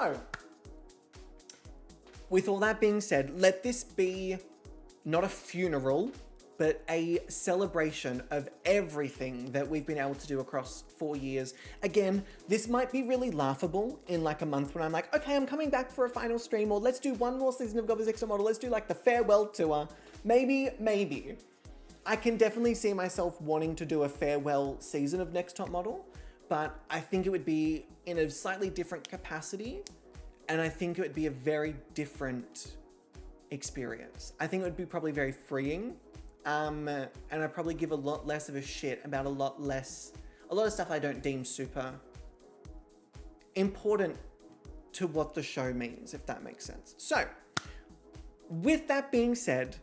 So, with all that being said, let this be not a funeral, but a celebration of everything that we've been able to do across 4 years. Again, this might be really laughable in like a month when I'm like, okay, I'm coming back for a final stream, or let's do one more season of Gobby's Next Top Model. Let's do like the farewell tour. Maybe. I can definitely see myself wanting to do a farewell season of Next Top Model, but I think it would be in a slightly different capacity, and I think it would be a very different experience. I think it would be probably very freeing, and I'd probably give a lot less of a shit about a lot of stuff I don't deem super important to what the show means, if that makes sense. So, with that being said,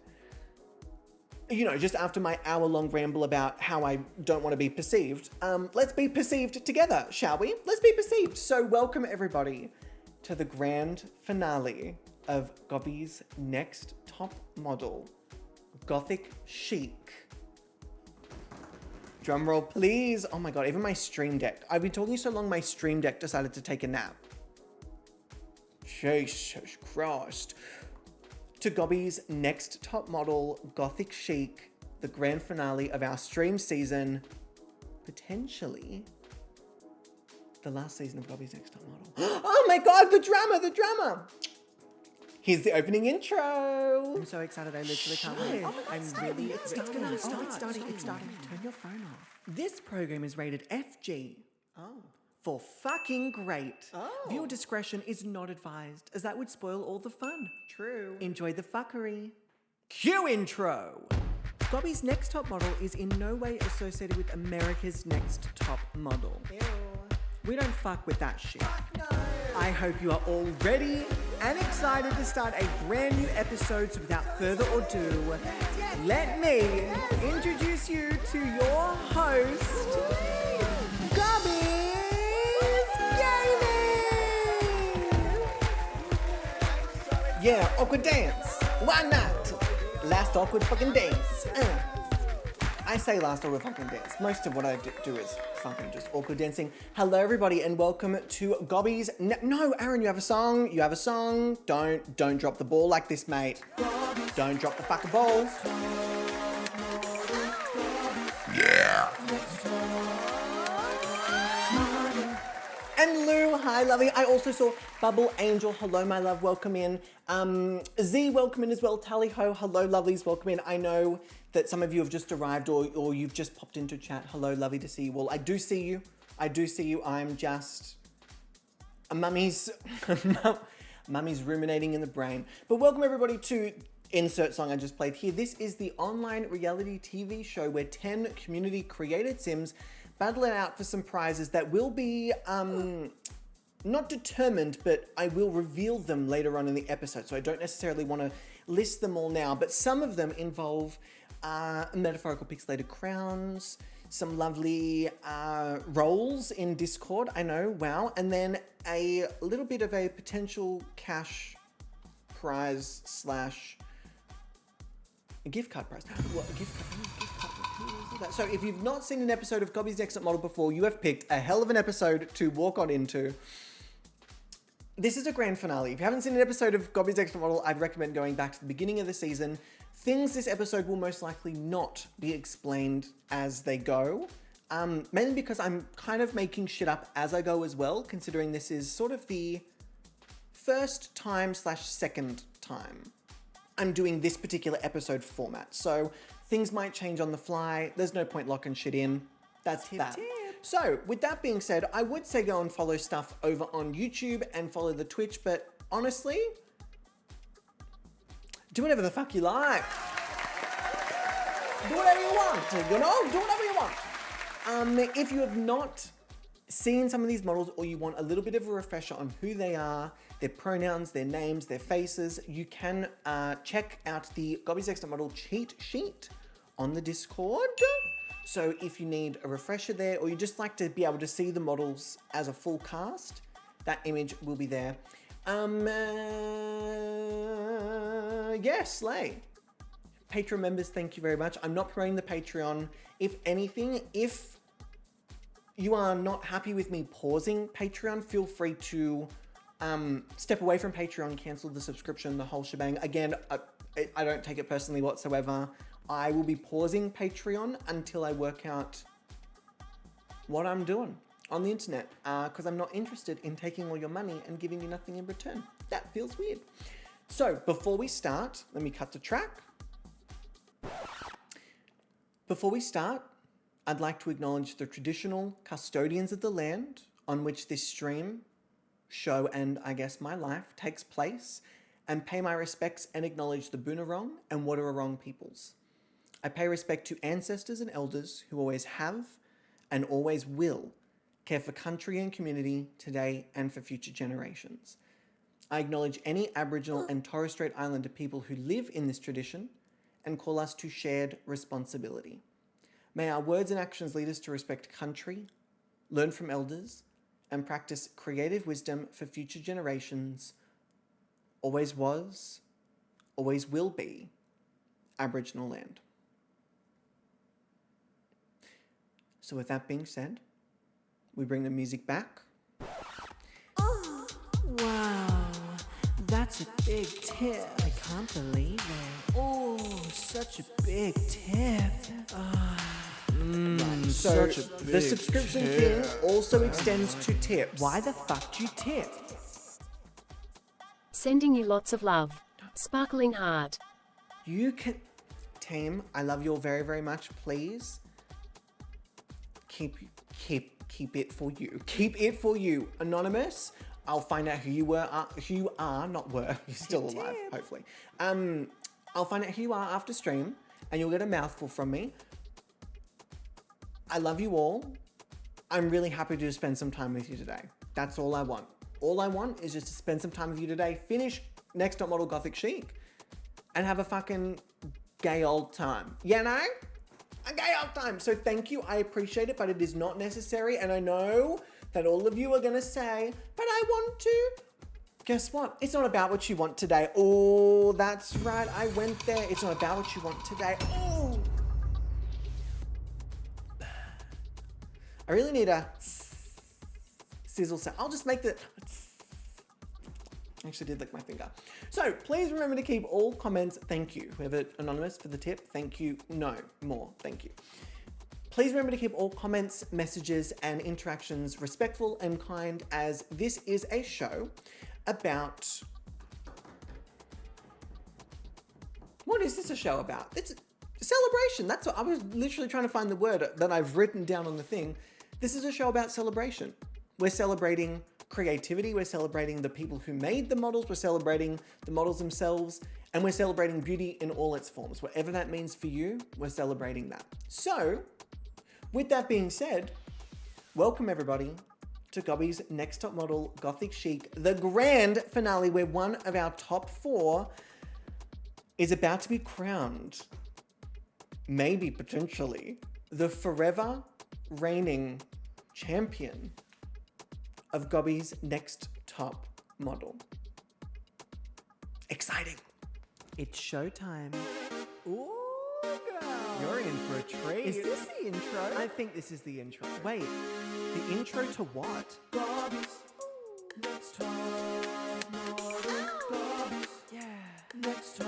you know, just after my hour-long ramble about how I don't want to be perceived, let's be perceived together, shall we? Let's be perceived. So welcome everybody to the grand finale of Gobby's Next Top Model, Gothic Chic. Drum roll, please. Oh my God, even my stream deck. I've been talking so long, my stream deck decided to take a nap. Jesus Christ. To Gobby's Next Top Model, Gothic Chic, the grand finale of our stream season, potentially the last season of Gobby's Next Top Model. Oh my God, the drama! Here's the opening intro. I'm so excited, I literally can't wait. Oh my God, it's starting. Turn your phone off. This program is rated FG. Oh. For fucking great. Oh. Viewer discretion is not advised, as that would spoil all the fun. True. Enjoy the fuckery. Cue intro. Gobby's Next Top Model is in no way associated with America's Next Top Model. Ew. We don't fuck with that shit. Fuck no. I hope you are all ready and excited to start a brand new episode. So without further ado, let me introduce you to your host, Gobby. Yeah, awkward dance. Why not? Last awkward fucking dance. I say last awkward fucking dance. Most of what I do is fucking just awkward dancing. Hello, everybody, and welcome to Gobby's. No, Aaron, you have a song. Don't drop the ball like this, mate. Don't drop the fucking ball. Yeah. And Lou, hi, lovey. I also saw Bubble Angel. Hello, my love. Welcome in. Z, welcome in as well. Tally ho. Hello, lovelies. Welcome in. I know that some of you have just arrived or you've just popped into chat. Hello, lovely to see you all. I do see you. I'm just a mummy's ruminating in the brain. But welcome everybody to insert song I just played here. This is the online reality TV show where 10 community created Sims battle it out for some prizes that will be not determined, but I will reveal them later on in the episode. So I don't necessarily want to list them all now, but some of them involve metaphorical pixelated crowns, some lovely roles in Discord, I know, wow, and then a little bit of a potential cash prize slash a gift card prize. What, a gift card? So if you've not seen an episode of Gobby's Next Top Model before, you have picked a hell of an episode to walk on into. This is a grand finale. If you haven't seen an episode of Gobby's Next Top Model, I'd recommend going back to the beginning of the season. Things this episode will most likely not be explained as they go, mainly because I'm kind of making shit up as I go as well, considering this is sort of the first time / second time I'm doing this particular episode format. So things might change on the fly. There's no point locking shit in. That's that. So with that being said, I would say go and follow stuff over on YouTube and follow the Twitch, but honestly, do whatever the fuck you like. Do whatever you want, you know? Do whatever you want. If you have not seen some of these models or you want a little bit of a refresher on who they are, their pronouns, their names, their faces, you can check out the Gobby's Next Top Model cheat sheet on the Discord. So if you need a refresher there, or you just like to be able to see the models as a full cast, that image will be there. Yes, slay. Patreon members, thank you very much. I'm not promoting the Patreon. If anything, if you are not happy with me pausing Patreon, feel free to step away from Patreon, cancel the subscription, the whole shebang. Again, I don't take it personally whatsoever. I will be pausing Patreon until I work out what I'm doing on the internet, because I'm not interested in taking all your money and giving you nothing in return. That feels weird. So before we start, let me cut to track. Before we start, I'd like to acknowledge the traditional custodians of the land on which this stream, show, and I guess my life takes place, and pay my respects and acknowledge the Boonwurrung and Wadawurrung peoples. I pay respect to ancestors and elders who always have and always will care for country and community today and for future generations. I acknowledge any Aboriginal and Torres Strait Islander people who live in this tradition and call us to shared responsibility. May our words and actions lead us to respect country, learn from elders, and practice creative wisdom for future generations. Always was, always will be Aboriginal land. So with that being said, we bring the music back. Oh, wow. That's a big tip. I can't believe it. Oh, such a big tip. So the subscription thing also extends to tips. Why the fuck do you tip? Sending you lots of love. Sparkling heart. You can, team, I love you all very, very much. Please keep it for you. Keep it for you. Anonymous, I'll find out who you are, not were. You're still alive, hopefully. I'll find out who you are after stream, and you'll get a mouthful from me. I love you all. I'm really happy to spend some time with you today. That's all I want. All I want is just to spend some time with you today, finish Next Top Model Gothic Chic, and have a fucking gay old time. You know? A gay old time. So thank you. I appreciate it, but it is not necessary. And I know that all of you are going to say, but I want to. Guess what? It's not about what you want today. Oh, that's right. I went there. It's not about what you want today. Oh. I really need a sizzle sound. I'll just make the... I actually did lick my finger. So please remember to keep all comments. Thank you. Whoever anonymous for the tip. Thank you. No more. Thank you. Please remember to keep all comments, messages, and interactions respectful and kind, as this is a show about... What is this a show about? It's a celebration. That's what I was literally trying to find the word that I've written down on the thing. This is a show about celebration. We're celebrating creativity. We're celebrating the people who made the models. We're celebrating the models themselves. And we're celebrating beauty in all its forms. Whatever that means for you, we're celebrating that. So, with that being said, welcome everybody to Gobby's Next Top Model Gothic Chic, the grand finale where one of our top 4 is about to be crowned, maybe potentially, the forever reigning champion of Gobby's Next Top Model. Exciting. It's showtime. Ooh, girl. You're in for a treat. Is this the intro? I think this is the intro. Wait, the intro to what? Gobby's Next Top Model. Gobby's Next Top.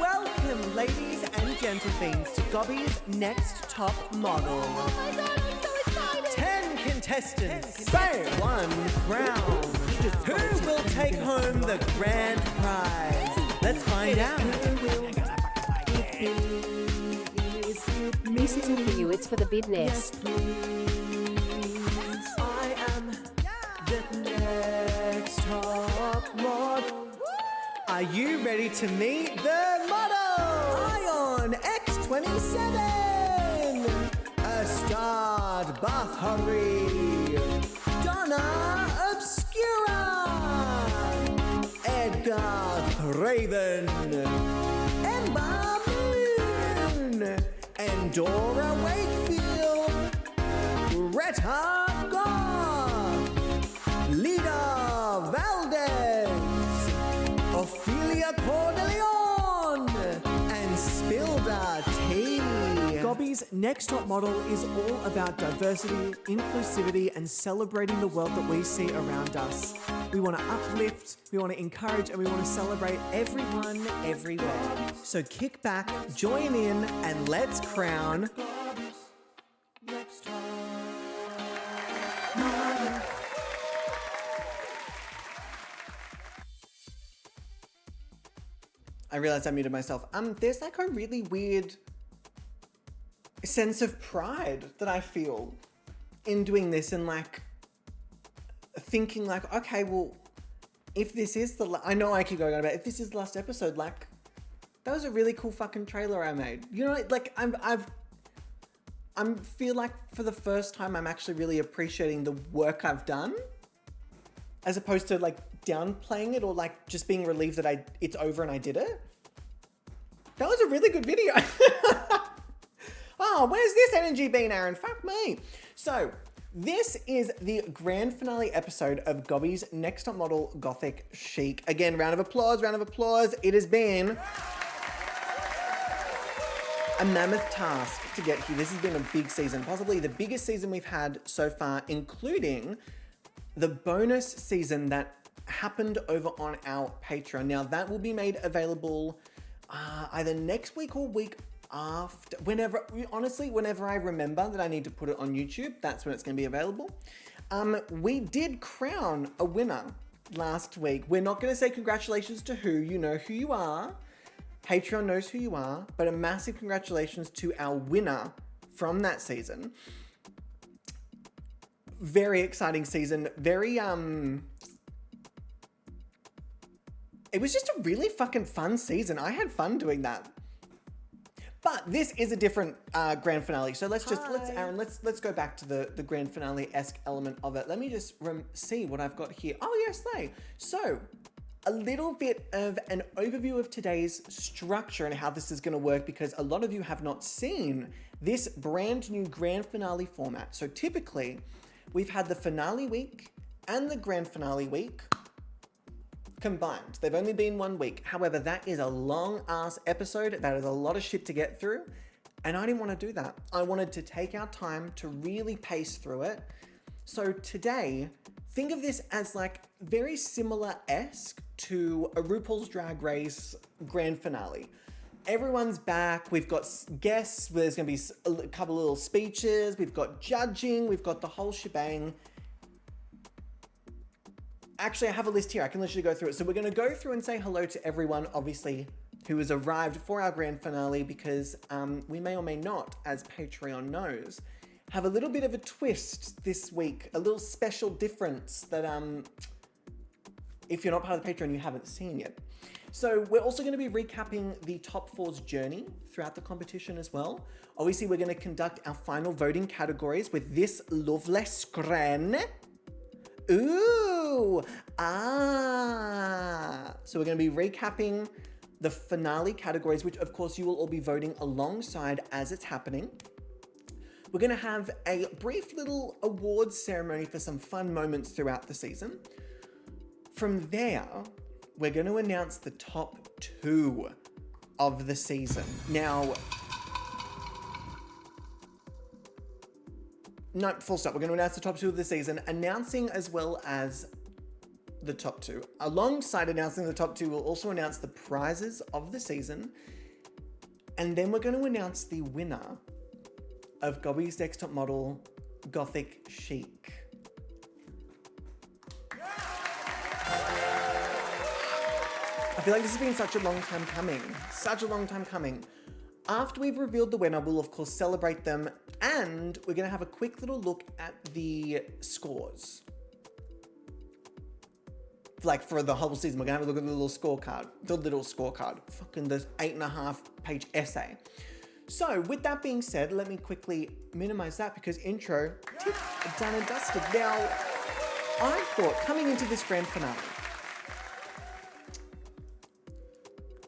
Welcome, ladies and gentlemen, to Gobby's Next Top Model. Oh my god, I'm so excited! 10 contestants. Bam! 1 crown. Who will take home the grand prize? Let's find out. This isn't for you, it's for the business. I am the next top model. Are you ready to meet the model? Ion X27, a starred Bathari, Donna Obscura, Edgar Raven, Ember Moon, and Dora Wakefield, Greta Goff, Lida Valdez, Ophelia Cordeleon, and Spilda T. Gobby's Next Top Model is all about diversity, inclusivity, and celebrating the world that we see around us. We want to uplift, we want to encourage, and we want to celebrate everyone, everywhere. So kick back, join in, and let's crown I realized I muted myself. There's like a really weird sense of pride that I feel in doing this and like thinking like, okay, well, if this is I know I keep going on about if this is the last episode, like that was a really cool fucking trailer I made. You know, like I feel like for the first time I'm actually really appreciating the work I've done, as opposed to like downplaying it or like just being relieved that it's over and I did it. That was a really good video. Oh, where's this energy been, Aaron? Fuck me. So this is the grand finale episode of Gobby's Next Top Model Gothic Chic. Again, round of applause, round of applause. It has been a mammoth task to get here. This has been a big season, possibly the biggest season we've had so far, including the bonus season that happened over on our Patreon. Now that will be made available either next week or week after, whenever I remember that I need to put it on YouTube, that's when it's going to be available. We did crown a winner last week. We're not going to say congratulations to who, you know who you are. Patreon knows who you are, but a massive congratulations to our winner from that season. Very exciting season. Very, it was just a really fucking fun season. I had fun doing that. But this is a different grand finale. So let's go back to the grand finale-esque element of it. Let me just see what I've got here. Oh, yes, So a little bit of an overview of today's structure and how this is going to work, because a lot of you have not seen this brand new grand finale format. So typically, we've had the finale week and the grand finale week combined. They've only been 1 week. However, that is a long ass episode. That is a lot of shit to get through. And I didn't want to do that. I wanted to take our time to really pace through it. So today, think of this as like very similar-esque to a RuPaul's Drag Race grand finale. Everyone's back. We've got guests. There's going to be a couple little speeches. We've got judging. We've got the whole shebang. Actually, I have a list here. I can literally go through it. So we're going to go through and say hello to everyone, obviously, who has arrived for our grand finale, because we may or may not, as Patreon knows, have a little bit of a twist this week, a little special difference that if you're not part of the Patreon, you haven't seen yet. So we're also going to be recapping the top four's journey throughout the competition as well. Obviously, we're going to conduct our final voting categories with this lovely screen. Ooh, So we're going to be recapping the finale categories, which of course you will all be voting alongside as it's happening. We're going to have a brief little awards ceremony for some fun moments throughout the season. From there, we're going to announce the top 2 of the season. Now, no, full stop. We're going to announce the top 2 of the season, announcing as well as the top 2. Alongside announcing the top 2, we'll also announce the prizes of the season. And then we're going to announce the winner of Gobby's Next Top Model Gothic Chic. I feel like this has been such a long time coming. Such a long time coming. After we've revealed the winner, we'll of course celebrate them, and we're going to have a quick little look at the scores. Like for the whole season, we're going to have a look at the little scorecard. Fucking this 8.5 page essay. So with that being said, let me quickly minimize that because intro, done and dusted. Now, I thought coming into this grand finale,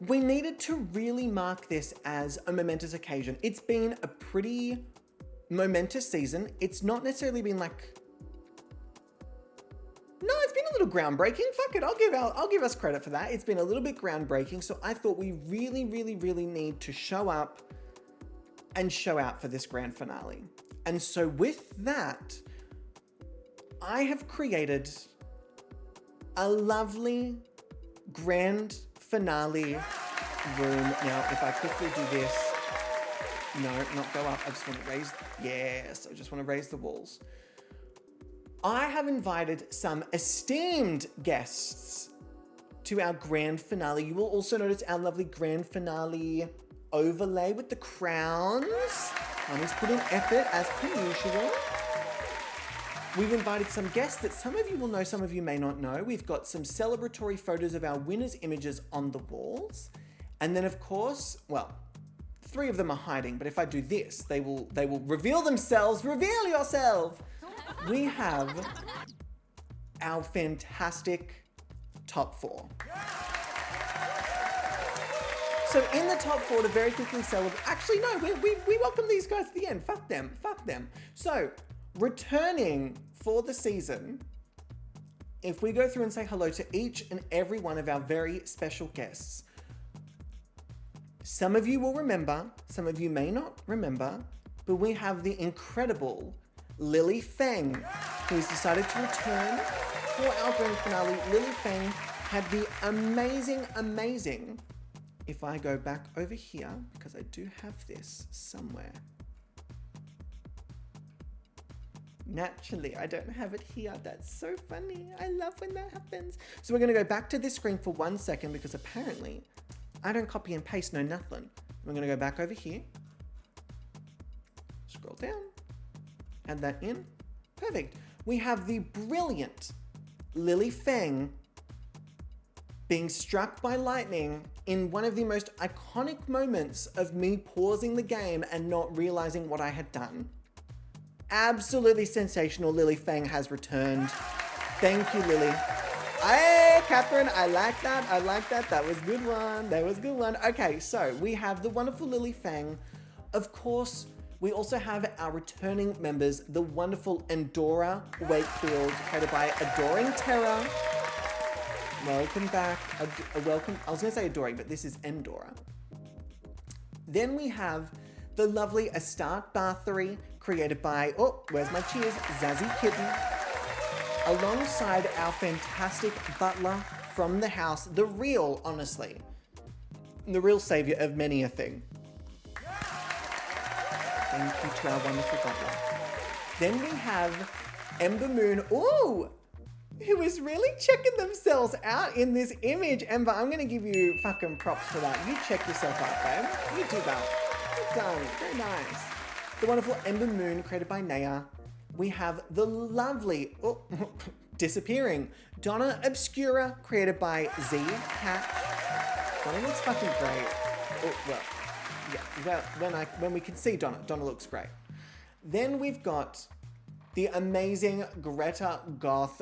we needed to really mark this as a momentous occasion. It's been a pretty momentous season. It's not necessarily been like, no, it's been a little groundbreaking. Fuck it, I'll give us credit for that. It's been a little bit groundbreaking. So I thought we really need to show up and show out for this grand finale. And so with that, I have created a lovely grand finale room. Now, if I quickly do this, no, not go up. I just want to raise, yes, I just want to raise the walls. I have invited some esteemed guests to our grand finale. You will also notice our lovely grand finale overlay with the crowns. Mommy's put in effort as per usual. We've invited some guests that some of you will know, some of you may not know. We've got some celebratory photos of our winners' images on the walls. And then of course, well, 3 of them are hiding, but if I do this, they will reveal themselves. Reveal yourself! We have our fantastic top 4. So in the top 4, to very quickly celebrate, actually no, we welcome these guys at the end. Fuck them. So returning for the season, if we go through and say hello to each and every one of our very special guests, some of you will remember, some of you may not remember, but we have the incredible Lily Feng, who's decided to return for our grand finale. Lily Feng had the amazing, if I go back over here, because I do have this somewhere. Naturally, I don't have it here. That's so funny. I love when that happens. So we're going to go back to this screen for 1 second because apparently I don't copy and paste, no nothing. We're going to go back over here. Scroll down. Add that in. Perfect. We have the brilliant Lily Feng being struck by lightning in one of the most iconic moments of me pausing the game and not realizing what I had done. Absolutely sensational. Lily Feng has returned. Thank you, Lily. Hey, Catherine, I like that. That was a good one. Okay, so we have the wonderful Lily Feng. Of course, we also have our returning members, the wonderful Endora Wakefield, created by Adoring Terror. Welcome back. Welcome. I was going to say Adoring, but this is Endora. Then we have the lovely Astarte Bathory, created by, oh, where's my cheers? Zazzy Kitten. Alongside our fantastic butler from the house, the real, honestly, the real savior of many a thing. Thank you to our wonderful butler. Then we have Ember Moon, ooh, who is really checking themselves out in this image. Ember, I'm going to give you fucking props for that. You check yourself out, babe. You do that. Well done. Very nice. The wonderful Ember Moon, created by Naya. We have the lovely, oh, disappearing, Donna Obscura, created by Z Hatch. Donna looks fucking great. Oh, well, yeah, well, when we can see Donna looks great. Then we've got the amazing Greta Goth,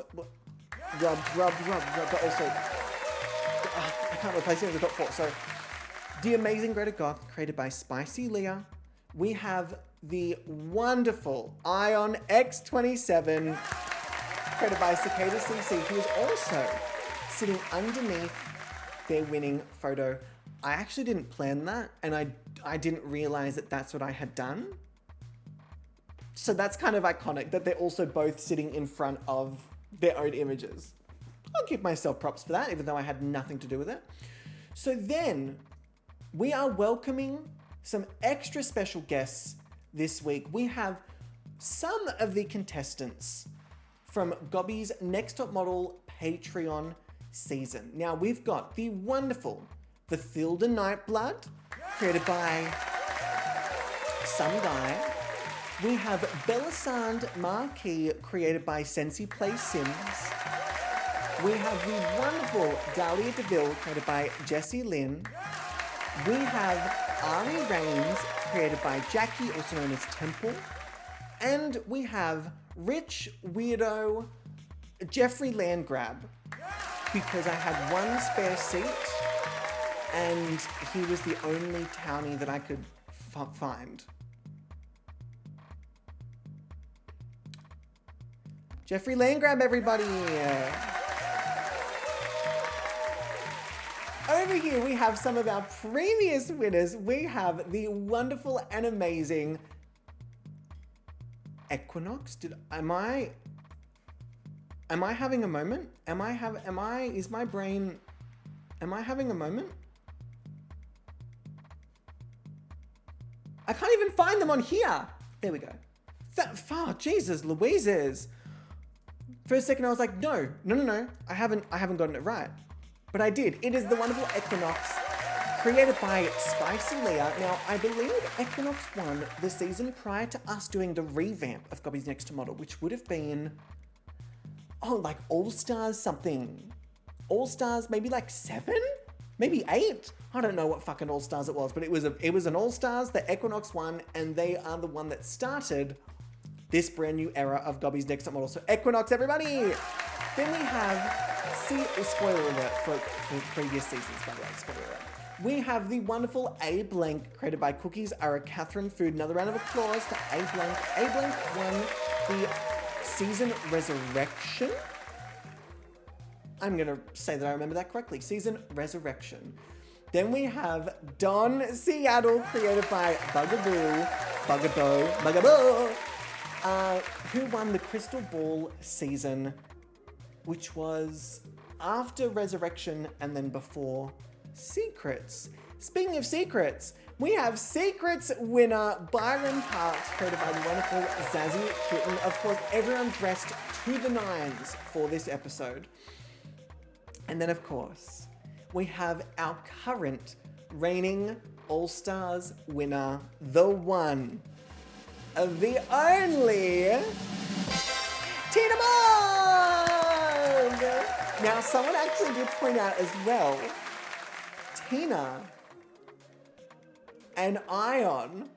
rub, but also, I can't replace it in the top 4, so the amazing Greta Goth, created by Spicy Leah. We have the wonderful Ion X27, created by Cicada CC, who is also sitting underneath their winning photo. I actually didn't plan that, and I didn't realize that that's what I had done. So that's kind of iconic that they're also both sitting in front of their own images. I'll give myself props for that, even though I had nothing to do with it. So then we are welcoming some extra special guests this week. We have some of the contestants from Gobby's Next Top Model Patreon season. Now we've got the wonderful Bathilda Nightblood, created by some guy. We have Belisande Marquis, created by Sensi Play Sims. We have the wonderful Dahlia DeVille, created by Jessie Lynn. We have Ari Rains, created by Jackie, also known as Temple. And we have Rich Weirdo Jeffrey Landgrab, because I had one spare seat and he was the only townie that I could find. Jeffrey Landgrab, everybody! Over here, we have some of our previous winners. We have the wonderful and amazing Equinox. Am I having a moment? Am I having a moment? I can't even find them on here. There we go. That far, Jesus Louises. For a second, I was like, no. I haven't gotten it right. But I did. It is the wonderful Equinox, created by Spicy Leah. Now, I believe Equinox won the season prior to us doing the revamp of Gobby's Next Model, which would have been, like All-Stars something. All-Stars, maybe like 7? Maybe 8? I don't know what fucking All-Stars it was, but it was an All-Stars that Equinox won, and they are the one that started this brand new era of Gobby's Next Top Model. So Equinox, everybody! Then we have, spoiler alert for previous seasons, by the way, spoiler alert. We have the wonderful A Blank, created by Cookies Are a Catherine Food. Another round of applause for A Blank. A Blank won the season Resurrection. I'm gonna say that I remember that correctly. Season Resurrection. Then we have Don Seattle, created by Bugaboo, who won the Crystal Ball season, which was after Resurrection and then before Secrets. Speaking of Secrets, we have Secrets winner Byron Parks, created by the wonderful Zazzy Kitten. Of course, everyone dressed to the nines for this episode. And then, of course, we have our current reigning All-Stars winner, the one, the only, Tina Bond! Now, someone actually did point out as well, Tina and Ion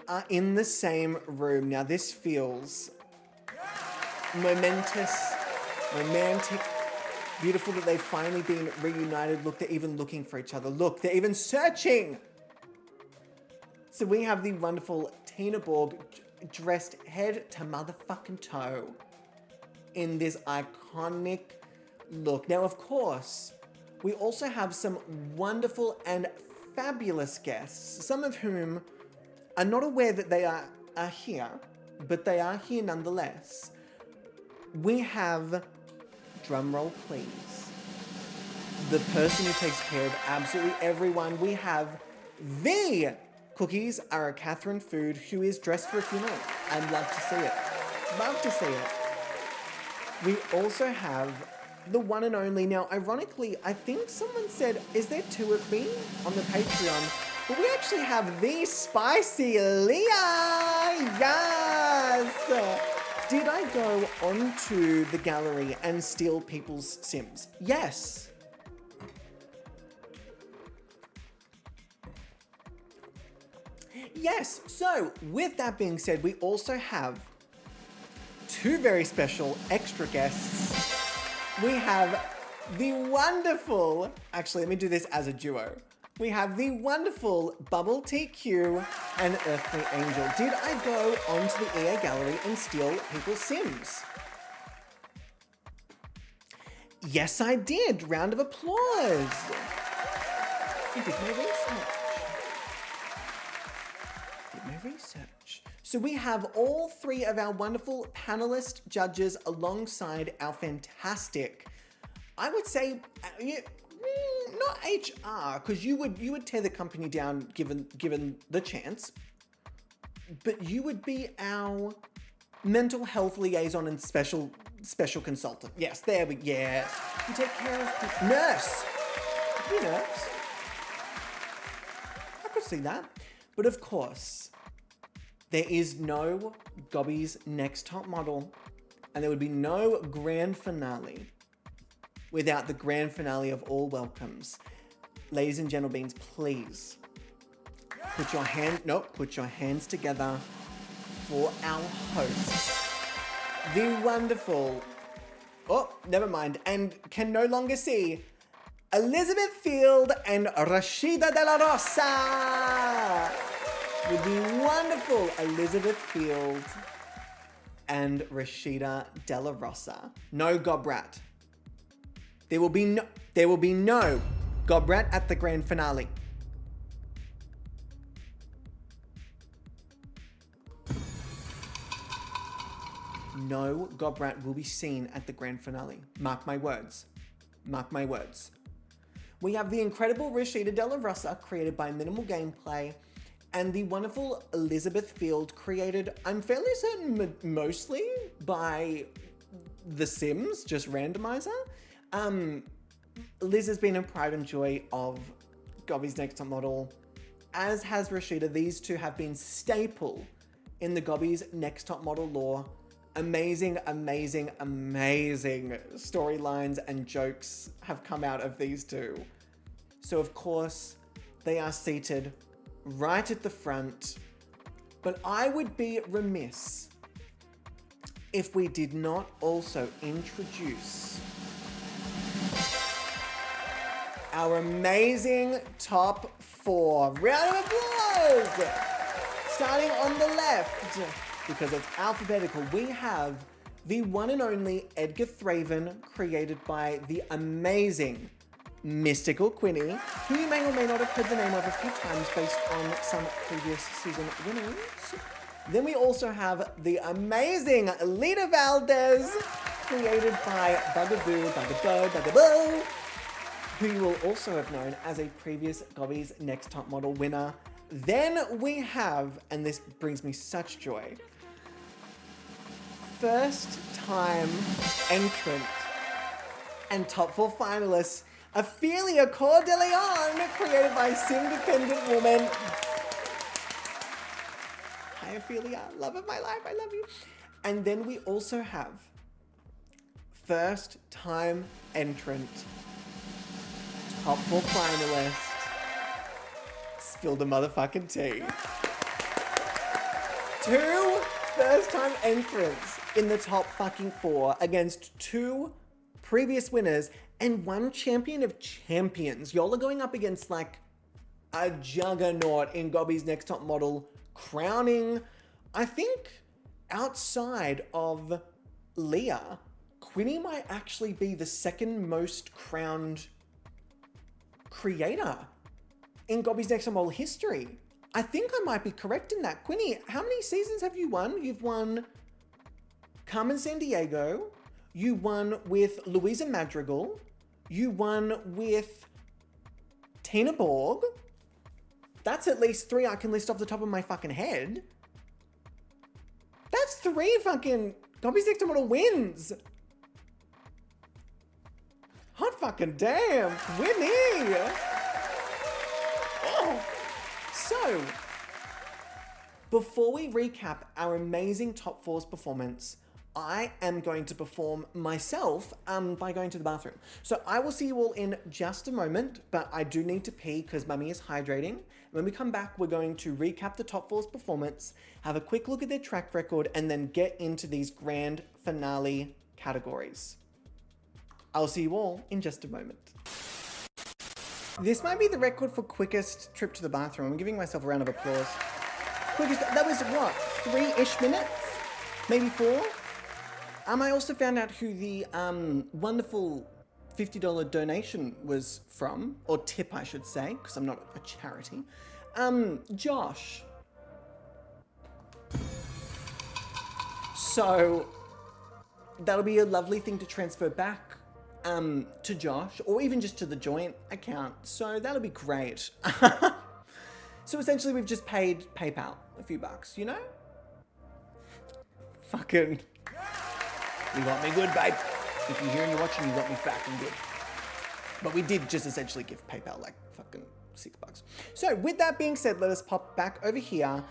are in the same room. Now, this feels momentous, romantic, beautiful that they've finally been reunited. Look, they're even looking for each other. Look, they're even searching. So we have the wonderful Tina Borg dressed head to motherfucking toe in this iconic look. Now, of course, we also have some wonderful and fabulous guests, some of whom are not aware that they are here, but they are here nonetheless. We have, drumroll please, the person who takes care of absolutely everyone. We have the Cookies Are a Catherine Food, who is dressed for a funeral. I'd love to see it. Love to see it. We also have the one and only, now ironically, I think someone said, is there two of me on the Patreon? But we actually have the Spicy Leah! Yes! Did I go onto the gallery and steal people's Sims? Yes. Yes, so with that being said, we also have two very special extra guests. We have the wonderful, actually let me do this as a duo. We have the wonderful Bubble TQ and Earthly Angel. Did I go onto the EA gallery and steal people's Sims? Yes, I did. Round of applause. I did my research. So we have all three of our wonderful panelist judges alongside our fantastic, I would say, not HR, because you would tear the company down given the chance, but you would be our mental health liaison and special consultant. Yes, there we yes. You take care of people. Nurse. You nurse. I could see that. But of course, there is no Gobby's Next Top Model, and there would be no grand finale without the grand finale of all welcomes. Ladies and gentlemen, please put your hands together for our hosts, the wonderful, oh, never mind, and can no longer see, Elizabeth Field and Rashida De La Rosa. With the wonderful Elizabeth Field and Rashida De La Rosa. No Gobrat. There will be no Gobrat at the grand finale. No Gobrat will be seen at the grand finale. Mark my words. Mark my words. We have the incredible Rashida Della Rosa, created by Minimal Gameplay, and the wonderful Elizabeth Field, created, I'm fairly certain, mostly by The Sims, just randomizer. Liz has been a pride and joy of Gobby's Next Top Model, as has Rashida. These two have been staple in the Gobby's Next Top Model lore. Amazing, amazing, amazing storylines and jokes have come out of these two. So of course, they are seated right at the front, but I would be remiss if we did not also introduce our amazing top 4. Round of applause! Starting on the left, because it's alphabetical, we have the one and only Edgar Thraven, created by the amazing Mystical Quinny, who you may or may not have heard the name of a few times based on some previous season winners. Then we also have the amazing Lita Valdez, created by Bugaboo, who you will also have known as a previous Gobby's Next Top Model winner. Then we have, and this brings me such joy, first time entrant and top 4 finalists, Ophelia Cordeleon, created by Sim Dependent Woman. Hi Ophelia, love of my life, I love you. And then we also have first time entrant, top 4 finalist, Spill the motherfucking tea. 2 first time entrants in the top fucking 4 against 2 previous winners and 1 champion of champions. Y'all are going up against like a juggernaut in Gobby's Next Top Model, crowning, I think, outside of Leah, Quinny might actually be the second most crowned creator in Gobby's Next Top Model history. I think I might be correct in that. Quinny, how many seasons have you won? You've won Carmen Sandiego. You won with Louisa Madrigal. You won with Tina Borg. That's at least 3 I can list off the top of my fucking head. That's 3 fucking Gobby's Next Top Model wins. Hot fucking damn, Quinny. Oh. So, before we recap our amazing top 4's performance, I am going to perform myself by going to the bathroom. So I will see you all in just a moment, but I do need to pee because Mummy is hydrating. When we come back, we're going to recap the top 4's performance, have a quick look at their track record, and then get into these grand finale categories. I'll see you all in just a moment. This might be the record for quickest trip to the bathroom. I'm giving myself a round of applause. Quickest, that was what, 3-ish minutes? Maybe 4? I also found out who the wonderful $50 donation was from, or tip I should say, because I'm not a charity. Josh. So that'll be a lovely thing to transfer back to Josh, or even just to the joint account. So that'll be great. So essentially we've just paid PayPal a few bucks, you know? Fucking... You got me good, babe. If you're here and you're watching, you got me fucking good. But we did just essentially give PayPal like fucking $6. So with that being said, let us pop back over here.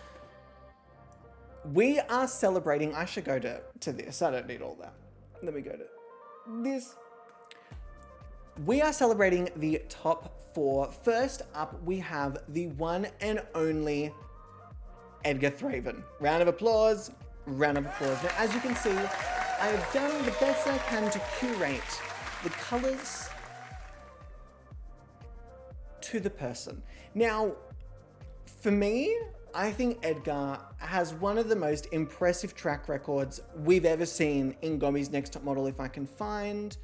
We are celebrating. I should go to this. I don't need all that. Let me go to this. We are celebrating the top 4. First up, we have the one and only Edgar Thraven. Round of applause. Round of applause. Now, as you can see, I have done the best I can to curate the colors to the person. Now, for me, I think Edgar has one of the most impressive track records we've ever seen in Gobby's Next Top Model. If I can find...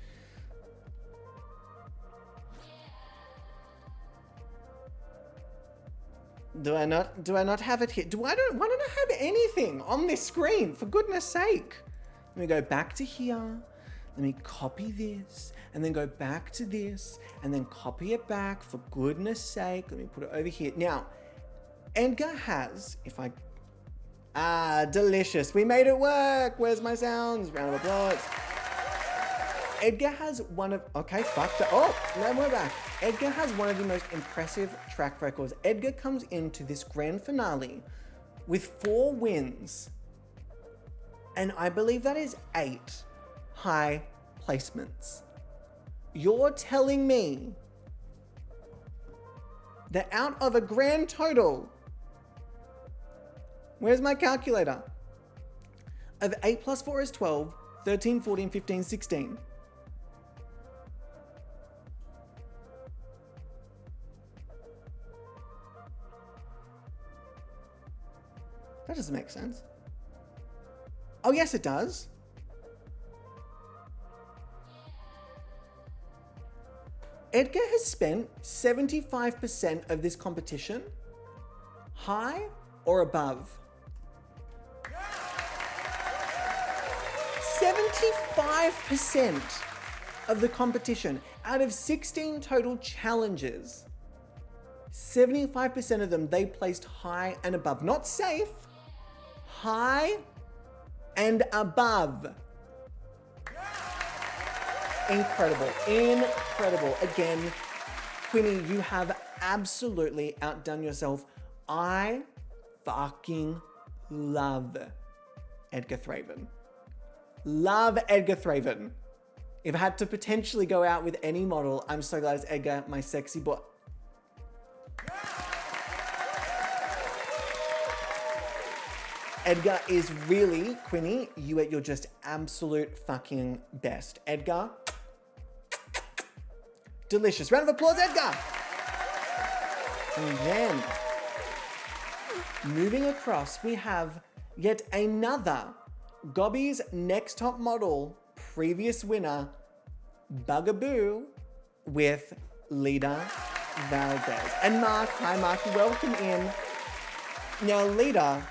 Do I not have it here? Why don't I have anything on this screen? For goodness sake. Let me go back to here. Let me copy this and then go back to this and then copy it back. For goodness sake. Let me put it over here. Now, Edgar has, delicious. We made it work. Where's my sounds? Round of applause. Edgar has one of, okay, fuck that. Oh, now we're back. Edgar has one of the most impressive track records. Edgar comes into this grand finale with 4 wins. And I believe that is 8 high placements. You're telling me that out of a grand total, where's my calculator? Of 8 plus 4 is 12, 13, 14, 15, 16. That doesn't make sense. Oh, yes, it does. Edgar has spent 75% of this competition high or above. 75% of the competition out of 16 total challenges. 75% of them they placed high and above. Not safe, high and above. Incredible, incredible. Again, Quinny, you have absolutely outdone yourself. I fucking love Edgar Thraven. Love Edgar Thraven. If I had to potentially go out with any model, I'm so glad it's Edgar, my sexy boy. Edgar is really, Quinny, you at your just absolute fucking best. Edgar, delicious. Round of applause, Edgar. And then, moving across, we have yet another Gobby's Next Top Model previous winner, Bugaboo, with Lida Valdez. And Mark, hi Mark, welcome in. Now, Lida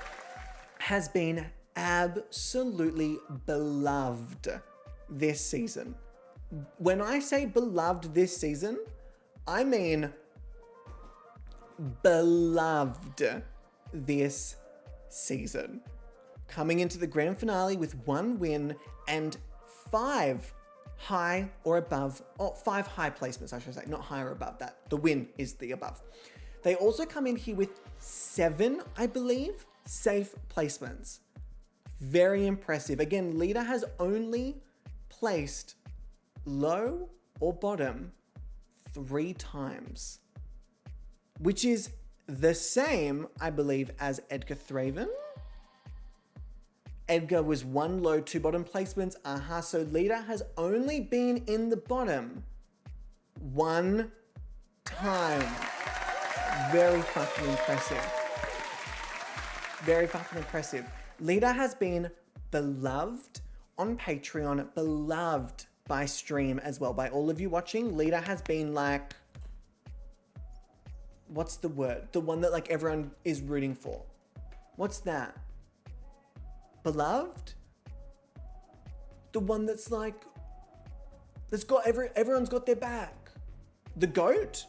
has been absolutely beloved this season. When I say beloved this season, I mean beloved this season. Coming into the grand finale with 1 win and 5 high or above, or 5 high placements, I should say, not high or above that. The win is the above. They also come in here with 7, I believe, safe placements. Very impressive. Again, Lida has only placed low or bottom 3 times, which is the same, I believe, as Edgar Thraven. Edgar was 1 low, 2 bottom placements. So Lida has only been in the bottom 1 time. Very fucking impressive. Very fucking impressive. Lida has been beloved on Patreon, beloved by stream as well, by all of you watching. Lida has been like, what's the word? The one that like everyone is rooting for. What's that? Beloved? The one that's like, that's got everyone's got their back. The GOAT?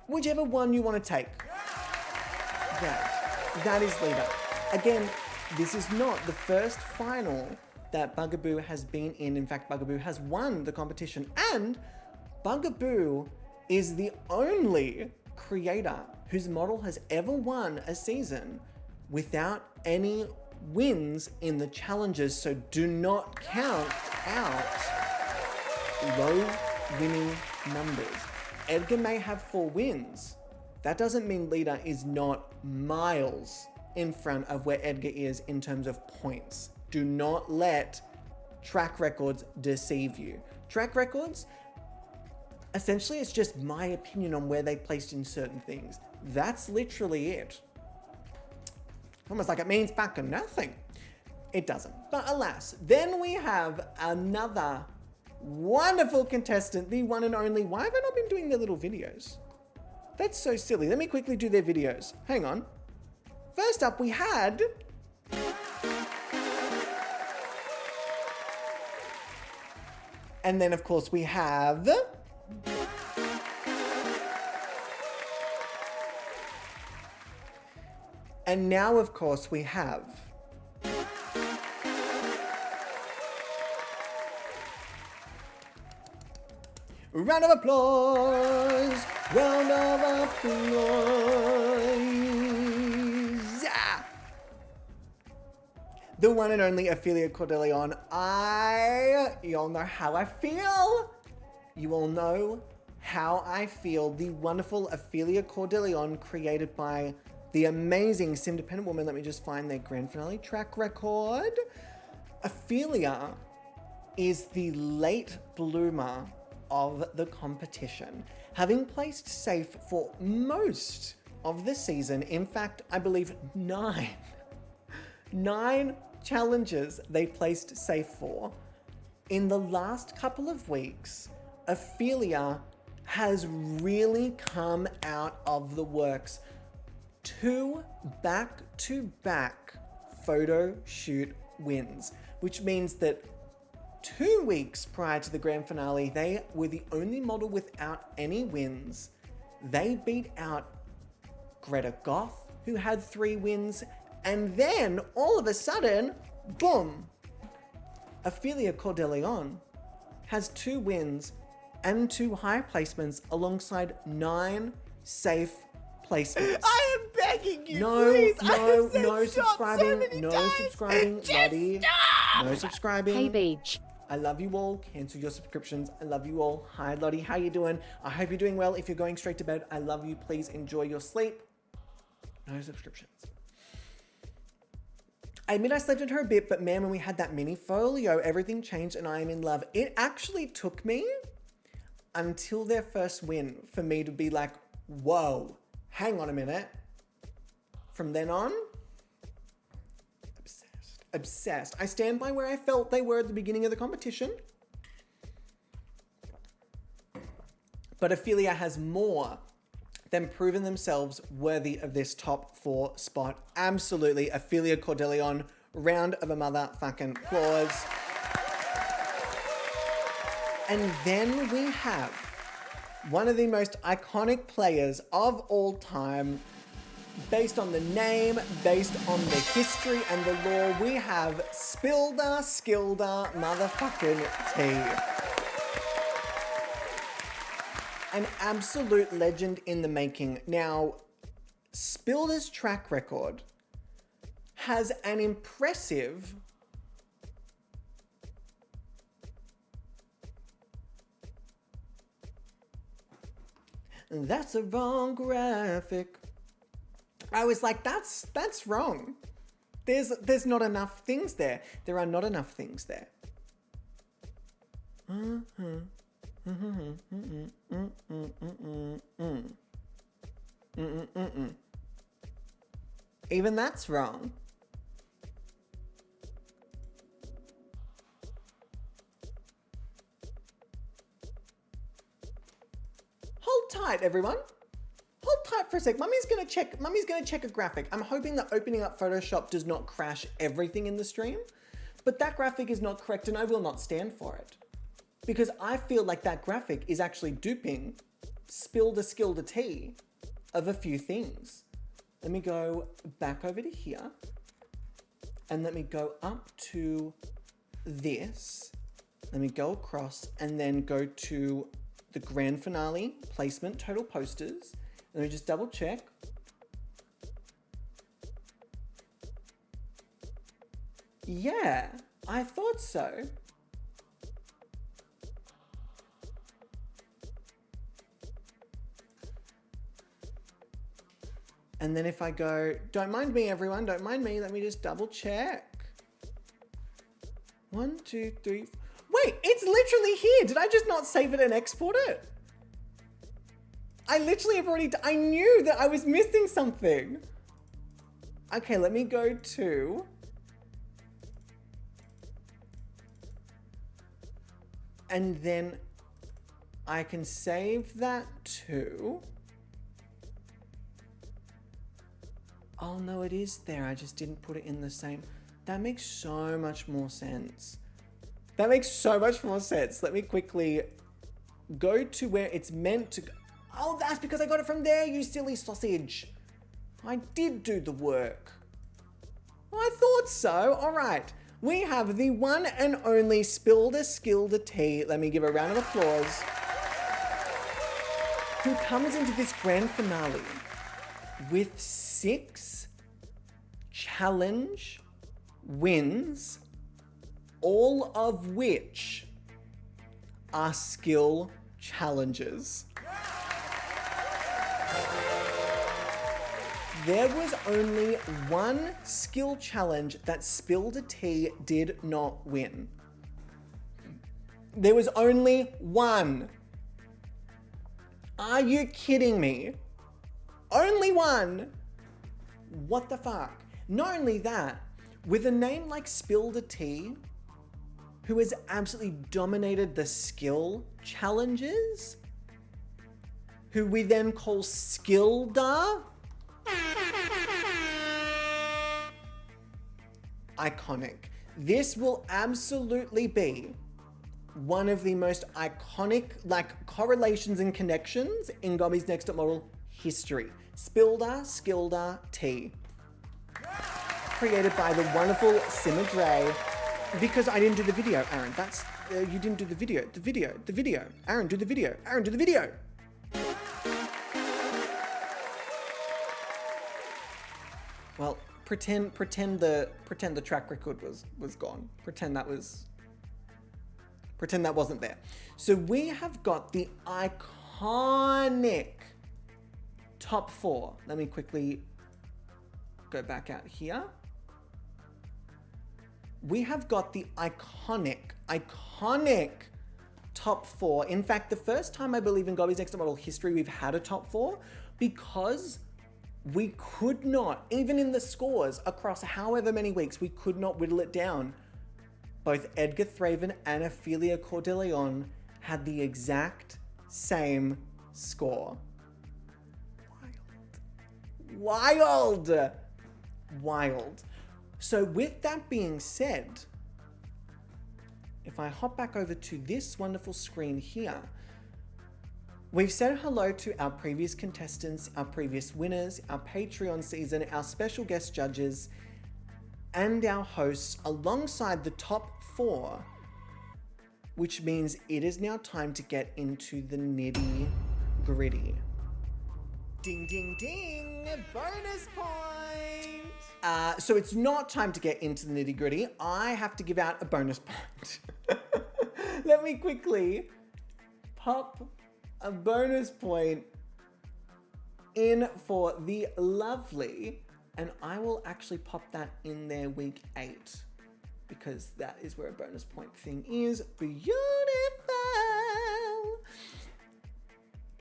Whichever one you want to take. That is Lida. Again, this is not the first final that Bugaboo has been in. In fact, Bugaboo has won the competition, and Bugaboo is the only creator whose model has ever won a season without any wins in the challenges, so do not count out low winning numbers. Edgar may have 4 wins. That doesn't mean Lida is not miles in front of where Edgar is in terms of points. Do not let track records deceive you. Track records, essentially it's just my opinion on where they placed in certain things. That's literally it. Almost like it means fucking nothing. It doesn't. But alas, then we have another wonderful contestant, the one and only. Why have I not been doing their little videos? That's so silly. Let me quickly do their videos. Hang on. First up, we had... And then, of course, we have... And now, of course, we have... Round of applause! Round of applause! Yeah. The one and only Ophelia Cordeleon. You all know how I feel. You all know how I feel. The wonderful Ophelia Cordeleon, created by the amazing Sim-dependent woman. Let me just find their grand finale track record. Ophelia is the late bloomer of the competition, having placed safe for most of the season. In fact, I believe 9 challenges they placed safe for. In the last couple of weeks, Ophelia has really come out of the works. 2 back-to-back photo shoot wins, which means that 2 weeks prior to the grand finale, they were the only model without any wins. They beat out Greta Goth, who had 3 wins, and then all of a sudden, boom, Ophelia Cordeleon has 2 wins and 2 high placements alongside 9 safe placements. I am begging you, No, please. no, I have no said stop subscribing, so many no times. subscribing, Just Roddy. stop. No subscribing. Hey Beach. I love you all. Cancel your subscriptions. I love you all. Hi, Lottie. How you doing? I hope you're doing well. If you're going straight to bed, I love you. Please enjoy your sleep. No subscriptions. I admit I slept in her a bit, but man, when we had that mini folio, everything changed and I am in love. It actually took me until their first win for me to be like, whoa, hang on a minute. From then on, obsessed. I stand by where I felt they were at the beginning of the competition. But Ophelia has more than proven themselves worthy of this top 4 spot. Absolutely. Ophelia Cordeleon, round of a motherfucking applause. And then we have one of the most iconic players of all time. Based on the name, based on the history and the lore, we have Spilda Skilda motherfucking T. An absolute legend in the making. Now, Spilda's track record has an impressive That's the wrong graphic. I was like, that's wrong. There's not enough things there. There are not enough things there. Even that's wrong. Hold tight, everyone. Hold tight for a sec. Mummy's gonna check a graphic. I'm hoping that opening up Photoshop does not crash everything in the stream, but that graphic is not correct and I will not stand for it. Because I feel like that graphic is actually duping Spilda Skilda T of a few things. Let me go back over to here and let me go up to this. Let me go across and then go to the grand finale placement total posters. Let me just double check. Yeah, I thought so. And then if I go, don't mind me everyone, don't mind me, let me just double check. 1, 2, 3, wait, it's literally here. Did I just not save it and export it? I literally have already, I knew that I was missing something. Okay, let me go to, and then I can save that to, Oh no, it is there. I just didn't put it in the same. That makes so much more sense. That makes so much more sense. Let me quickly go to where it's meant to go. Oh, that's because I got it from there, you silly sausage. I did do the work. I thought so. All right. We have the one and only Spilda Skilda Tea. Let me give a round of applause. Who comes into this grand finale with 6 challenge wins, all of which are skill challenges. There was only one skill challenge that Spilda Tea did not win. There was only one. Are you kidding me? Only one. What the fuck? Not only that, with a name like Spilda Tea, who has absolutely dominated the skill challenges, who we then call Skilda. Iconic. This will absolutely be one of the most iconic correlations and connections in Gobby's Next Top Model history. Spilda Skilda Tea. Created by the wonderful Simmer Dre. Because I didn't do the video, Aaron. That's you didn't do the video. The video. Aaron, do the video. Aaron, do the video. Well, pretend the track record was gone. Pretend that wasn't there. So we have got the iconic top 4. Let me quickly go back out here. We have got the iconic top 4. In fact, the first time I believe in Gobby's Next Top Model history we've had a top 4, because we could not, even in the scores across however many weeks, we could not whittle it down. Both Edgar Thraven and Ophelia Cordeleon had the exact same score. Wild. So with that being said, if I hop back over to this wonderful screen here, we've said hello to our previous contestants, our previous winners, our Patreon season, our special guest judges, and our hosts alongside the top 4, which means it is now time to get into the nitty gritty. Ding, ding, ding, bonus point. So it's not time to get into the nitty gritty. I have to give out a bonus point. Let me quickly pop a bonus point in for the lovely, and I will actually pop that in there week 8 because that is where a bonus point thing is. Beautiful.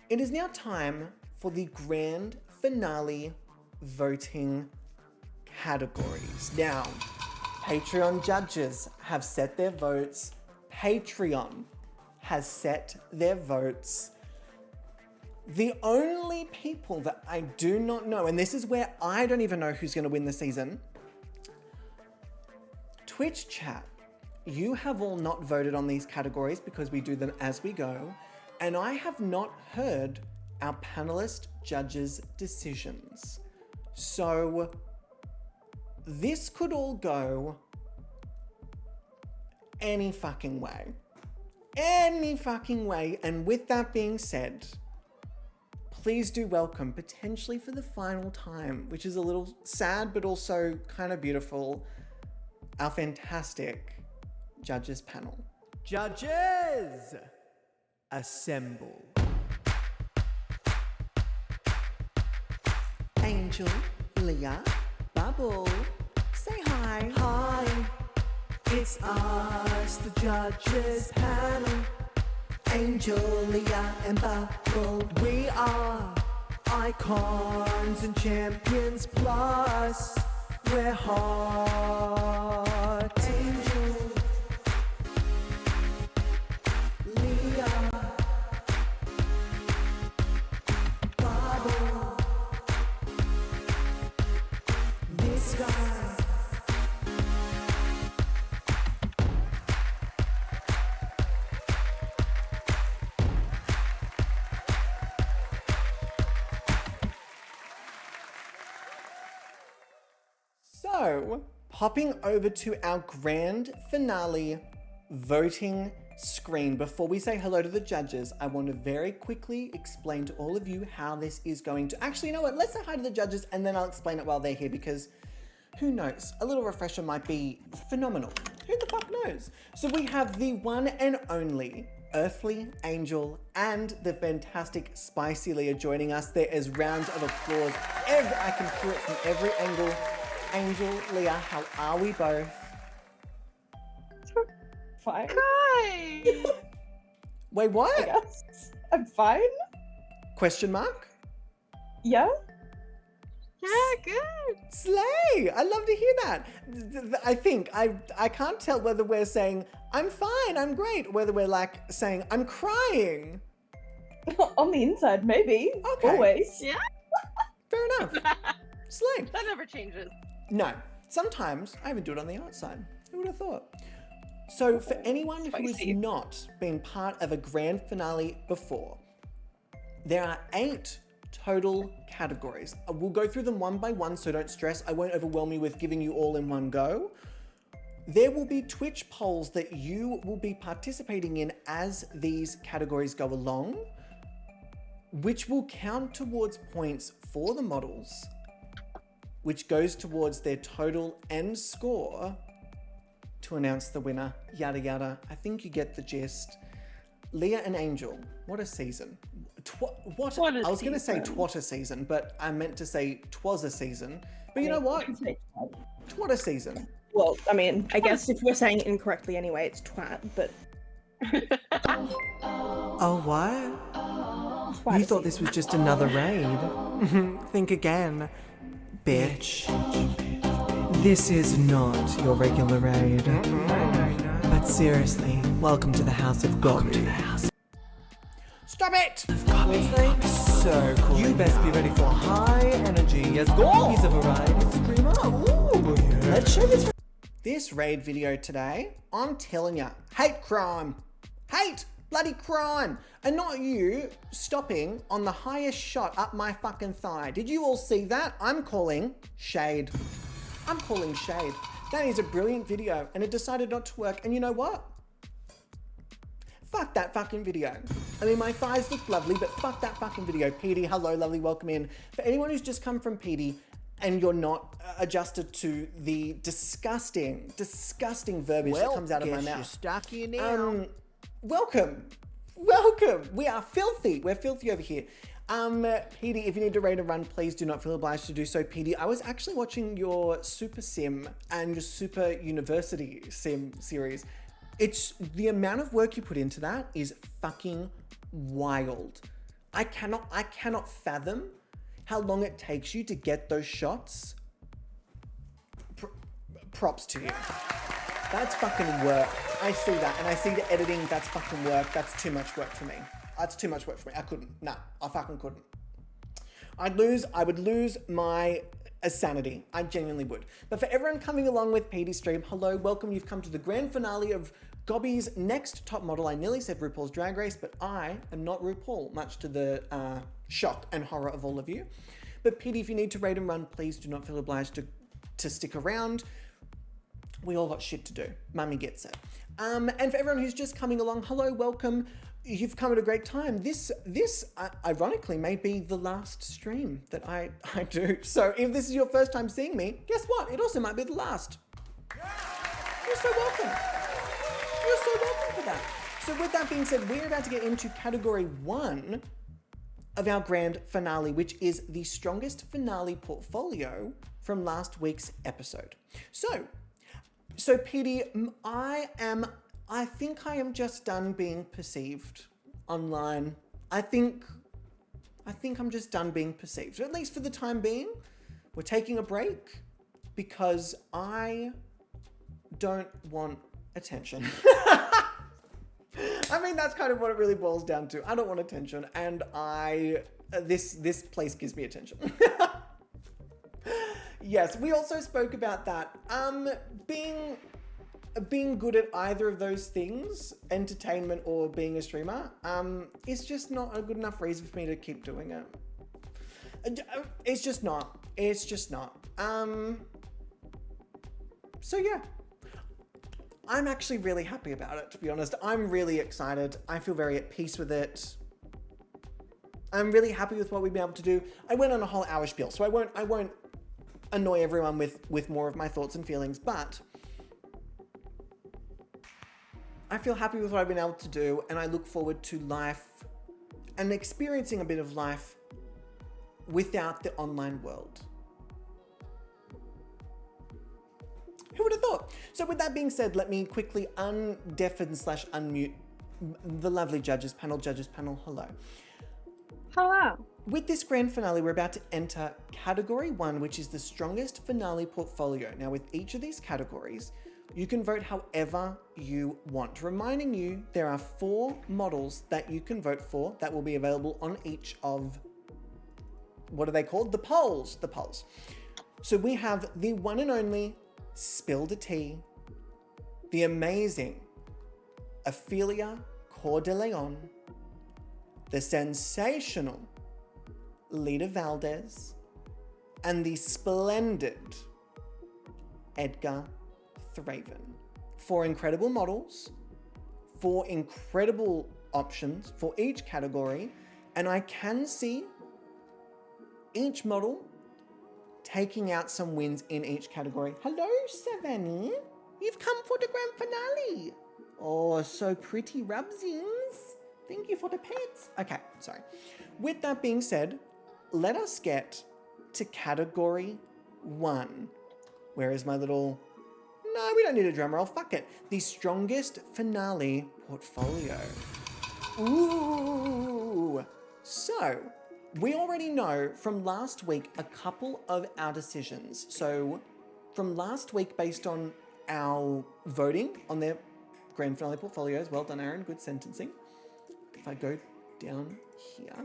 It is now time for the grand finale voting categories. Now, Patreon judges have set their votes. Patreon has set their votes. The only people that I do not know, and this is where I don't even know who's going to win the season, Twitch chat, you have all not voted on these categories because we do them as we go, and I have not heard our panelist judges' decisions. So this could all go any fucking way. Any fucking way. And with that being said, please do welcome, potentially for the final time, which is a little sad but also kind of beautiful, our fantastic judges panel. Judges, assemble. Angel, Leah, Bubble, say hi. Hi, it's us, the judges panel. Angel, Leah, and Bubble. We are icons and champions, plus we're hot. Angel, Leah, Bubble. So, hopping over to our grand finale voting screen. Before we say hello to the judges, I want to very quickly explain to all of you how this is going to... Actually, you know what? Let's say hi to the judges and then I'll explain it while they're here because who knows? A little refresher might be phenomenal. Who the fuck knows? So we have the one and only Earthly Angel and the fantastic Spicy Leah joining us. There is rounds of applause. I can hear it from every angle. Angel, Leah, how are we both? Fine. Hi. Wait, I what? guess. I'm fine. Question mark? Yeah. Yeah, good. Slay! I love to hear that. I think, I can't tell whether we're saying, I'm fine, I'm great, or whether we're like saying, I'm crying. On the inside, maybe. Okay. Always. Yeah, Fair enough. Slay. that never changes. No, sometimes I even do it on the outside. Who would have thought? So for anyone who has Spicy. not been part of a grand finale before, there are 8 total categories. We'll go through them one by one, so don't stress. I won't overwhelm you with giving you all in one go. There will be Twitch polls that you will be participating in as these categories go along, which will count towards points for the models, which goes towards their total end score to announce the winner, yada yada. I think you get the gist. Leah and Angel, what a season. What a I was going to say season. twat a season, but I meant to say twas a season. But you know what? Twat a season. Well, I mean, I guess if we're saying it incorrectly anyway, it's twat, but Oh, what? twat You is thought this was just another raid. Think again, bitch. This is not your regular raid. But seriously, welcome to the House of Gobby. Stop it! Wednesday? So cool. You best be ready for high energy. Yes, go! He's a variety streamer. Ooh, yeah. Let's show this. This raid video today, I'm telling ya, hate crime. Hate bloody crime. And not you stopping on the highest shot up my fucking thigh. Did you all see that? I'm calling shade. I'm calling shade. That is a brilliant video and it decided not to work. And you know what? Fuck that fucking video. I mean, my thighs look lovely, but fuck that fucking video. Petey, hello, lovely, welcome in. For anyone who's just come from Petey and you're not adjusted to the disgusting verbiage that comes out of my mouth. Stuck in now. Welcome. We are filthy. We're filthy over here. Petey, if you need to rate and run, please do not feel obliged to do so. Petey, I was actually watching your Super Sim and your Super University Sim series. It's the amount of work you put into that is fucking wild. I cannot fathom how long it takes you to get those shots. Props to you. That's fucking work. I see that, and I see the editing. That's fucking work. That's too much work for me. That's too much work for me. I couldn't. Nah, I fucking couldn't. I would lose my sanity. I genuinely would. But for everyone coming along with Petey's stream, hello, welcome. You've come to the grand finale of Gobby's next top model. I nearly said RuPaul's Drag Race, but I am not RuPaul, much to the shock and horror of all of you. But Petey, if you need to rate and run, please do not feel obliged to stick around. We all got shit to do. Mummy gets it. And for everyone who's just coming along, hello, welcome. You've come at a great time. This ironically may be the last stream that I do. So if this is your first time seeing me, guess what? It also might be the last. You're so welcome. You're so welcome for that. So with that being said, we're about to get into category 1 of our grand finale, which is the strongest finale portfolio from last week's episode. So Petey, I think I am just done being perceived online. I think I'm just done being perceived, at least for the time being. We're taking a break because I don't want attention. I mean, that's kind of what it really boils down to. I don't want attention, and this place gives me attention. Yes, we also spoke about that. Being good at either of those things, entertainment or being a streamer, is just not a good enough reason for me to keep doing it. It's just not. So yeah, I'm actually really happy about it, to be honest. I'm really excited. I feel very at peace with it. I'm really happy with what we've been able to do. I went on a whole hour spiel, so I won't annoy everyone with more of my thoughts and feelings, but I feel happy with what I've been able to do, and I look forward to life and experiencing a bit of life without the online world. Who would have thought? So with that being said, let me quickly undeafen/unmute the lovely judges panel. Hello. Hello. With this grand finale, we're about to enter category 1, which is the strongest finale portfolio. Now, with each of these categories, you can vote however you want. Reminding you, there are 4 models that you can vote for that will be available on each of, what are they called? The polls. The polls. So we have the one and only Spill the Tea, the amazing Ophelia Coeur de Leon, the sensational Lita Valdez, and the splendid Edgar Thraven. 4 incredible models, 4 incredible options for each category, and I can see each model taking out some wins in each category. Hello, Savannah. You've come for the grand finale. Oh, so pretty, Rubsins. Thank you for the pets. Okay, sorry. With that being said, let us get to category 1. Where is my little... No, we don't need a drum roll. Fuck it. The strongest finale portfolio. Ooh. So, we already know from last week a couple of our decisions. So, from last week, based on our voting on their grand finale portfolios, well done, Aaron, good sentencing. If I go down here,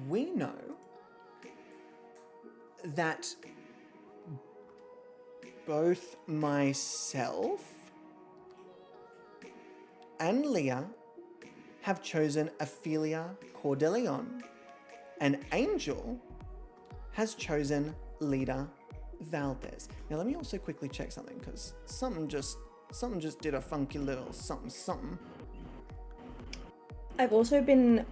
we know that both myself and Leah have chosen Ophelia Coeur de Leon, and Angel has chosen Lita Valdez. Now let me also quickly check something, because something just did a funky little something. I've also been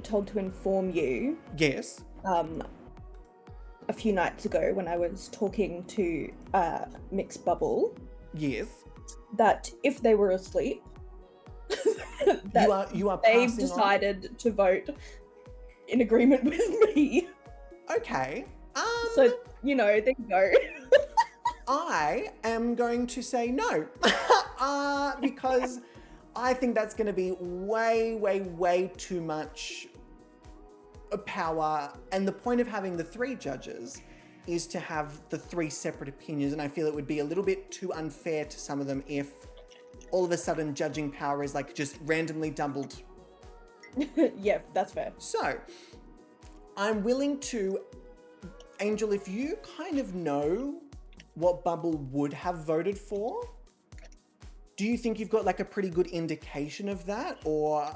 told to inform you. Yes. A few nights ago when I was talking to Mixed Bubble. Yes. That if they were asleep, that you are they've passing decided to vote in agreement with me. Okay. So, you know, there you go. I am going to say no. Because I think that's going to be way too much power. And the point of having the 3 judges is to have the 3 separate opinions. And I feel it would be a little bit too unfair to some of them if all of a sudden judging power is like just randomly doubled. Yeah, that's fair. So I'm willing to, Angel, if you kind of know what Bubble would have voted for, do you think you've got like a pretty good indication of that, or?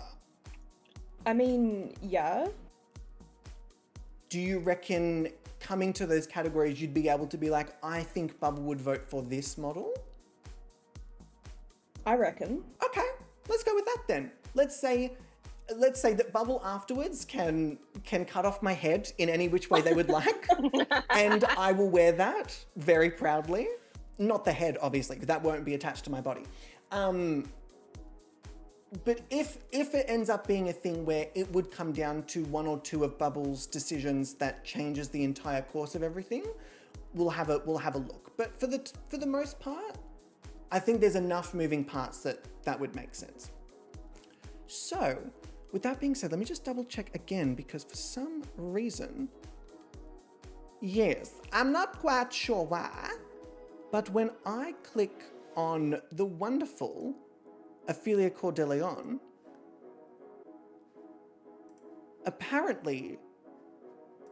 I mean, yeah. Do you reckon coming to those categories you'd be able to be like, I think Bubble would vote for this model? I reckon. Okay, let's go with that then. Let's say that Bubble afterwards can cut off my head in any which way they would like, and I will wear that very proudly. Not the head, obviously, because that won't be attached to my body. But if it ends up being a thing where it would come down to 1 or 2 of Bubble's decisions that changes the entire course of everything, we'll have a look. But for the most part, I think there's enough moving parts that would make sense. So, with that being said, let me just double check again, because for some reason, yes, I'm not quite sure why, but when I click on the wonderful Ophelia Coeur de Leon, apparently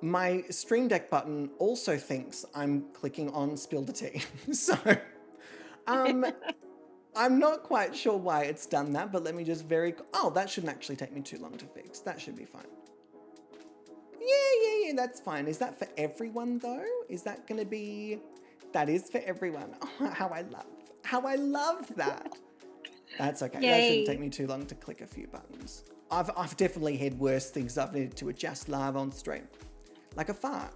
my Stream Deck button also thinks I'm clicking on Spill the Tea. So, I'm not quite sure why it's done that, but let me just oh, that shouldn't actually take me too long to fix. That should be fine. Yeah. Okay, that's fine. Is that for everyone though? Is that going to be... That is for everyone. Oh, how I love that. That's okay. That shouldn't take me too long to click a few buttons. I've definitely had worse things I've needed to adjust live on stream. Like a fart.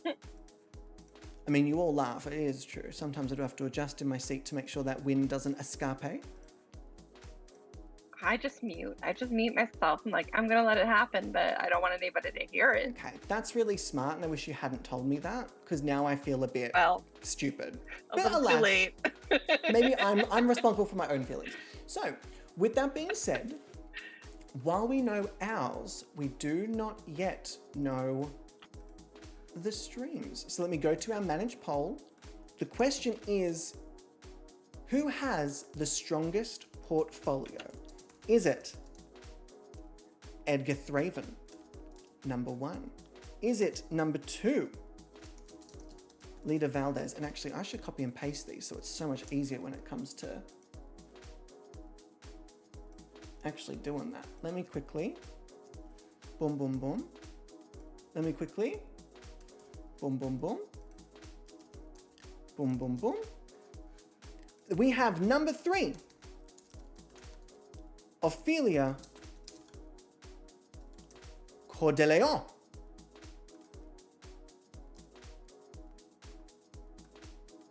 I mean, you all laugh. It is true. Sometimes I do have to adjust in my seat to make sure that wind doesn't escape. I just mute myself. I'm like, I'm gonna let it happen, but I don't want anybody to hear it. Okay, that's really smart, and I wish you hadn't told me that, because now I feel a bit stupid. A little too late. Maybe I'm responsible for my own feelings. So, with that being said, while we know ours, we do not yet know the streams. So let me go to our manage poll. The question is, who has the strongest portfolio? Is it Edgar Thraven, number 1? Is it number 2, Lita Valdez? And actually, I should copy and paste these so it's so much easier when it comes to actually doing that. Let me quickly, boom, boom, boom. Let me quickly, boom, boom, boom. Boom, boom, boom. We have number 3, Ophelia Cordeleon.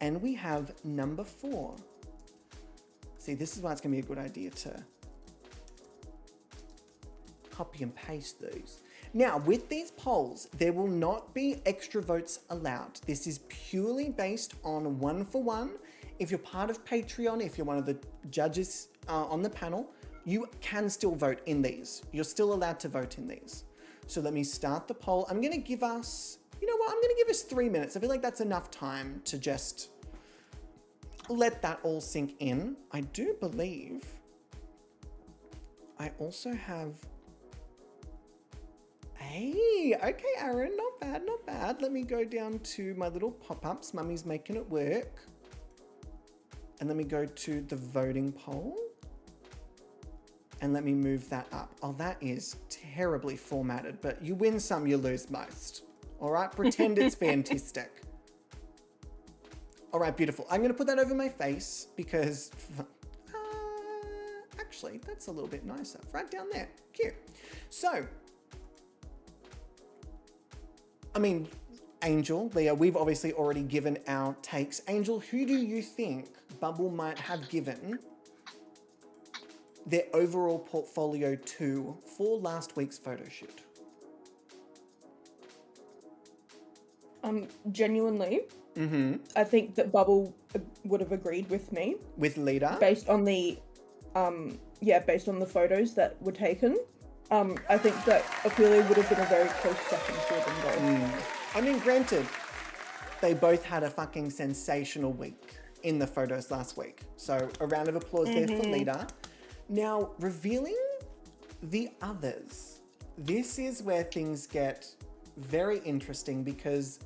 And we have number 4. See, this is why it's going to be a good idea to copy and paste these. Now, with these polls, there will not be extra votes allowed. This is purely based on 1-for-1. If you're part of Patreon, if you're one of the judges on the panel, you can still vote in these. You're still allowed to vote in these. So let me start the poll. I'm going to give us, you know what? I'm going to give us 3 minutes. I feel like that's enough time to just let that all sink in. I do believe I also have... Hey, okay, Aaron, not bad, not bad. Let me go down to my little pop-ups. Mummy's making it work. And let me go to the voting poll. And let me move that up. Oh, that is terribly formatted, but you win some, you lose most. All right, pretend it's fantastic. All right, beautiful. I'm gonna put that over my face because, actually, that's a little bit nicer. Right down there, cute. So, I mean, Angel, Leah, we've obviously already given our takes. Angel, who do you think Bubble might have given their overall portfolio to for last week's photo shoot? Genuinely, I think that Bubble would have agreed with me. With Lita? Based on the, based on the photos that were taken. I think that Ophelia would have been a very close second for them both. I mean, granted, they both had a fucking sensational week in the photos last week. So a round of applause there for Lita. Now, revealing the others. This is where things get very interesting because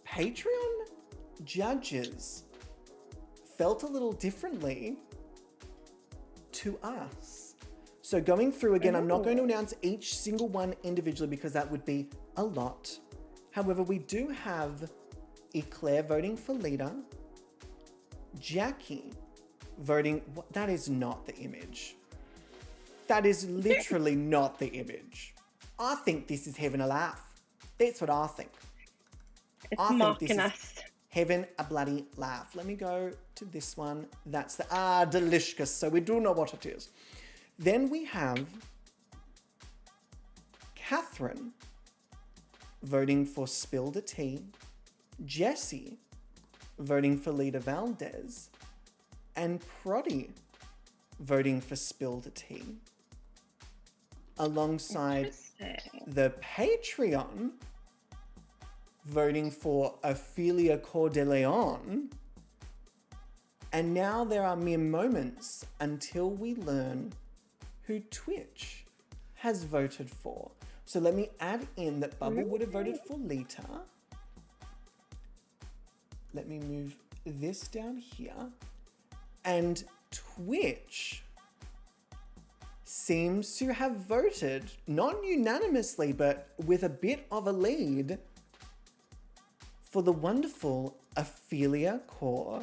Patreon judges felt a little differently to us. So going through again, I'm not going to announce each single one individually because that would be a lot. However, we do have Eclair voting for Lita, Jackie voting, that is not the image. That is literally not the image. I think this is having a laugh. That's what I think. It's mocking us. Having a bloody laugh. Let me go to this one. That's the, delicious. So we do know what it is. Then we have Catherine voting for Spill the Tea, Jessie voting for Lita Valdez, and Proddy voting for Spill the Tea. Alongside the Patreon voting for Ophelia Cordeleon. And now there are mere moments until we learn who Twitch has voted for. So let me add in that Bubble would have voted for Lita. Let me move this down here. And Twitch seems to have voted, not unanimously, but with a bit of a lead, for the wonderful Ophelia Core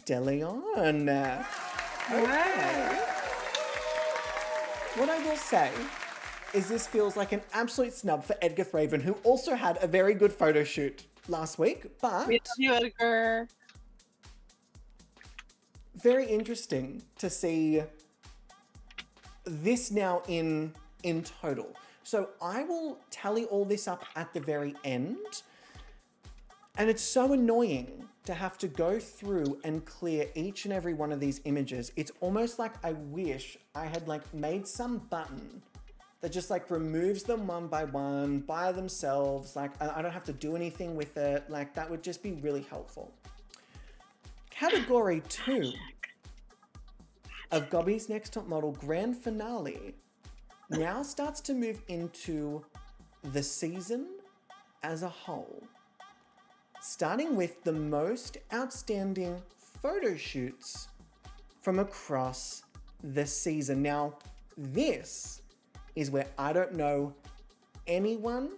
de Leon. Okay. What I will say is this feels like an absolute snub for Edgar Thraven, who also had a very good photo shoot last week, but We love you, Edgar. very interesting to see this now in total. So I will tally all this up at the very end. And it's so annoying to have to go through and clear each and every one of these images. It's almost like I wish I had like made some button that just like removes them one by themselves. Like I don't have to do anything with it. Like that would just be really helpful. Category 2 of Gobby's Next Top Model Grand Finale now starts to move into the season as a whole. Starting with the most outstanding photo shoots from across the season. Now, this is where I don't know anyone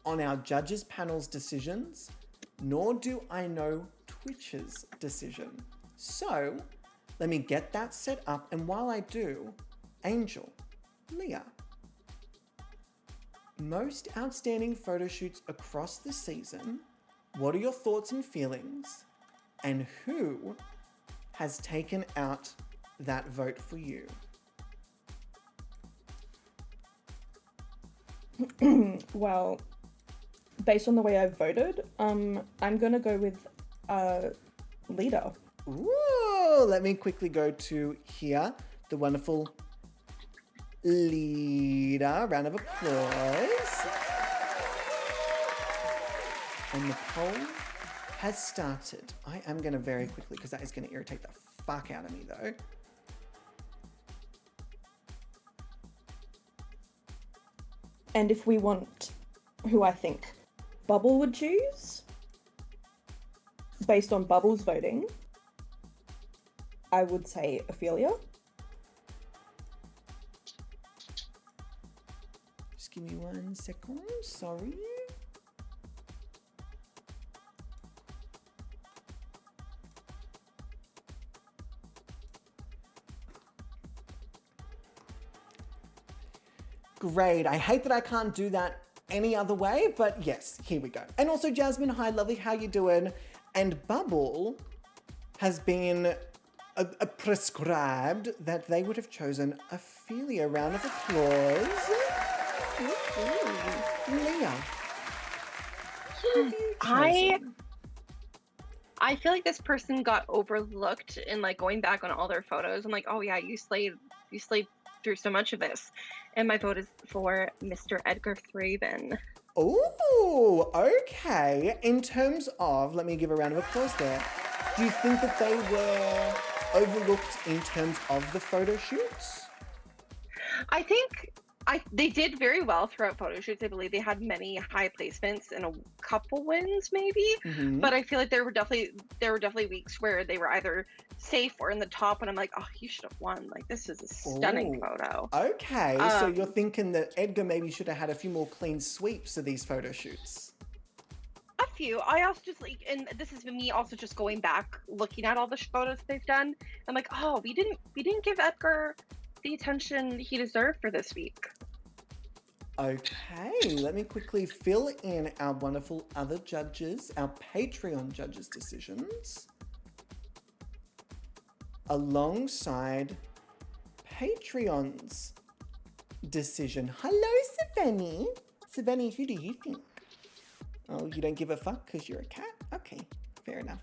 on our judges panel's decisions, nor do I know Twitch's decision. So, let me get that set up, and while I do, Angel, Leah, most outstanding photo shoots across the season. What are your thoughts and feelings? And who has taken out that vote for you? Well, based on the way I voted, I'm gonna go with leader. Ooh, let me quickly go to here. The wonderful leader. Round of applause. And the poll has started. I am going to very quickly, because that is going to irritate the fuck out of me though. And if we want who I think Bubble would choose, based on Bubble's voting, I would say Ophelia. Just give me 1 second. Sorry. Great. I hate that I can't do that any other way, but yes, here we go. And also Jasmine, hi, lovely, how you doing? And Bubble has been prescribed that they would have chosen Ophelia. Round of applause. Leah. Who have you chosen? I feel like this person got overlooked in like going back on all their photos. I'm like, oh yeah, you slayed through so much of this. And my vote is for Mr. Edgar Thraven. Oh, okay. In terms of, let me give a round of applause there. Do you think that they were overlooked in terms of the photo shoots? I think they did very well throughout photo shoots. I believe they had many high placements and a couple wins maybe. Mm-hmm. But I feel like there were definitely weeks where they were either safe or in the top, and I'm like, oh, you should have won. Like, this is a stunning photo. Okay, so you're thinking that Edgar maybe should have had a few more clean sweeps of these photo shoots. A few. I also just like, and this is me also just going back, looking at all the photos they've done. I'm like, oh, we didn't give Edgar the attention he deserved for this week. Okay, let me quickly fill in our wonderful other judges, our Patreon judges' decisions, alongside Patreon's decision. Hello, Savannah. Savannah, who do you think? Oh, you don't give a fuck because you're a cat? Okay, fair enough.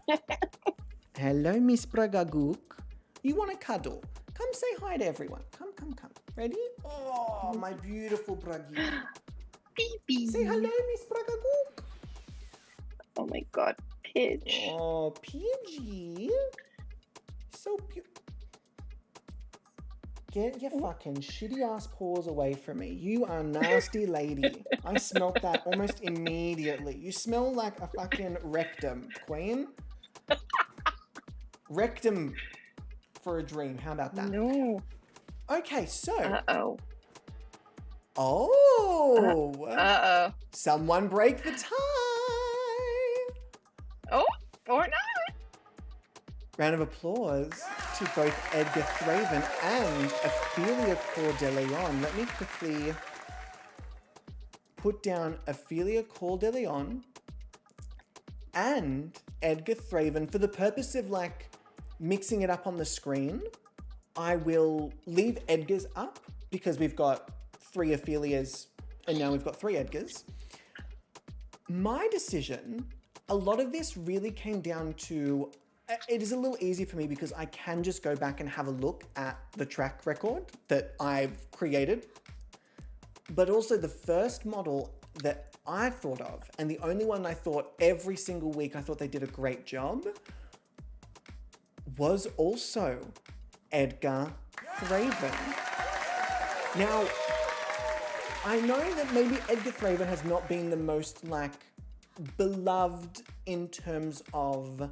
Hello, Miss Bragagook. You want a cuddle? Come say hi to everyone. Come. Ready? Oh, my beautiful Bragi. Baby. Say hello, Miss Bragagook. Oh my god, Pidge. Oh, Pidgey. So beautiful. Get your fucking shitty ass paws away from me. You are a nasty lady. I smelt that almost immediately. You smell like a fucking rectum, queen. Rectum for a dream. How about that? No. Okay, so. Uh-oh. Oh. Uh-oh. Someone break the tie. Oh, or not. Round of applause to both Edgar Thraven and Ophelia Cordeleon. Let me quickly put down Ophelia Cordeleon and Edgar Thraven for the purpose of like mixing it up on the screen. I will leave Edgar's up because we've got 3 Ophelias and now we've got 3 Edgars. My decision, a lot of this really came down to, it is a little easy for me because I can just go back and have a look at the track record that I've created. But also the first model that I thought of, and the only one I thought every single week I thought they did a great job, was also Edgar Thraven. Now, I know that maybe Edgar Thraven has not been the most like beloved in terms of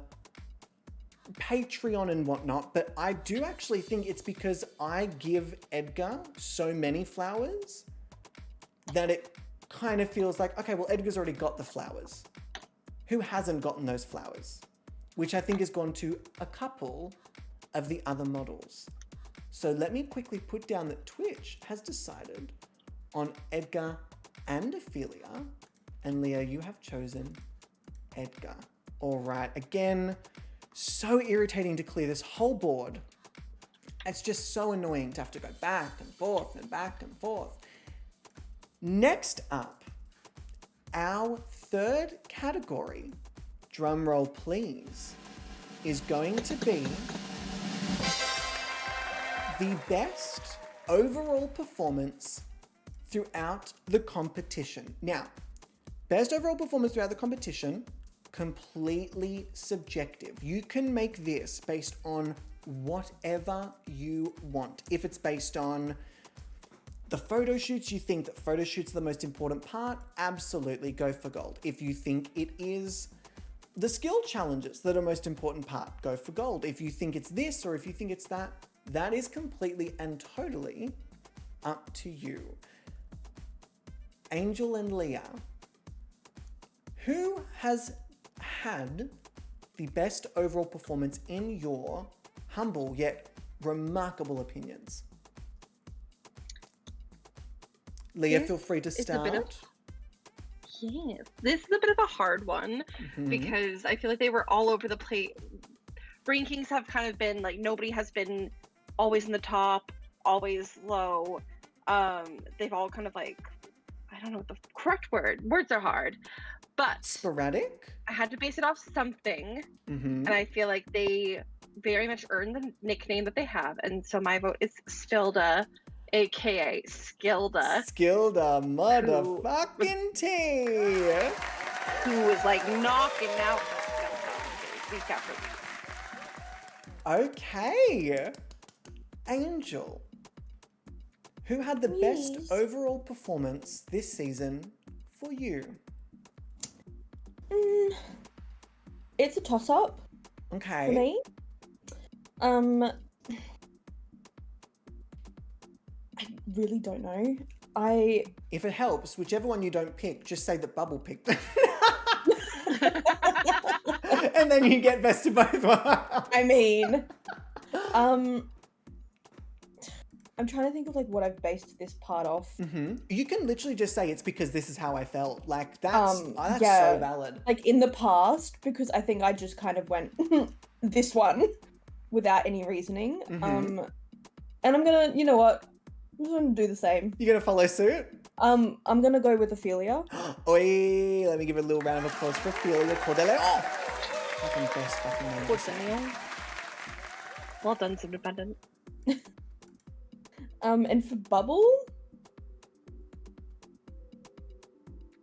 Patreon and whatnot, but I do actually think it's because I give Edgar so many flowers that it kind of feels like, okay, well, Edgar's already got the flowers. Who hasn't gotten those flowers? Which I think has gone to a couple of the other models. So let me quickly put down that Twitch has decided on Edgar and Ophelia. And Leah, you have chosen Edgar. All right, again, so irritating to clear this whole board. It's just so annoying to have to go back and forth and back and forth. Next up, our third category, drum roll please, is going to be the best overall performance throughout the competition. Now, best overall performance throughout the competition, completely subjective. You can make this based on whatever you want. If it's based on the photo shoots, you think that photo shoots are the most important part, absolutely go for gold. If you think it is the skill challenges that are most important part, go for gold. If you think it's this or if you think it's that, that is completely and totally up to you. Angel and Leah, who has had the best overall performance in your humble yet remarkable opinions? Leah, feel free to start. Yes, this is a bit of a hard one because I feel like they were all over the place. Rankings have kind of been like nobody has been always in the top, always low. They've all kind of like, I don't know what the correct word. Words are hard, but sporadic. I had to base it off something, and I feel like they very much earned the nickname that they have, and so my vote is Stilda, aka Skilda. Skilda, motherfucking T. Who was like knocking out the week after week. Okay. Angel, who had the best overall performance this season for you? It's a toss-up Okay. for me. I really don't know. If it helps, whichever one you don't pick, just say that Bubble picked it. And then you get best of both worlds. I mean, I'm trying to think of like what I've based this part off. You can literally just say it's because this is how I felt. Like that's yeah, so valid. Like in the past, because I think I just kind of went this one without any reasoning. And I'm gonna, you know what? I'm just gonna do the same. You're gonna follow suit? I'm gonna go with Ophelia. Oi, let me give a little round of applause for Ophelia Cordeleon. Oh, fucking best fucking name. Cordeleon. Well done, Independent. And for Bubble,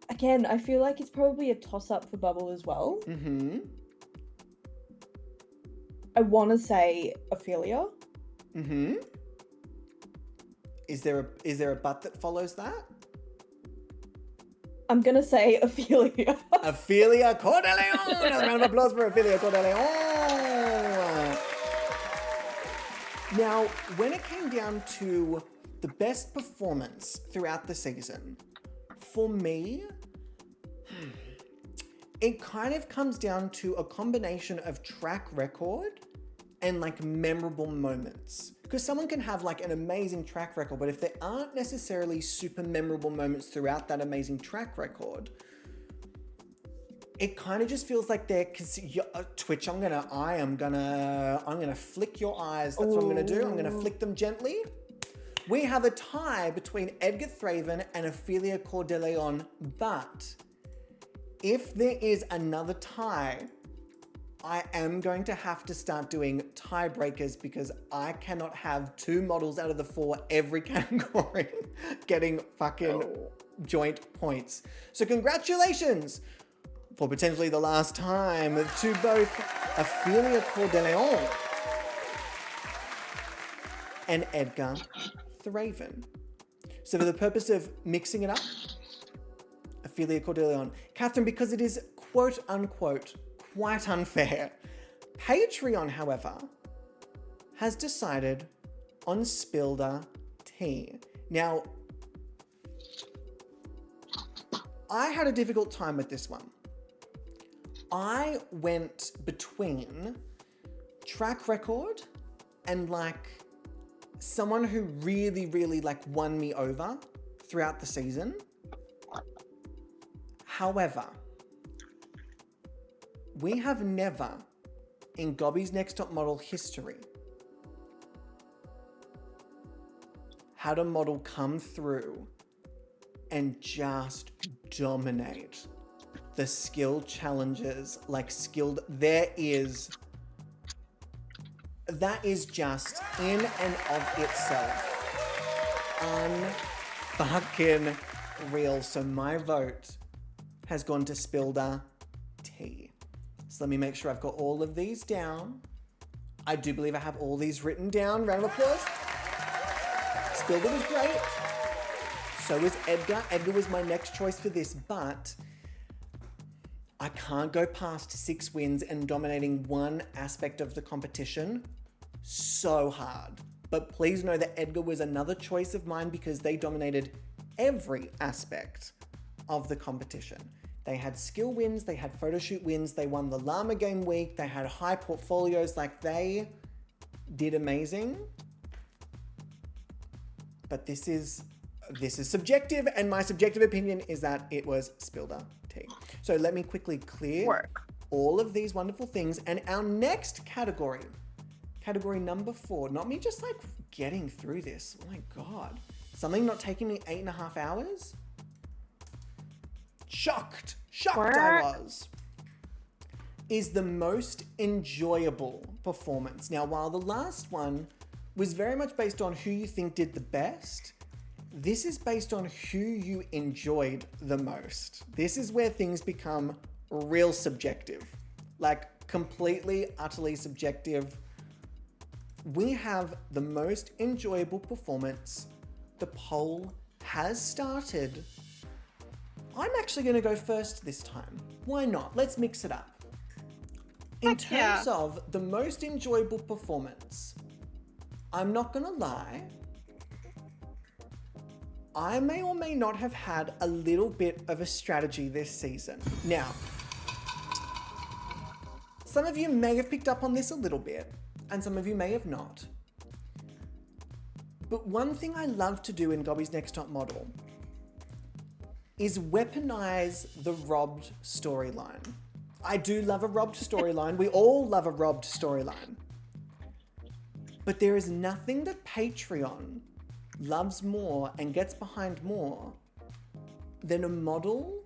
again, I feel like it's probably a toss-up for Bubble as well. I want to say Ophelia. Is there a but that follows that? I'm gonna say Ophelia. Ophelia Cordeleon! A round of applause for Ophelia Cordeleon! Now, when it came down to the best performance throughout the season, for me, it kind of comes down to a combination of track record and like memorable moments. Because someone can have like an amazing track record, but if there aren't necessarily super memorable moments throughout that amazing track record, it kind of just feels like they're Twitch. I'm gonna flick your eyes. That's what I'm gonna do. I'm gonna flick them gently. We have a tie between Edgar Thraven and Ophelia Cordeleon, but if there is another tie, I am going to have to start doing tiebreakers because I cannot have 2 models out of the 4 every category getting fucking joint points. So congratulations for potentially the last time to both Ophelia Cordeleon and Edgar Thraven. So for the purpose of mixing it up, Ophelia Cordeleon. Catherine, because it is quote unquote quite unfair, Patreon, however, has decided on Spilder T. Now, I had a difficult time with this one. I went between track record and like someone who really, really like won me over throughout the season. However, we have never in Gobby's Next Top Model history had a model come through and just dominate the skill challenges, like skilled. That is just in and of itself unfucking real. So my vote has gone to Spilder T. So let me make sure I've got all of these down. I do believe I have all these written down. Round of applause. Spilder was great. So was Edgar. Edgar was my next choice for this, but I can't go past 6 wins and dominating one aspect of the competition. So hard. But please know that Edgar was another choice of mine because they dominated every aspect of the competition. They had skill wins, they had photo shoot wins, they won the llama game week, they had high portfolios, like they did amazing. But this is subjective, and my subjective opinion is that it was Spilder T. So let me quickly clear all of these wonderful things, and our next category number 4, not me just like getting through this, oh my God. Something not taking me 8.5 hours? Shocked I was. Is the most enjoyable performance. Now, while the last one was very much based on who you think did the best, this is based on who you enjoyed the most. This is where things become real subjective, like completely, utterly subjective. We have the most enjoyable performance. The poll has started. I'm actually going to go first this time. Why not? Let's mix it up. In terms of the most enjoyable performance, I'm not going to lie, I may or may not have had a little bit of a strategy this season. Now, some of you may have picked up on this a little bit, and some of you may have not. But one thing I love to do in Gobby's Next Top Model is weaponize the robbed storyline. I do love a robbed storyline. We all love a robbed storyline. But there is nothing that Patreon loves more and gets behind more than a model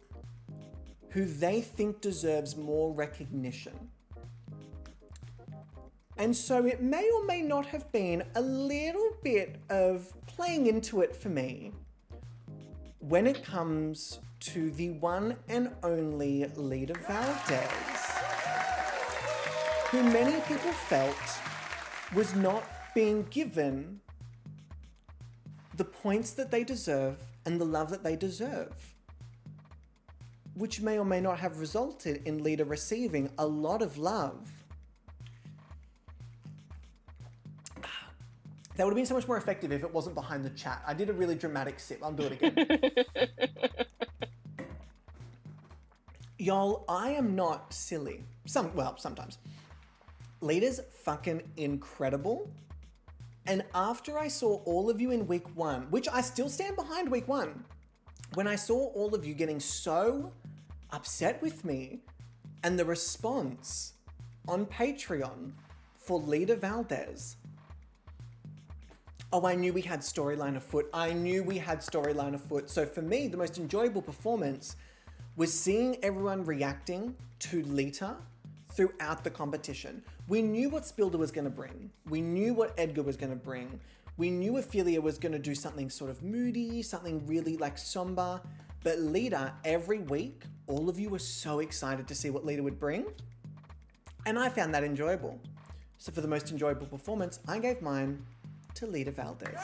who they think deserves more recognition. And so it may or may not have been a little bit of playing into it for me when it comes to the one and only Lita Valdez, who many people felt was not being given the points that they deserve and the love that they deserve, which may or may not have resulted in Lita receiving a lot of love. That would have been so much more effective if it wasn't behind the chat. I did a really dramatic sip. I'll do it again. Y'all, I am not silly. Sometimes. Lita's fucking incredible. And after I saw all of you in week 1, which I still stand behind week 1, when I saw all of you getting so upset with me and the response on Patreon for Lita Valdez, I knew we had storyline afoot. So for me, the most enjoyable performance was seeing everyone reacting to Lita throughout the competition. We knew what Spilder was going to bring. We knew what Edgar was going to bring. We knew Ophelia was going to do something sort of moody, something really like somber. But Lita, every week, all of you were so excited to see what Lita would bring. And I found that enjoyable. So for the most enjoyable performance, I gave mine to Lita Valdez.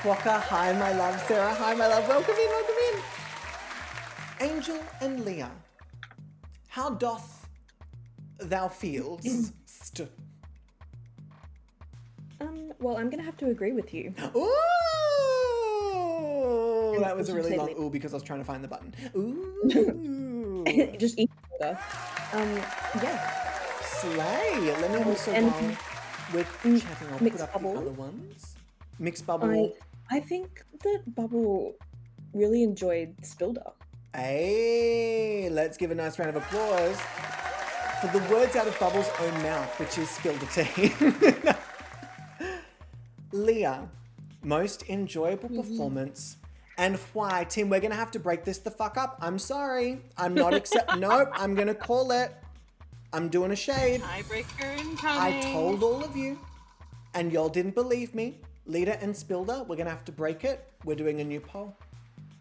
Quokka, hi my love. Sarah, hi my love. Welcome in. Angel and Leah, how doth thou feels? Well, I'm gonna have to agree with you. Ooh! That was a really long ooh because I was trying to find the button. Ooh! Just eat soda. Yeah. Slay! Let me also, while we're chatting, I'll put up the other ones. Mixed Bubble. I think that Bubble really enjoyed Spilder. Hey, let's give a nice round of applause for the words out of Bubble's own mouth, which is spill the tea. Leah, most enjoyable performance. And why, Tim, we're going to have to break this the fuck up. I'm sorry. I'm not nope, I'm going to call it. I'm doing a shade. Tiebreaker incoming. I told all of you, and y'all didn't believe me. Lita and Spilder, we're going to have to break it. We're doing a new poll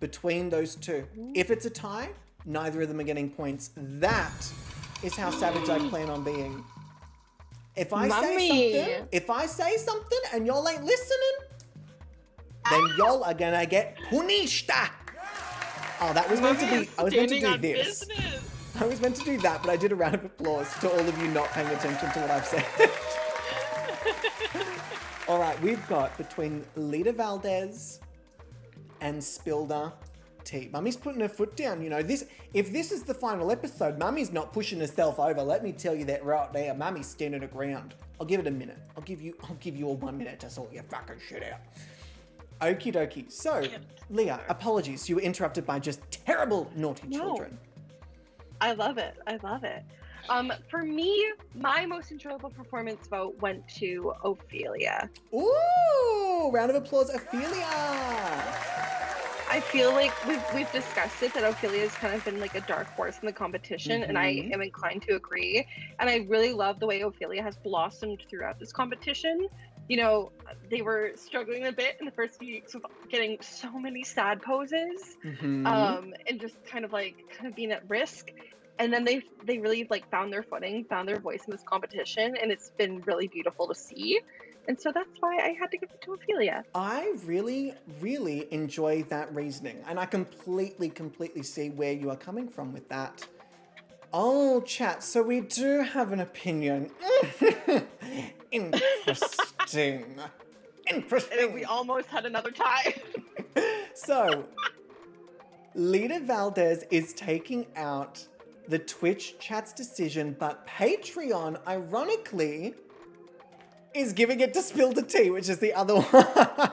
between those two. If it's a tie, neither of them are getting points. That is how savage I plan on being. If I say something and y'all ain't listening, then y'all are gonna get punished. Oh, that was meant to be. I was meant to do this. I was meant to do that, but I did a round of applause to all of you not paying attention to what I've said. All right, we've got between Lita Valdez and Spilder T. Mummy's putting her foot down, you know. If this is the final episode, Mummy's not pushing herself over. Let me tell you that right there. Mummy's standing her ground. I'll give it a minute. I'll give you all 1 minute to sort your fucking shit out. Okie dokie. So, Leah, apologies. You were interrupted by just terrible, naughty children. I love it. For me, my most enjoyable performance vote went to Ophelia. Ooh! Round of applause, Ophelia! I feel like we've discussed it, that Ophelia's kind of been like a dark horse in the competition, and I am inclined to agree. And I really love the way Ophelia has blossomed throughout this competition. You know, they were struggling a bit in the first few weeks with getting so many sad poses, and just kind of being at risk. And then they really found their footing, found their voice in this competition, and it's been really beautiful to see. And so that's why I had to give it to Ophelia. I really, really enjoy that reasoning. And I completely see where you are coming from with that. Oh, chat, so we do have an opinion. Interesting. And we almost had another tie. So, Lita Valdez is taking out the Twitch chat's decision, but Patreon, ironically, is giving it to Spill the Tea, which is the other one.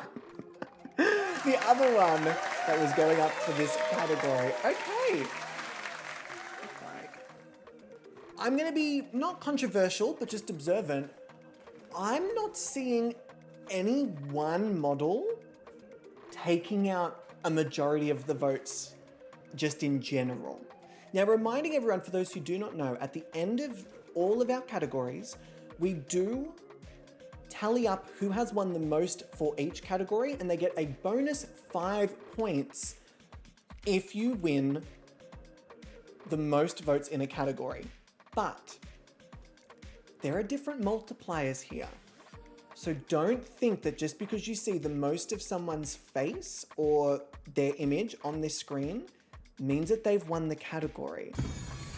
The other one that was going up for this category. Okay. I'm going to be not controversial, but just observant. I'm not seeing any one model taking out a majority of the votes just in general. Now, reminding everyone, for those who do not know, at the end of all of our categories, we do tally up who has won the most for each category, and they get a bonus 5 points if you win the most votes in a category. But there are different multipliers here. So don't think that just because you see the most of someone's face or their image on this screen means that they've won the category.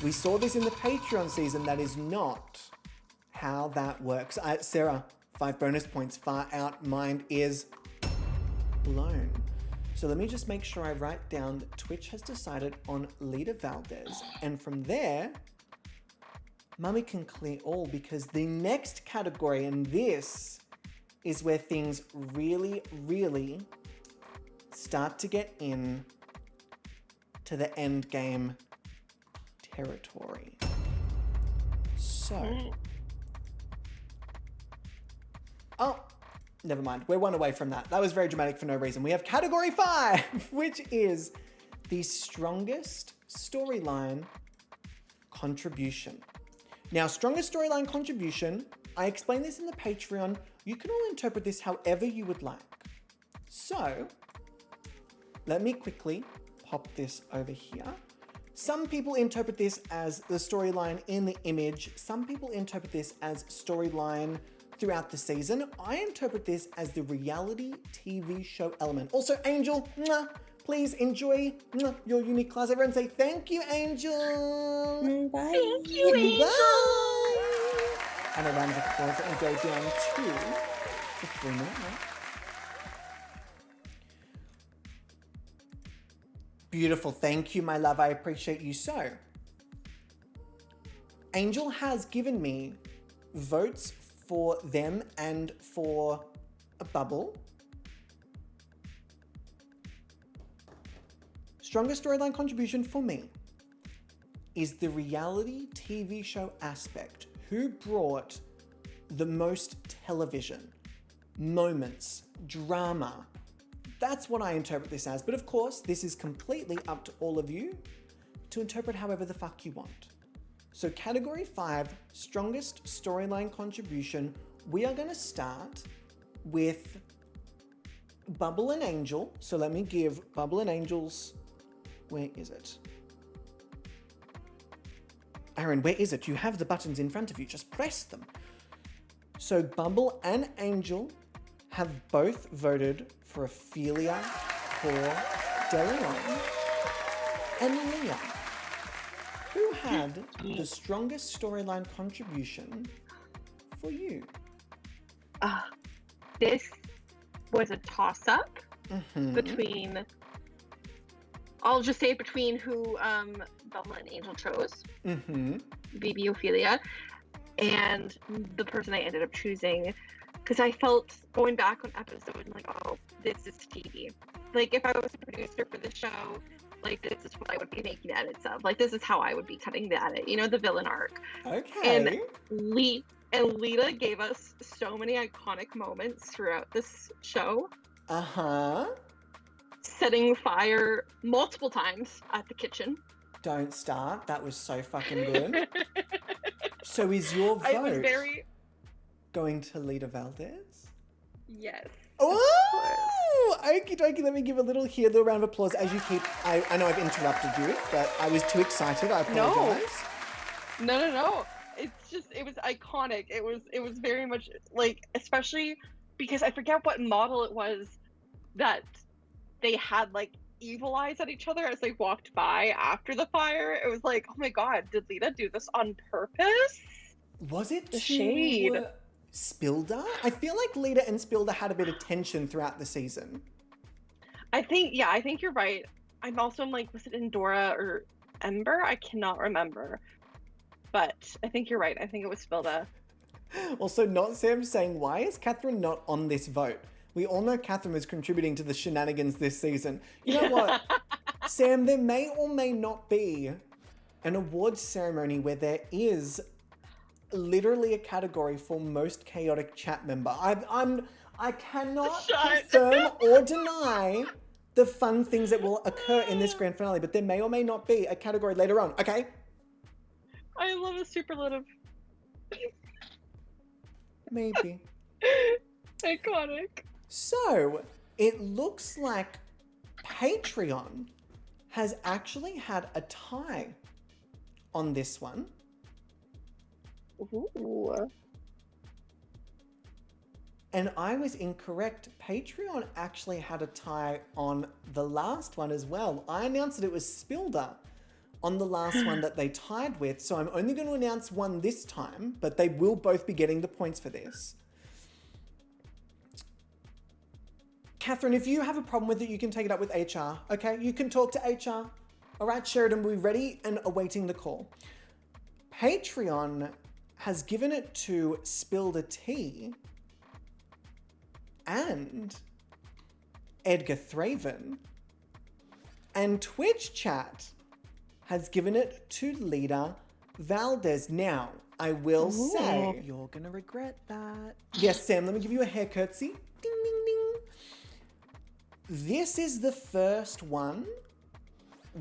We saw this in the Patreon season. That is not how that works. Sarah, 5 bonus points far out. Mind is blown. So let me just make sure I write down that Twitch has decided on Lita Valdez. And from there, Mummy can clear all, because the next category, and this is where things really, really start to get in to the end game territory. So, oh, never mind. We're one away from that. That was very dramatic for no reason. We have category 5, which is the strongest storyline contribution. Now, strongest storyline contribution, I explained this in the Patreon. You can all interpret this however you would like. So, let me quickly pop this over here. Some people interpret this as the storyline in the image. Some people interpret this as storyline throughout the season. I interpret this as the reality TV show element. Also, Angel, mwah, please enjoy your unique class. Everyone say thank you, Angel. Bye. Thank you, Angel. Bye. And a round of applause and go down to the 3-minute mark. Beautiful. Thank you, my love. I appreciate you so. Angel has given me votes for them and for a bubble. Strongest storyline contribution for me is the reality TV show aspect. Who brought the most television, moments, drama? That's what I interpret this as. But of course, this is completely up to all of you to interpret however the fuck you want. So category 5, strongest storyline contribution. We are going to start with Bubble and Angel. So let me give Bubble and Angel's, where is it? Aaron, where is it? You have the buttons in front of you. Just press them. So Bubble and Angel have both voted for Ophelia, Core, Deleon, and Leah. Who had the strongest storyline contribution for you? This was a toss-up between, I'll just say between who Bella and Angel chose, BB Ophelia, and the person I ended up choosing, because I felt going back on episode and like, oh, this is TV. Like, if I was a producer for the show, like, this is what I would be making edits of. Like, this is how I would be cutting the edit, you know, the villain arc. Okay. And Lita gave us so many iconic moments throughout this show. Setting fire multiple times at the kitchen. Don't start. That was so fucking good. So is your vote I was very... going to Lita Valdez? Yes. Oh, okie dokie. Let me give a little round of applause as you keep. I know I've interrupted you, but I was too excited. I apologize. No. It's just, it was iconic. It was very much like, especially because I forget what model it was that they had like evil eyes at each other as they walked by after the fire. It was like, oh my god, did Lita do this on purpose? Was it the shade? Spilda? I feel like Lita and Spilda had a bit of tension throughout the season. I think you're right. I'm also like, was it Endora or Ember? I cannot remember. But I think you're right. I think it was Spilda. Also, not Sam saying, why is Catherine not on this vote? We all know Catherine was contributing to the shenanigans this season. You know what? Sam, there may or may not be an awards ceremony where there is literally a category for most chaotic chat member. I cannot confirm or deny the fun things that will occur in this grand finale, but there may or may not be a category later on, okay? I love a superlative. Maybe. Iconic. So, it looks like Patreon has actually had a tie on this one. Ooh. And I was incorrect. Patreon actually had a tie on the last one as well. I announced that it was Spilda on the last one that they tied with. So I'm only going to announce one this time, but they will both be getting the points for this. Catherine, if you have a problem with it, you can take it up with HR, okay? You can talk to HR. All right, Sheridan, we're ready and awaiting the call. Patreon has given it to Spill the Tea and Edgar Thraven, and Twitch chat has given it to Lita Valdez. Now, I will say, you're gonna regret that. Yes, Sam, let me give you a hair curtsy. Ding, ding, ding. This is the first one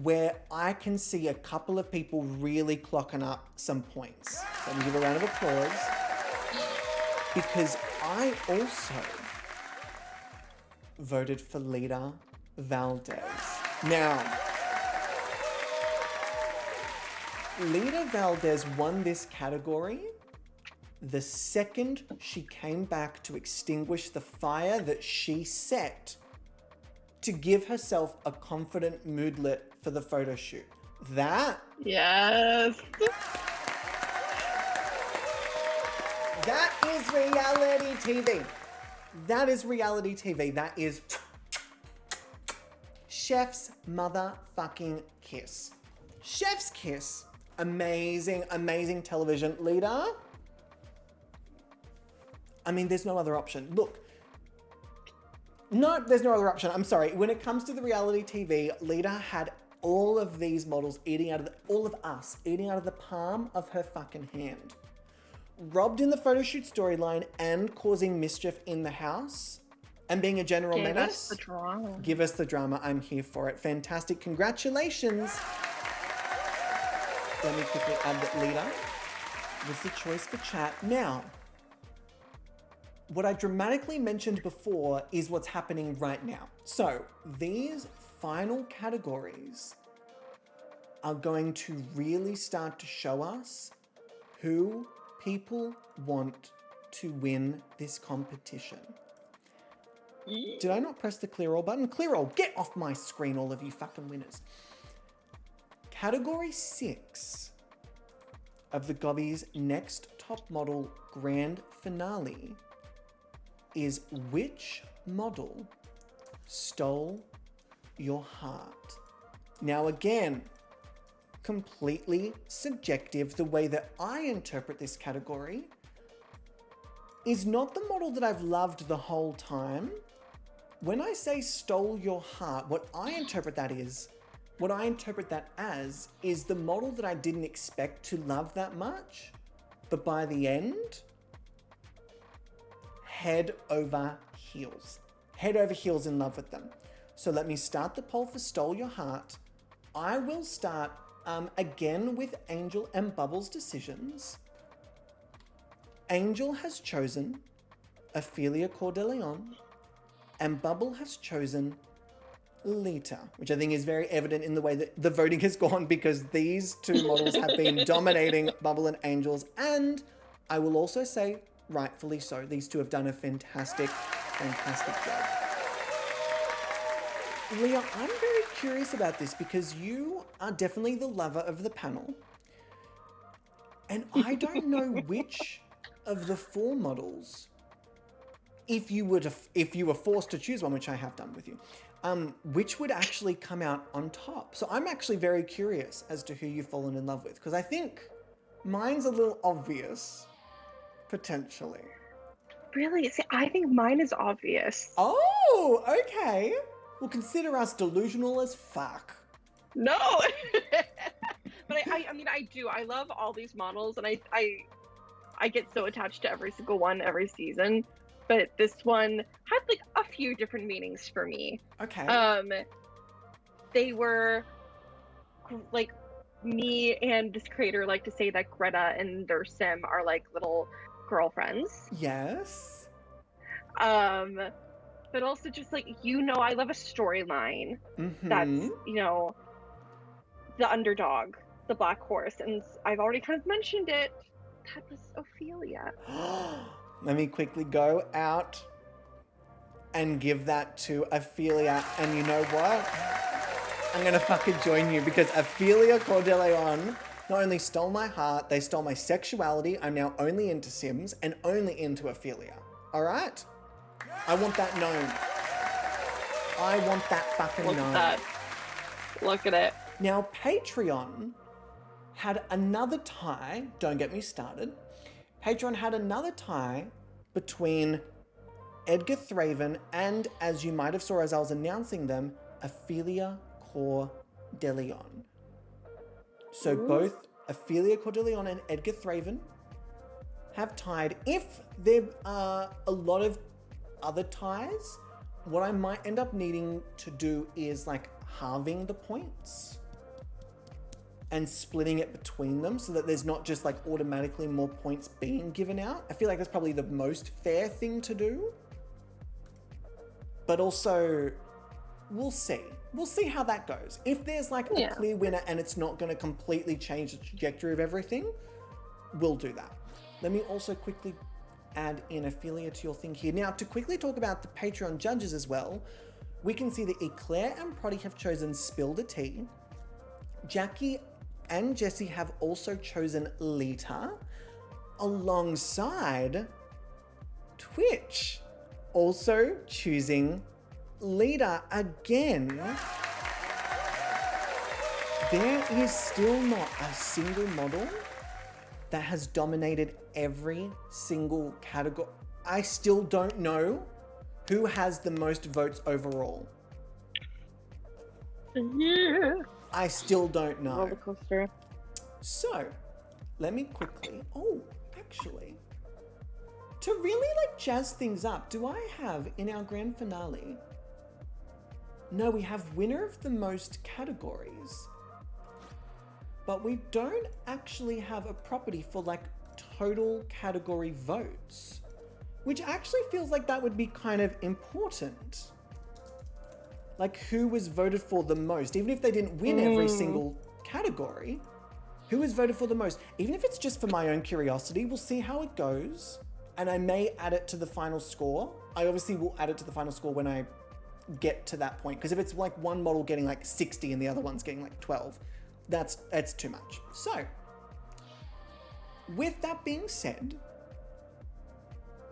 where I can see a couple of people really clocking up some points. So let me give a round of applause. Because I also voted for Lita Valdez. Now, Lita Valdez won this category the second she came back to extinguish the fire that she set to give herself a confident moodlet for the photo shoot. That Yes. is reality TV. That is reality TV. That is Chef's motherfucking kiss. Chef's kiss. Amazing, amazing television. Lita? I mean, there's no other option. Look. No, there's no other option. I'm sorry. When it comes to the reality TV, Lita had all of these models eating out of all of us eating out of the palm of her fucking hand. Robbed in the photo shoot storyline and causing mischief in the house and being a general menace. Give us the drama. Give us the drama. I'm here for it. Fantastic. Congratulations. Let me quickly add that Lita was the choice for chat. Now, what I dramatically mentioned before is what's happening right now. So these final categories are going to really start to show us who people want to win this competition. Did I not press the clear all button? Clear all, get off my screen, all of you fucking winners. Category 6 of the Gobby's Next Top Model Grand Finale is which model stole your heart? Now again, completely subjective. The way that I interpret this category is not the model that I've loved the whole time. When I say stole your heart, what I interpret that as is the model that I didn't expect to love that much, but by the end, head over heels in love with them. So let me start the poll for Stole Your Heart. I will start again with Angel and Bubble's decisions. Angel has chosen Ophelia Cordeleon and Bubble has chosen Lita, which I think is very evident in the way that the voting has gone, because these two models have been dominating Bubble and Angel's, and I will also say rightfully so. These two have done a fantastic job. Leah, I'm very curious about this because you are definitely the lover of the panel. And I don't know which of the four models, if you were forced to choose one, which I have done with you, which would actually come out on top. So I'm actually very curious as to who you've fallen in love with, because I think mine's a little obvious, potentially. Really? See, I think mine is obvious. Oh, okay. Well, consider us delusional as fuck. No! But I mean, I do. I love all these models, and I get so attached to every single one every season. But this one had like a few different meanings for me. Okay. They were like, me and this creator like to say that Greta and their sim are like little girlfriends. Yes. But also just like, I love a storyline that's, the underdog, the black horse, and I've already kind of mentioned it. That was Ophelia. Let me quickly go out and give that to Ophelia. And you know what? I'm gonna fucking join you, because Ophelia Cordeleon not only stole my heart, they stole my sexuality. I'm now only into Sims and only into Ophelia. All right? I want that known. I want that fucking Look no. at that. Look at it. Now, Patreon had another tie, don't get me started. Patreon had another tie between Edgar Thraven and, as you might have saw as I was announcing them, Ophelia Cordeleon. So both Ophelia Cordeleon and Edgar Thraven have tied. If there are a lot of other ties, what I might end up needing to do is like halving the points and splitting it between them so that there's not just like automatically more points being given out. I feel like that's probably the most fair thing to do. But also, we'll see. We'll see how that goes. If there's like a clear winner and it's not going to completely change the trajectory of everything, we'll do that. Let me also quickly add in Ophelia to your thing here. Now, to quickly talk about the Patreon judges as well, we can see that Eclair and Proddy have chosen Spill the Tea. Jackie and Jessie have also chosen Lita, alongside Twitch also choosing Lita again. There is still not a single model that has dominated every single category. I still don't know who has the most votes overall. Yeah. I still don't know. Roller coaster. So, let me quickly... Oh, actually, to really like jazz things up, do I have in our grand finale... No, we have winner of the most categories. But we don't actually have a property for like total category votes. Which actually feels like that would be kind of important. Like who was voted for the most, even if they didn't win every single category, who was voted for the most? Even if it's just for my own curiosity, we'll see how it goes. And I may add it to the final score. I obviously will add it to the final score when I get to that point. Because if it's like one model getting like 60 and the other one's getting like 12, that's too much. So, with that being said,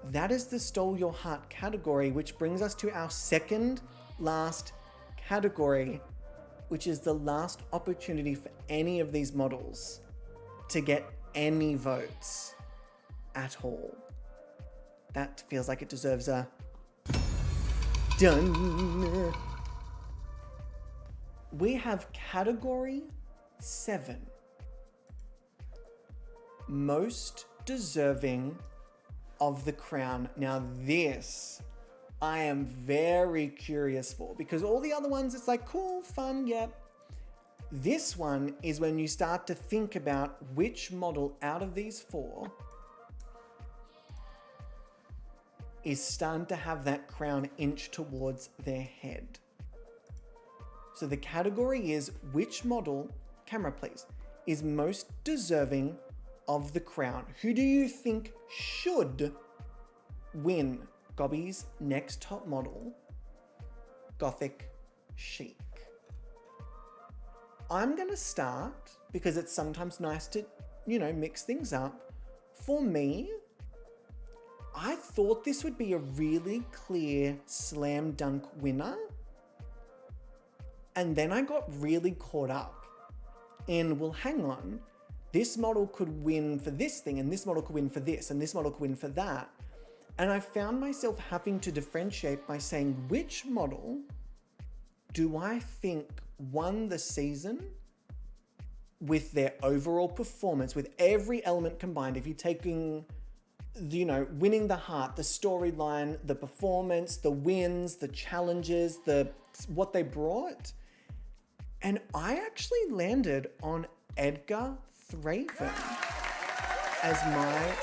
that is the Stole Your Heart category, which brings us to our second last category, which is the last opportunity for any of these models to get any votes at all. That feels like it deserves a done. We have category 7. Most deserving of the crown. Now this I am very curious for, because all the other ones it's like cool, fun, yep. This one is when you start to think about which model out of these 4 is starting to have that crown inch towards their head. So the category is which model, camera please, is most deserving of the crown. Who do you think should win Gobby's next top model, Gothic Chic? I'm gonna start because it's sometimes nice to, you know, mix things up. For me, I thought this would be a really clear slam dunk winner. And then I got really caught up in, well, hang on, this model could win for this thing, and this model could win for this, and this model could win for that. And I found myself having to differentiate by saying, which model do I think won the season with their overall performance, with every element combined? If you're taking, you know, winning the heart, the storyline, the performance, the wins, the challenges, what they brought. And I actually landed on Edgar Thraven as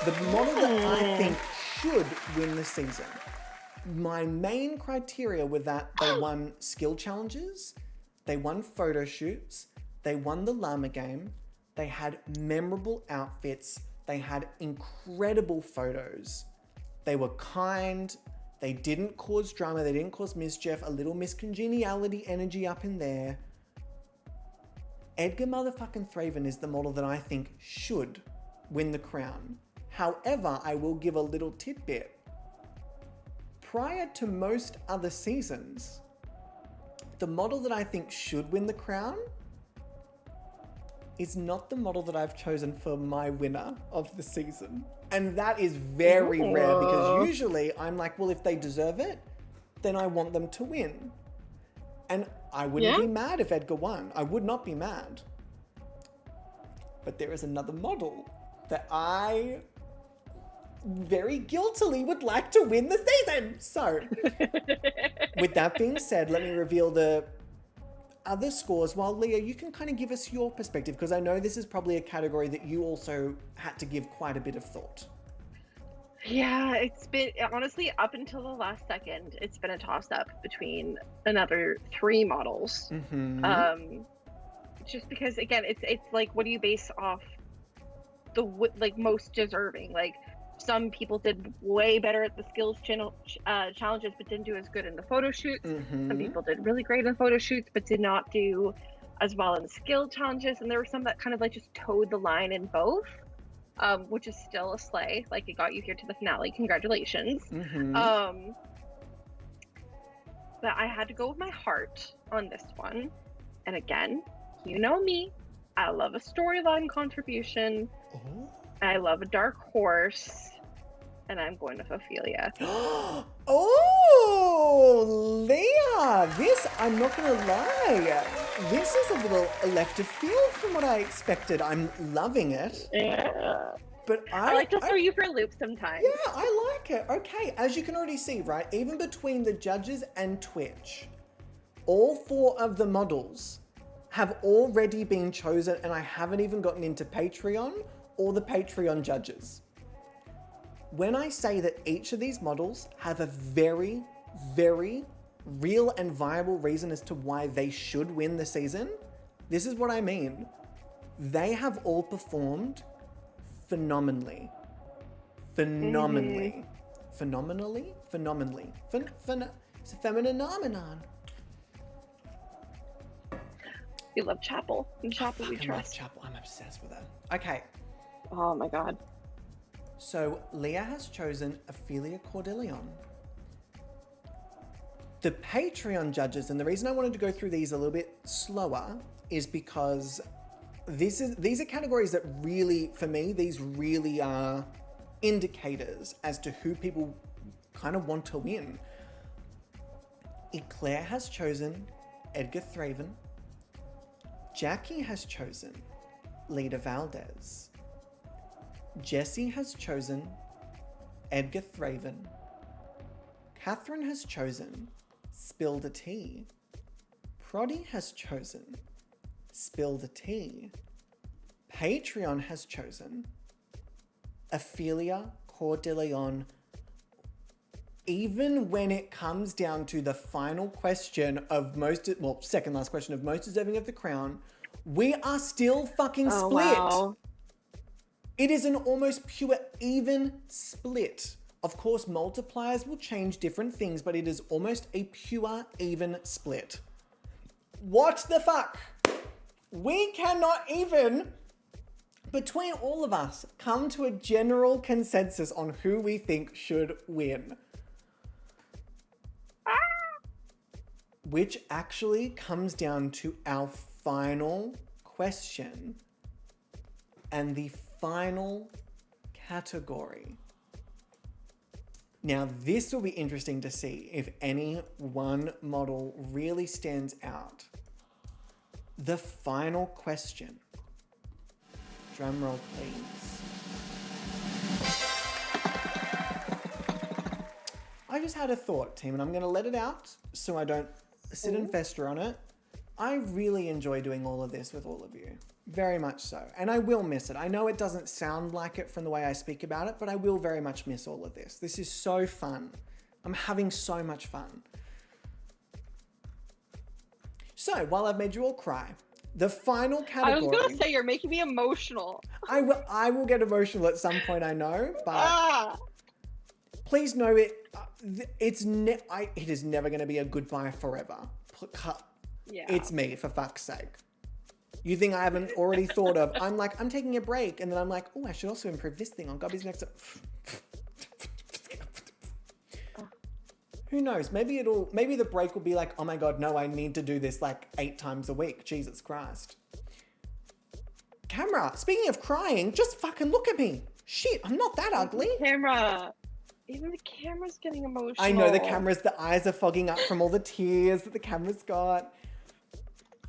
the model that I think should win the season. My main criteria were that they won skill challenges, they won photo shoots, they won the llama game, they had memorable outfits, they had incredible photos, they were kind, they didn't cause drama, they didn't cause mischief, a little miscongeniality energy up in there. Edgar motherfucking Thraven is the model that I think should win the crown. However, I will give a little tidbit. Prior to most other seasons, the model that I think should win the crown is not the model that I've chosen for my winner of the season. And that is very rare because usually I'm like, well, if they deserve it, then I want them to win. And I wouldn't be mad if Edgar won. I would not be mad. But there is another model that I very guiltily would like to win the season. So, with that being said, let me reveal the other scores. While Leah, you can kind of give us your perspective, because I know this is probably a category that you also had to give quite a bit of thought. Yeah, it's been, honestly, up until the last second, it's been a toss-up between another 3 models. Just because, again, it's like, what do you base off the, like, most deserving? Like, some people did way better at the skills challenges, but didn't do as good in the photo shoots. Some people did really great in the photo shoots, but did not do as well in the skill challenges. And there were some that kind of like just towed the line in both, which is still a slay. Like, it got you here to the finale. Congratulations. But I had to go with my heart on this one. And again, you know me, I love a storyline contribution. I love a dark horse. And I'm going with Ophelia. Oh, Leah, this, I'm not going to lie, this is a little left of field from what I expected. I'm loving it. Yeah. But I like to throw you for a loop sometimes. Yeah, I like it. Okay, as you can already see, right, even between the judges and Twitch, all 4 of the models have already been chosen, and I haven't even gotten into Patreon or the Patreon judges. When I say that each of these models have a very, very real and viable reason as to why they should win the season, this is what I mean. They have all performed phenomenally. Phenomenally. Phenomenally? Phenomenally. It's a phenomenon. You love Chapel. In Chapel we I love trust. Chapel. I'm obsessed with her. Okay. Oh my god. So Leah has chosen Ophelia Cordeleon. The Patreon judges, and the reason I wanted to go through these a little bit slower is because these are categories that really, for me, these really are indicators as to who people kind of want to win. Eclair has chosen Edgar Thraven. Jackie has chosen Lita Valdez. Jessie has chosen Edgar Thraven. Catherine has chosen Spill the Tea. Proddy has chosen Spill the Tea. Patreon has chosen Ophelia Cordeleon. Even when it comes down to the final question of second last question of most deserving of the crown, we are still fucking split. Wow. It is an almost pure even split. Of course, multipliers will change different things, but it is almost a pure even split. What the fuck? We cannot even, between all of us, come to a general consensus on who we think should win. Which actually comes down to our final question and the final category. Now, this will be interesting to see if any one model really stands out. The final question. Drum roll, please. I just had a thought, team, and I'm going to let it out so I don't sit and fester on it. I really enjoy doing all of this with all of you. Very much so. And I will miss it. I know it doesn't sound like it from the way I speak about it, but I will very much miss all of this. This is so fun. I'm having so much fun. So, while I've made you all cry, the final category... I was going to say, you're making me emotional. I will get emotional at some point, I know, but... Please know it is never going to be a goodbye forever. Yeah. It's me, for fuck's sake. You think I haven't already thought of, I'm taking a break, and then I'm like, oh, I should also improve this thing on Gobby's next... Who knows? Maybe the break will be like, oh my God, no, I need to do this like 8 times a week. Jesus Christ. Camera, speaking of crying, just fucking look at me. Shit, I'm not that ugly. Camera. Even the camera's getting emotional. I know the eyes are fogging up from all the tears that the camera's got.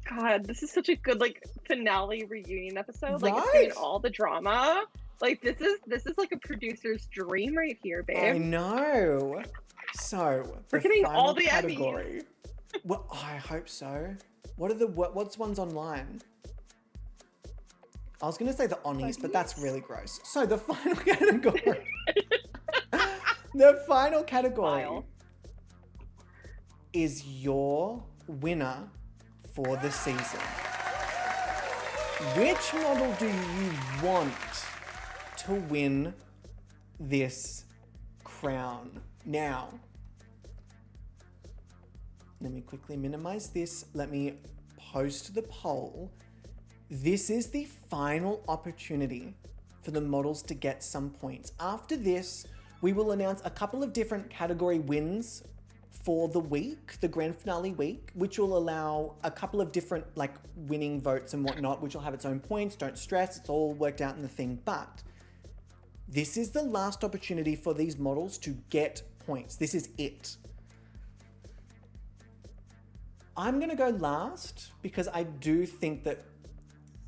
God, this is such a good like finale reunion episode. Like it's Right? doing all the drama. Like this is like a producer's dream right here, babe. I know. So We're the getting final all the category. Well, I hope so. What's ones online? I was gonna say the Onnies, but that's really gross. So the final category. The final category Vile. is your winner for the season. Which model do you want to win this crown? Now, let me quickly minimize this. Let me post the poll. This is the final opportunity for the models to get some points. After this, we will announce a couple of different category wins for the week, the grand finale week, which will allow a couple of different like winning votes and whatnot, which will have its own points. Don't stress, it's all worked out in the thing. But this is the last opportunity for these models to get points. This is it. I'm gonna go last because I do think that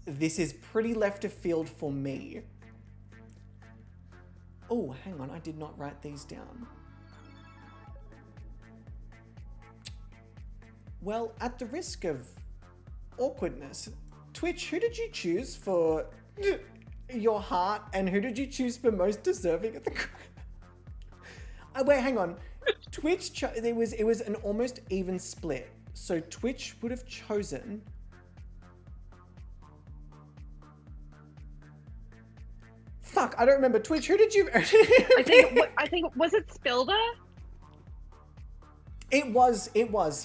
this is pretty left of field for me. Oh, hang on, I did not write these down. Well, at the risk of awkwardness, Twitch, who did you choose for your heart and who did you choose for most deserving of the wait, hang on. Twitch, it was an almost even split. So Twitch would have chosen... Fuck, I don't remember. Twitch, who did you... I think was it Spilda? It was,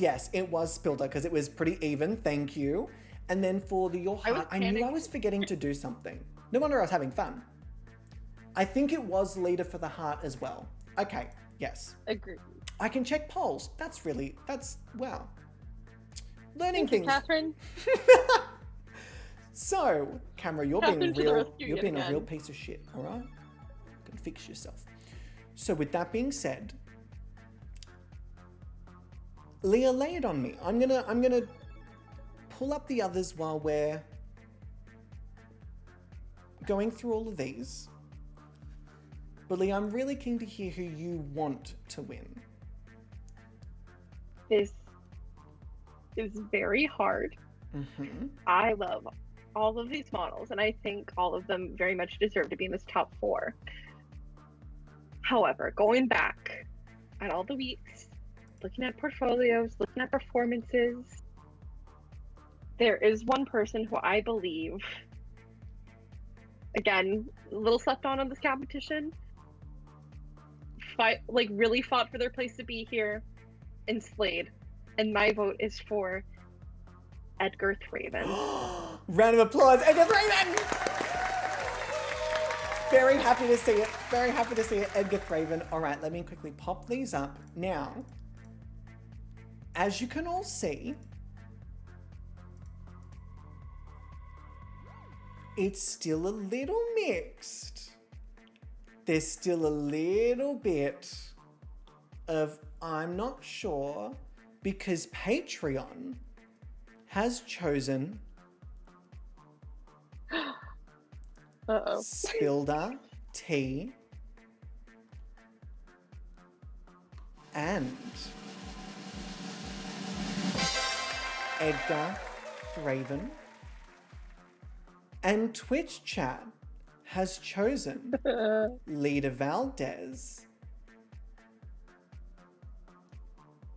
yes. It was Spilda because it was pretty even, thank you. And then for the Your Heart, I knew I was forgetting to do something. No wonder I was having fun. I think it was Leader for the Heart as well. Okay, yes. Agreed. I can check polls. Wow. Learning things. Catherine. So, Camera, you're Catherine to the rescue you're yet being a again. real piece of shit, all right? You can fix yourself. So, with that being said, Leah, lay it on me. I'm gonna pull up the others while we're going through all of these. But Leah, I'm really keen to hear who you want to win. This is very hard. Mm-hmm. I love all of these models, and I think all of them very much deserve to be in this top 4. However, going back at all the weeks, looking at portfolios, looking at performances, there is one person who I believe, again, a little slept on this competition, really fought for their place to be here and slayed. And my vote is for Edgar Thraven. Round of applause, Edgar Thraven! Very happy to see it. Very happy to see it, Edgar Thraven. All right, let me quickly pop these up. Now, as you can all see, it's still a little mixed. There's still a little bit of I'm not sure because Patreon has chosen Spilda T and Edgar Thraven, and Twitch chat has chosen Lida Valdez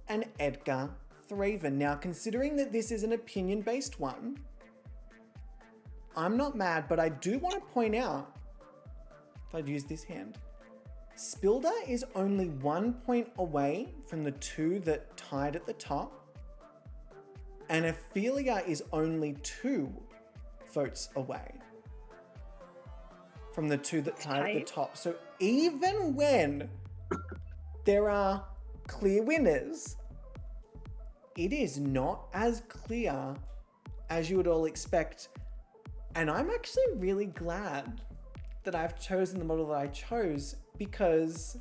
and Edgar Thraven. Now, considering that this is an opinion-based one, I'm not mad, but I do want to point out, if I'd use this hand, Spilda is only 1 point away from the 2 that tied at the top, and Ophelia is only 2 votes away from the 2 that tied at the top. So even when there are clear winners. It is not as clear as you would all expect. And I'm actually really glad that I've chosen the model that I chose, because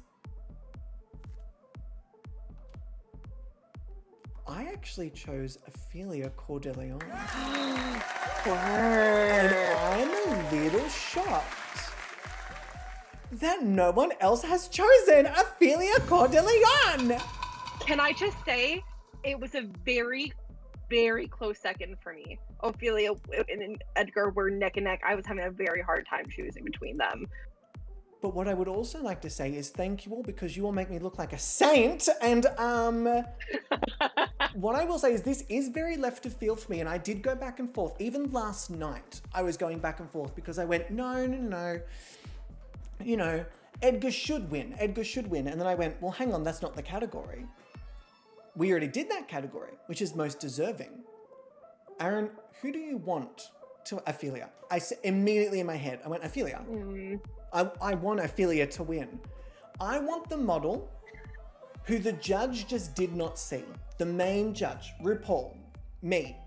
I actually chose Ophelia Cordeleon. And I'm a little shocked that no one else has chosen Ophelia Cordeleon. Can I just say, it was a very, very close second for me. Ophelia and Edgar were neck and neck. I was having a very hard time choosing between them. But what I would also like to say is thank you all, because you all make me look like a saint. And what I will say is this is very left of field for me, and I did go back and forth. Even last night, I was going back and forth because I went, no. You know, Edgar should win. And then I went, well, hang on, that's not the category. We already did that category, which is most deserving. Aaron, who do you want to Ophelia? I said immediately in my head, I went Ophelia. I want Ophelia to win. I want the model who the judge just did not see. The main judge, RuPaul, me,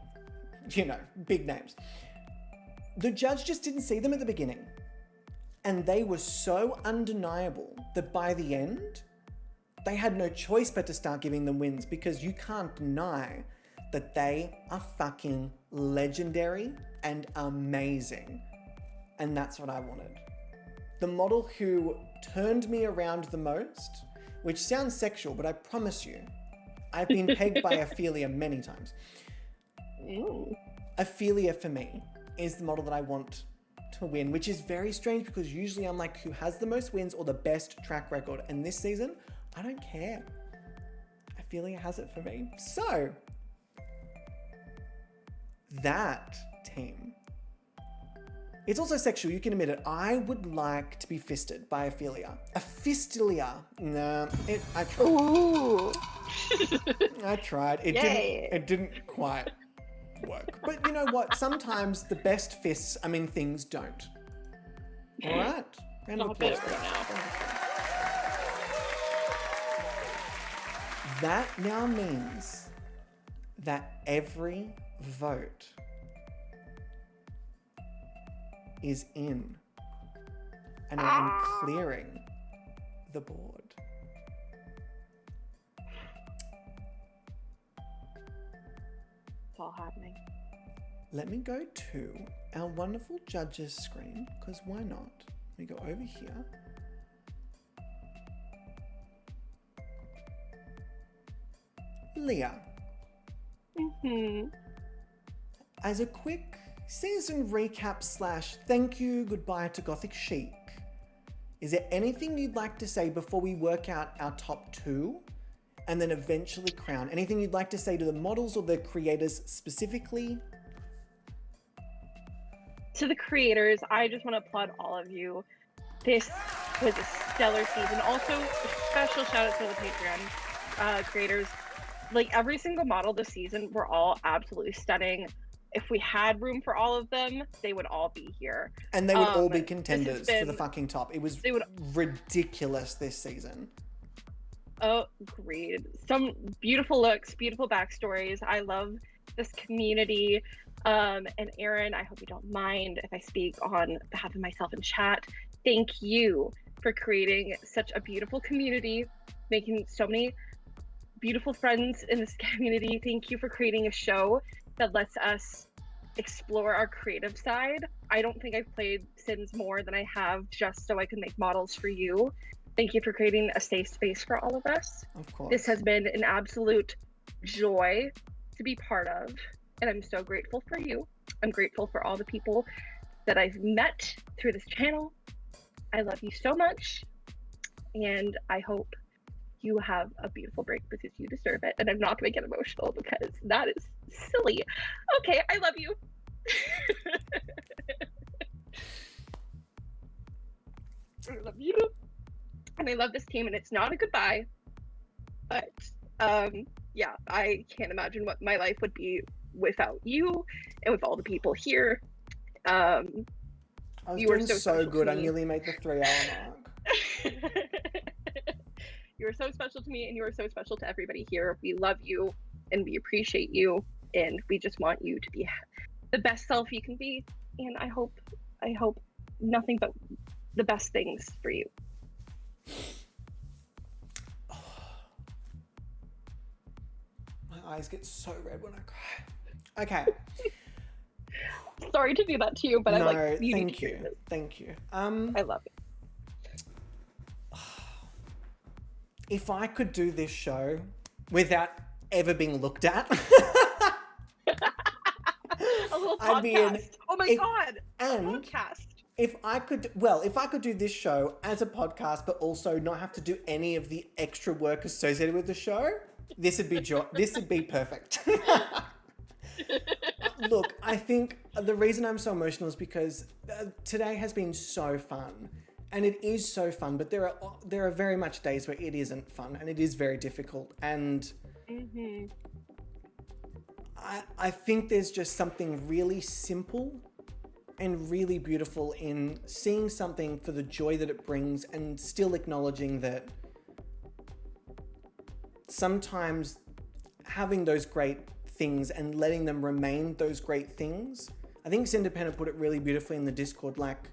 you know, big names. The judge just didn't see them at the beginning. And they were so undeniable that by the end, they had no choice but to start giving them wins, because you can't deny that they are fucking legendary and amazing. And that's what I wanted. The model who turned me around the most, which sounds sexual, but I promise you, I've been pegged by Ophelia many times. Ophelia for me is the model that I want to win, which is very strange because usually I'm like, who has the most wins or the best track record? And this season, I don't care. Ophelia has it for me. So, that team. It's also sexual, you can admit it. I would like to be fisted by Ophelia. A fistilia. No, I tried. Ooh. I tried. It didn't quite work. But you know what? Sometimes the best fists, things don't. All right. Round of applause for that. That now means that every vote is in, and I am clearing the board. It's all happening. Let me go to our wonderful judges screen, because why not? Let me go over here. Leah. As a quick season recap / thank you, goodbye to Gothic Chic, is there anything you'd like to say before we work out our top 2 and then eventually crown? Anything you'd like to say to the models or the creators specifically? To the creators, I just want to applaud all of you. This was a stellar season. Also, a special shout out to the Patreon creators. Like, every single model this season were all absolutely stunning. If we had room for all of them, they would all be here. And they would all be contenders for the fucking top. It was ridiculous this season. Oh, great. Some beautiful looks, beautiful backstories. I love this community. And Aaron, I hope you don't mind if I speak on behalf of myself in chat. Thank you for creating such a beautiful community, making so many beautiful friends in this community. Thank you for creating a show that lets us explore our creative side. I don't think I've played Sims more than I have just so I can make models for you. Thank you for creating a safe space for all of us. Of course. This has been an absolute joy to be part of, and I'm so grateful for you. I'm grateful for all the people that I've met through this channel. I love you so much, and I hope you have a beautiful break because you deserve it. And I'm not going to get emotional because that is silly. Okay, I love you. I love you. And I love this team, and it's not a goodbye. But yeah, I can't imagine what my life would be without you and with all the people here. I was you were doing so good. I nearly made the 3-hour mark. You are so special to me, and you are so special to everybody here. We love you, and we appreciate you, and we just want you to be the best self you can be. And I hope nothing but the best things for you. My eyes get so red when I cry. Okay. Sorry to do that to you, but No, I like you. thank you. Thank you. I love it. If I could do this show without ever being looked at, A little I'd be in- podcast. Oh my if- god. A and podcast. if I could do this show as a podcast, but also not have to do any of the extra work associated with the show, this would be perfect. Look, I think the reason I'm so emotional is because today has been so fun. And it is so fun, but there are very much days where it isn't fun and it is very difficult. And I think there's just something really simple and really beautiful in seeing something for the joy that it brings and still acknowledging that sometimes having those great things and letting them remain those great things. I think Independent put it really beautifully in the Discord, like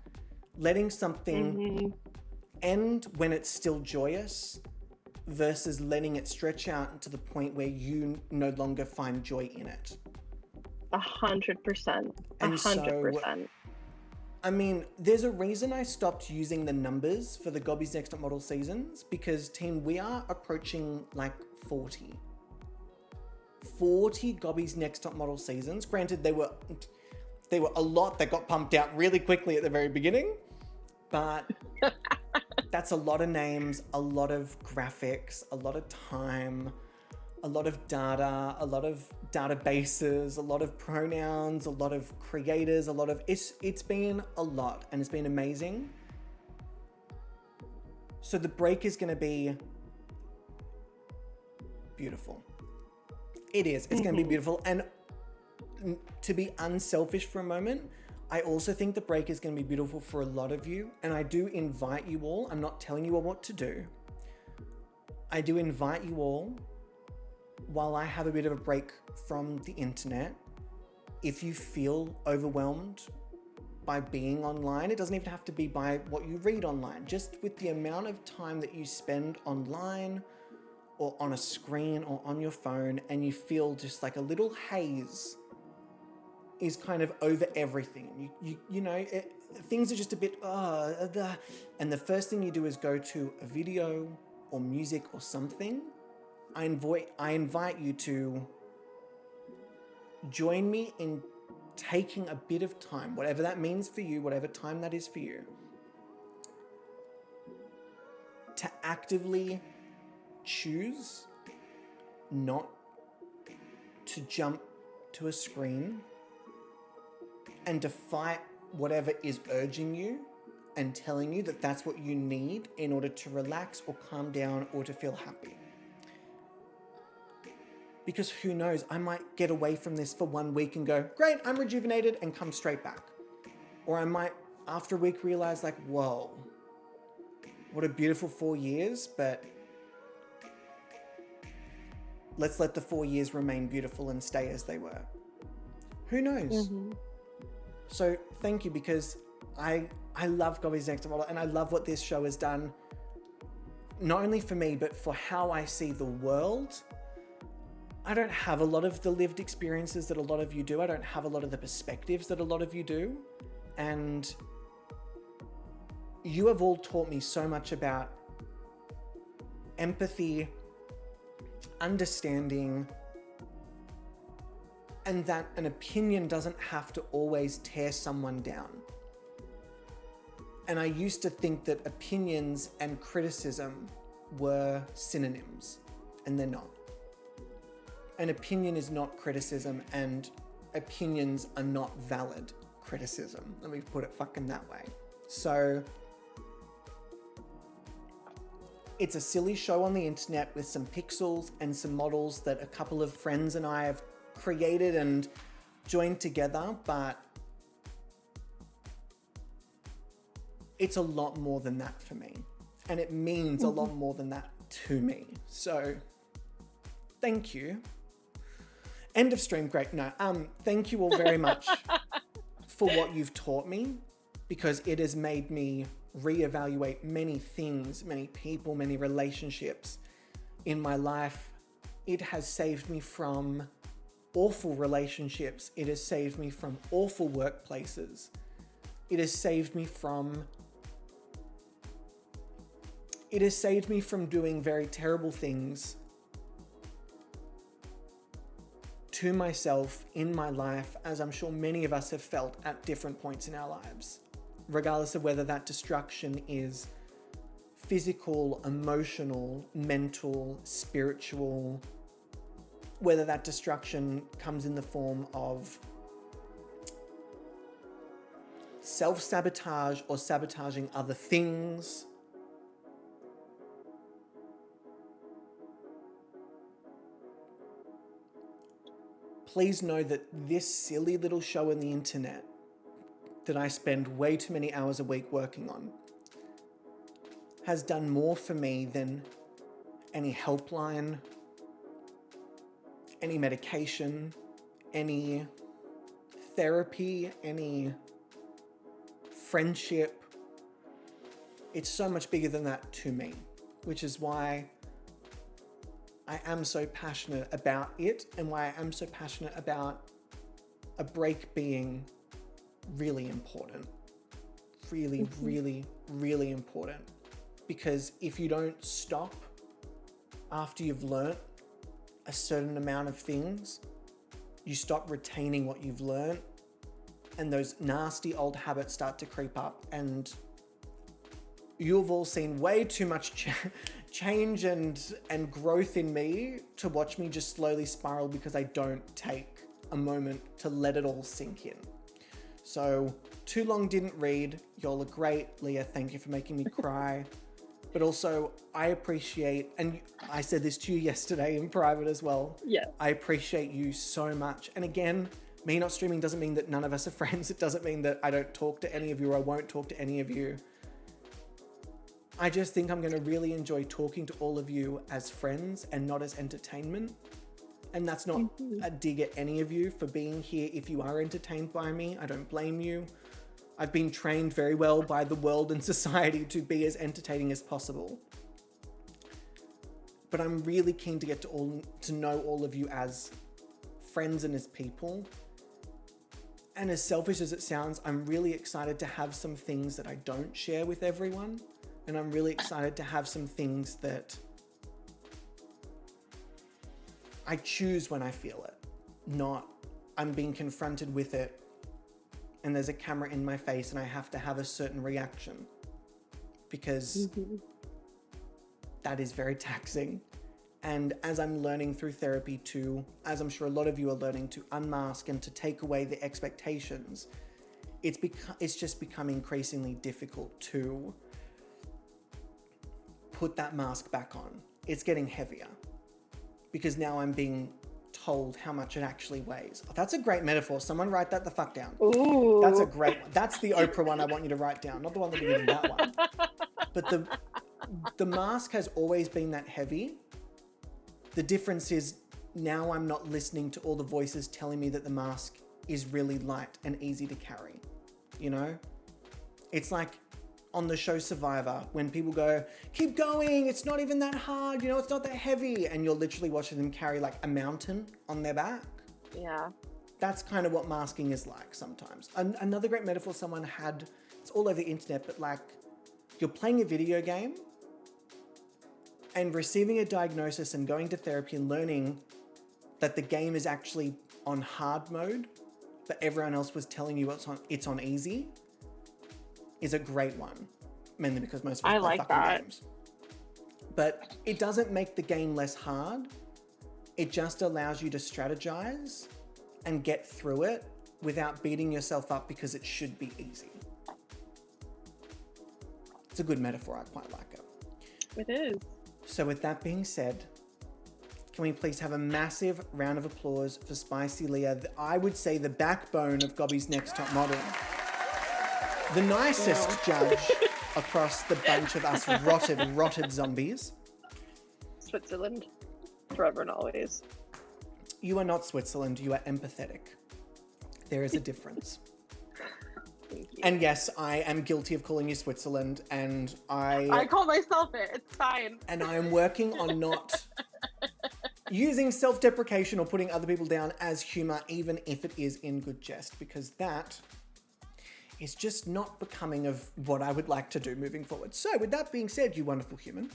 letting something end when it's still joyous versus letting it stretch out to the point where you no longer find joy in it. 100%. And so, 100%. I mean, there's a reason I stopped using the numbers for the Gobby's Next Top Model seasons because, team, we are approaching like 40 Gobby's Next Top Model seasons. Granted, they were a lot that got pumped out really quickly at the very beginning, but that's a lot of names, a lot of graphics, a lot of time, a lot of data, a lot of databases, a lot of pronouns, a lot of creators, it's been a lot and it's been amazing. So the break is going to be beautiful. It is. It's going to be beautiful. And to be unselfish for a moment, I also think the break is going to be beautiful for a lot of you. And I do invite you all, I'm not telling you all what to do. I do invite you all, while I have a bit of a break from the internet, if you feel overwhelmed by being online, it doesn't even have to be by what you read online, just with the amount of time that you spend online or on a screen or on your phone, and you feel just like a little haze is kind of over everything. You know, things are just a bit, and the first thing you do is go to a video or music or something. I invite you to join me in taking a bit of time, whatever that means for you, whatever time that is for you, to actively choose not to jump to a screen and to fight whatever is urging you and telling you that that's what you need in order to relax or calm down or to feel happy. Because who knows, I might get away from this for 1 week and go, great, I'm rejuvenated, and come straight back. Or I might, after a week, realize like, whoa, what a beautiful 4 years, but let's let the 4 years remain beautiful and stay as they were. Who knows? So thank you, because I love Gobby's Next Top Model, and I love what this show has done, not only for me, but for how I see the world. I don't have a lot of the lived experiences that a lot of you do. I don't have a lot of the perspectives that a lot of you do. And you have all taught me so much about empathy, understanding, and that an opinion doesn't have to always tear someone down. And I used to think that opinions and criticism were synonyms, and they're not. An opinion is not criticism, and opinions are not valid criticism. Let me put it fucking that way. So it's a silly show on the internet with some pixels and some models that a couple of friends and I have created and joined together, but it's a lot more than that for me. And it means a lot more than that to me. So thank you. End of stream. Great. No, thank you all very much for what you've taught me, because it has made me reevaluate many things, many people, many relationships in my life. It has saved me from awful relationships. It has saved me from awful workplaces. It has saved me from doing very terrible things to myself in my life, as I'm sure many of us have felt at different points in our lives, regardless of whether that destruction is physical, emotional, mental, spiritual, whether that destruction comes in the form of self-sabotage or sabotaging other things. Please know that this silly little show on the internet that I spend way too many hours a week working on has done more for me than any helpline, any medication, any therapy, any friendship. It's so much bigger than that to me, which is why I am so passionate about it, and why I am so passionate about a break being really important. Really, really, really important. Because if you don't stop after you've learnt a certain amount of things, you stop retaining what you've learnt, and those nasty old habits start to creep up, and you've all seen way too much change and growth in me to watch me just slowly spiral because I don't take a moment to let it all sink in. So, too long didn't read. Y'all are great. Leah, thank you for making me cry. But also, I appreciate, and I said this to you yesterday in private as well. Yeah. I appreciate you so much. And again, me not streaming doesn't mean that none of us are friends. It doesn't mean that I don't talk to any of you or I won't talk to any of you. I just think I'm going to really enjoy talking to all of you as friends and not as entertainment. And that's not a dig at any of you for being here. If you are entertained by me, I don't blame you. I've been trained very well by the world and society to be as entertaining as possible. But I'm really keen to get to know all of you as friends and as people. And as selfish as it sounds, I'm really excited to have some things that I don't share with everyone. And I'm really excited to have some things that I choose when I feel it, not I'm being confronted with it and there's a camera in my face and I have to have a certain reaction, because that is very taxing. And as I'm learning through therapy to, as I'm sure a lot of you are learning, to unmask and to take away the expectations, it's just become increasingly difficult to put that mask back on. It's getting heavier because now I'm being told how much it actually weighs. Oh, that's a great metaphor. Someone write that the fuck down. Ooh. That's a great one. That's the Oprah one I want you to write down, not the one that you're giving that one. But the mask has always been that heavy. The difference is now I'm not listening to all the voices telling me that the mask is really light and easy to carry. You know? It's like on the show Survivor, when people go, keep going, it's not even that hard, you know, it's not that heavy. And you're literally watching them carry like a mountain on their back. Yeah. That's kind of what masking is like sometimes. Another great metaphor someone had, it's all over the internet, but like you're playing a video game and receiving a diagnosis and going to therapy and learning that the game is actually on hard mode, but everyone else was telling you it's on easy, is a great one. Mainly because most of us play fucking games. But it doesn't make the game less hard. It just allows you to strategize and get through it without beating yourself up because it should be easy. It's a good metaphor. I quite like it. It is. So with that being said, can we please have a massive round of applause for Spicy Leah, I would say the backbone of Gobby's Next Top Model. The nicest judge across the bunch of us rotted zombies. Switzerland forever and always. You are not Switzerland. You are empathetic. There is a difference. Thank you. And yes, I am guilty of calling you Switzerland, and I call myself it. It's fine. and I am working on not using self-deprecation or putting other people down as humor, even if it is in good jest, because that is just not becoming of what I would like to do moving forward. So with that being said, you wonderful human,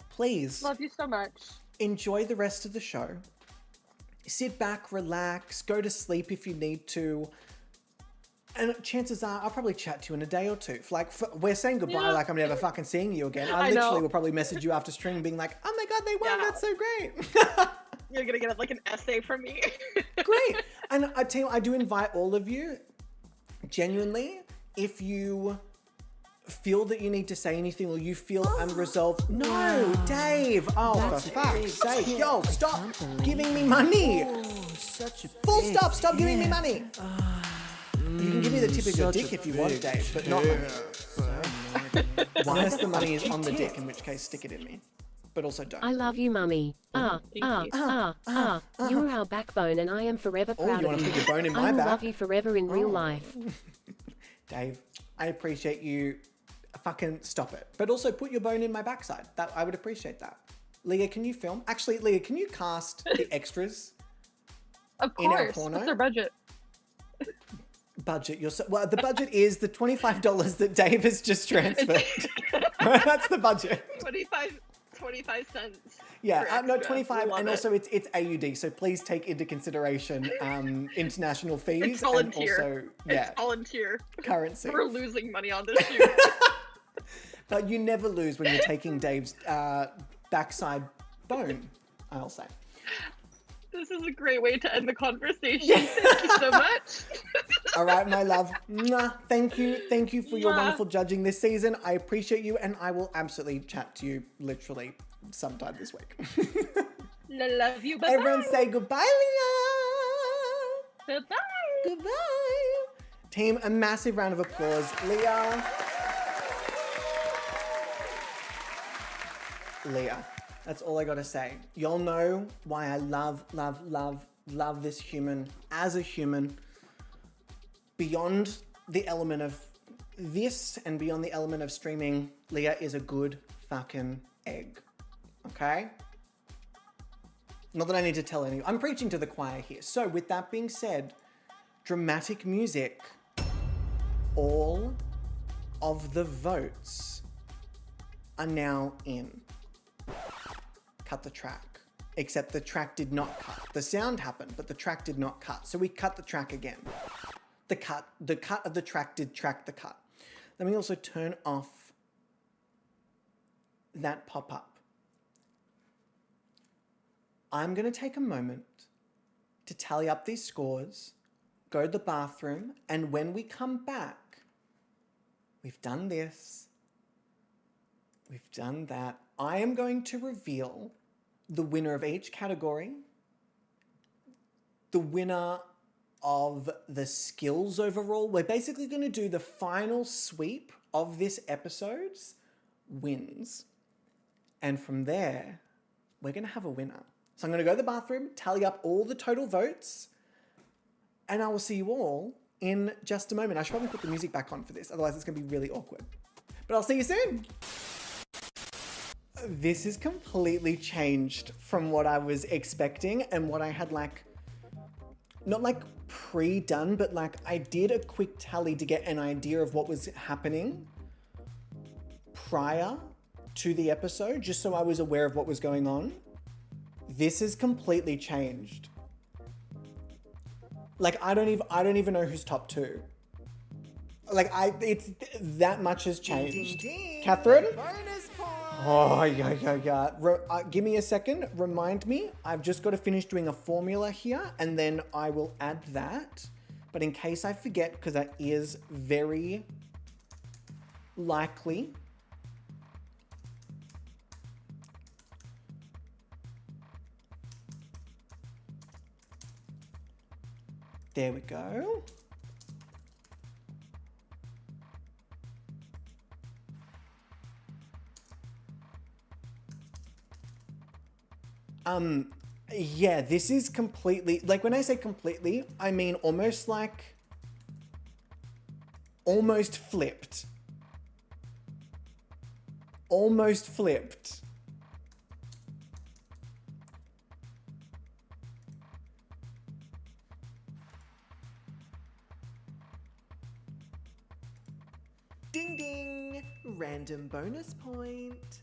please Love you so much. enjoy the rest of the show. Sit back, relax, go to sleep if you need to. And chances are I'll probably chat to you in a day or two. We're saying goodbye like I'm never fucking seeing you again. I literally know. will probably message you after stream being like, oh my God, they won, Yeah. that's so great. You're gonna get like an essay from me. Great. And I tell you, I do invite all of you, genuinely, if you feel that you need to say anything or you feel unresolved. No, Dave. Oh, That's for fuck's big. sake. Yo, stop Company. giving me money. Oh, such a Full big stop. Stop giving me dick. money. You can give me the tip of your such dick a if you want, big Dave, but not unless the money is on the dick, in which case stick it in me. But also don't. I love you, mummy. Thank you. You are our backbone, and I am forever Oh, proud you of want to you. put your bone in I my will back? love you forever in real life. Dave, I appreciate you. Fucking stop it. But also put your bone in my backside. That I would appreciate that. Leah, can you film? Actually, Leah, can you cast the extras? Of In our course. porno? What's their budget? Budget. Well, the budget is the $25 that Dave has just transferred. That's the budget. 25 cents. Yeah, for no, extra. 25, Love and it. also it's AUD, so please take into consideration international fees It's volunteer. and also It's volunteer. currency. We're losing money on this shoot. But you never lose when you're taking Dave's backside bone, I'll say. This is a great way to end the conversation. Thank you so much. All right, my love. Mwah. Thank you for your Mwah. wonderful judging this season. I appreciate you, and I will absolutely chat to you literally sometime this week. Love you. Bye. Everyone say goodbye, Leah. Bye. Goodbye. Team, a massive round of applause. Leah, that's all I gotta say. Y'all know why I love this human as a human. Beyond the element of this and beyond the element of streaming, Leah is a good fucking egg. Okay? Not that I need to tell anyone. I'm preaching to the choir here. So with that being said, dramatic music. All of the votes are now in. Cut the track. Except the track did not cut. The sound happened, but the track did not cut. So we cut the track again. The cut of the track did track the cut. Let me also turn off that pop-up. I'm going to take a moment to tally up these scores, go to the bathroom, and when we come back, we've done this, we've done that. I am going to reveal the winner of each category, the winner of the skills overall. We're basically going to do the final sweep of this episode's wins. And from there, we're going to have a winner. So I'm going to go to the bathroom, tally up all the total votes, and I will see you all in just a moment. I should probably put the music back on for this, otherwise it's going to be really awkward. But I'll see you soon. This is completely changed from what I was expecting and what I had not pre-done, but I did a quick tally to get an idea of what was happening prior to the episode, just so I was aware of what was going on. This is completely changed. I don't even know who's top two. It's that much has changed. Catherine? Oh, yeah. Give me a second. Remind me. I've just got to finish doing a formula here, and then I will add that. But in case I forget, because that is very likely. There we go. Yeah, this is completely, like when I say completely, I mean almost flipped. Almost flipped. Ding ding! Random bonus point.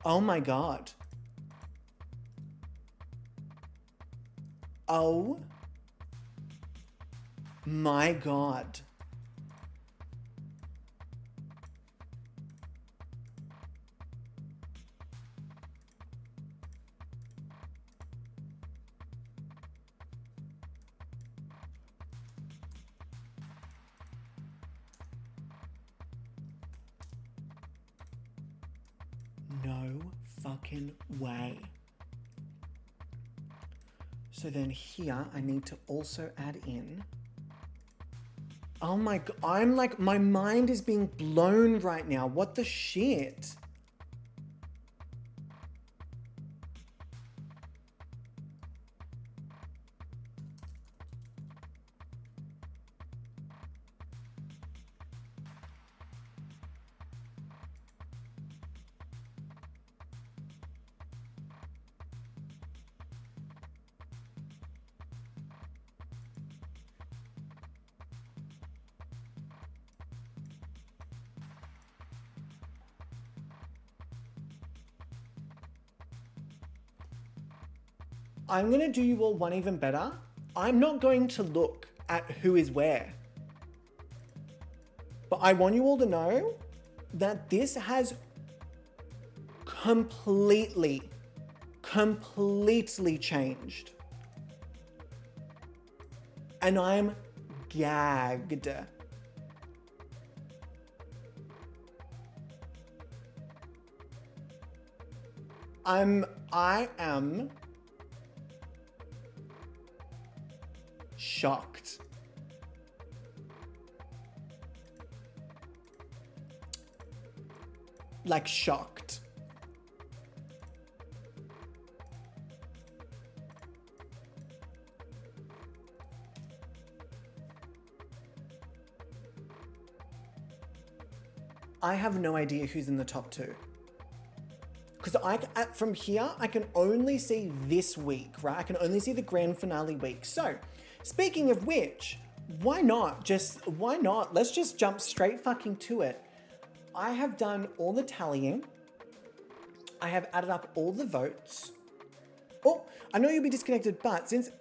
Oh my god. Oh my god. No fucking way. So then here I need to also add in. Oh my god, I'm like, my mind is being blown right now. What the shit? I'm going to do you all one even better. I'm not going to look at who is where. But I want you all to know that this has completely changed. And I'm gagged. I am shocked. Like shocked. I have no idea who's in the top two. Because from here, I can only see this week, right? I can only see the grand finale week. So, speaking of which, why not? Let's just jump straight fucking to it. I have done all the tallying. I have added up all the votes. Oh, I know you'll be disconnected, but since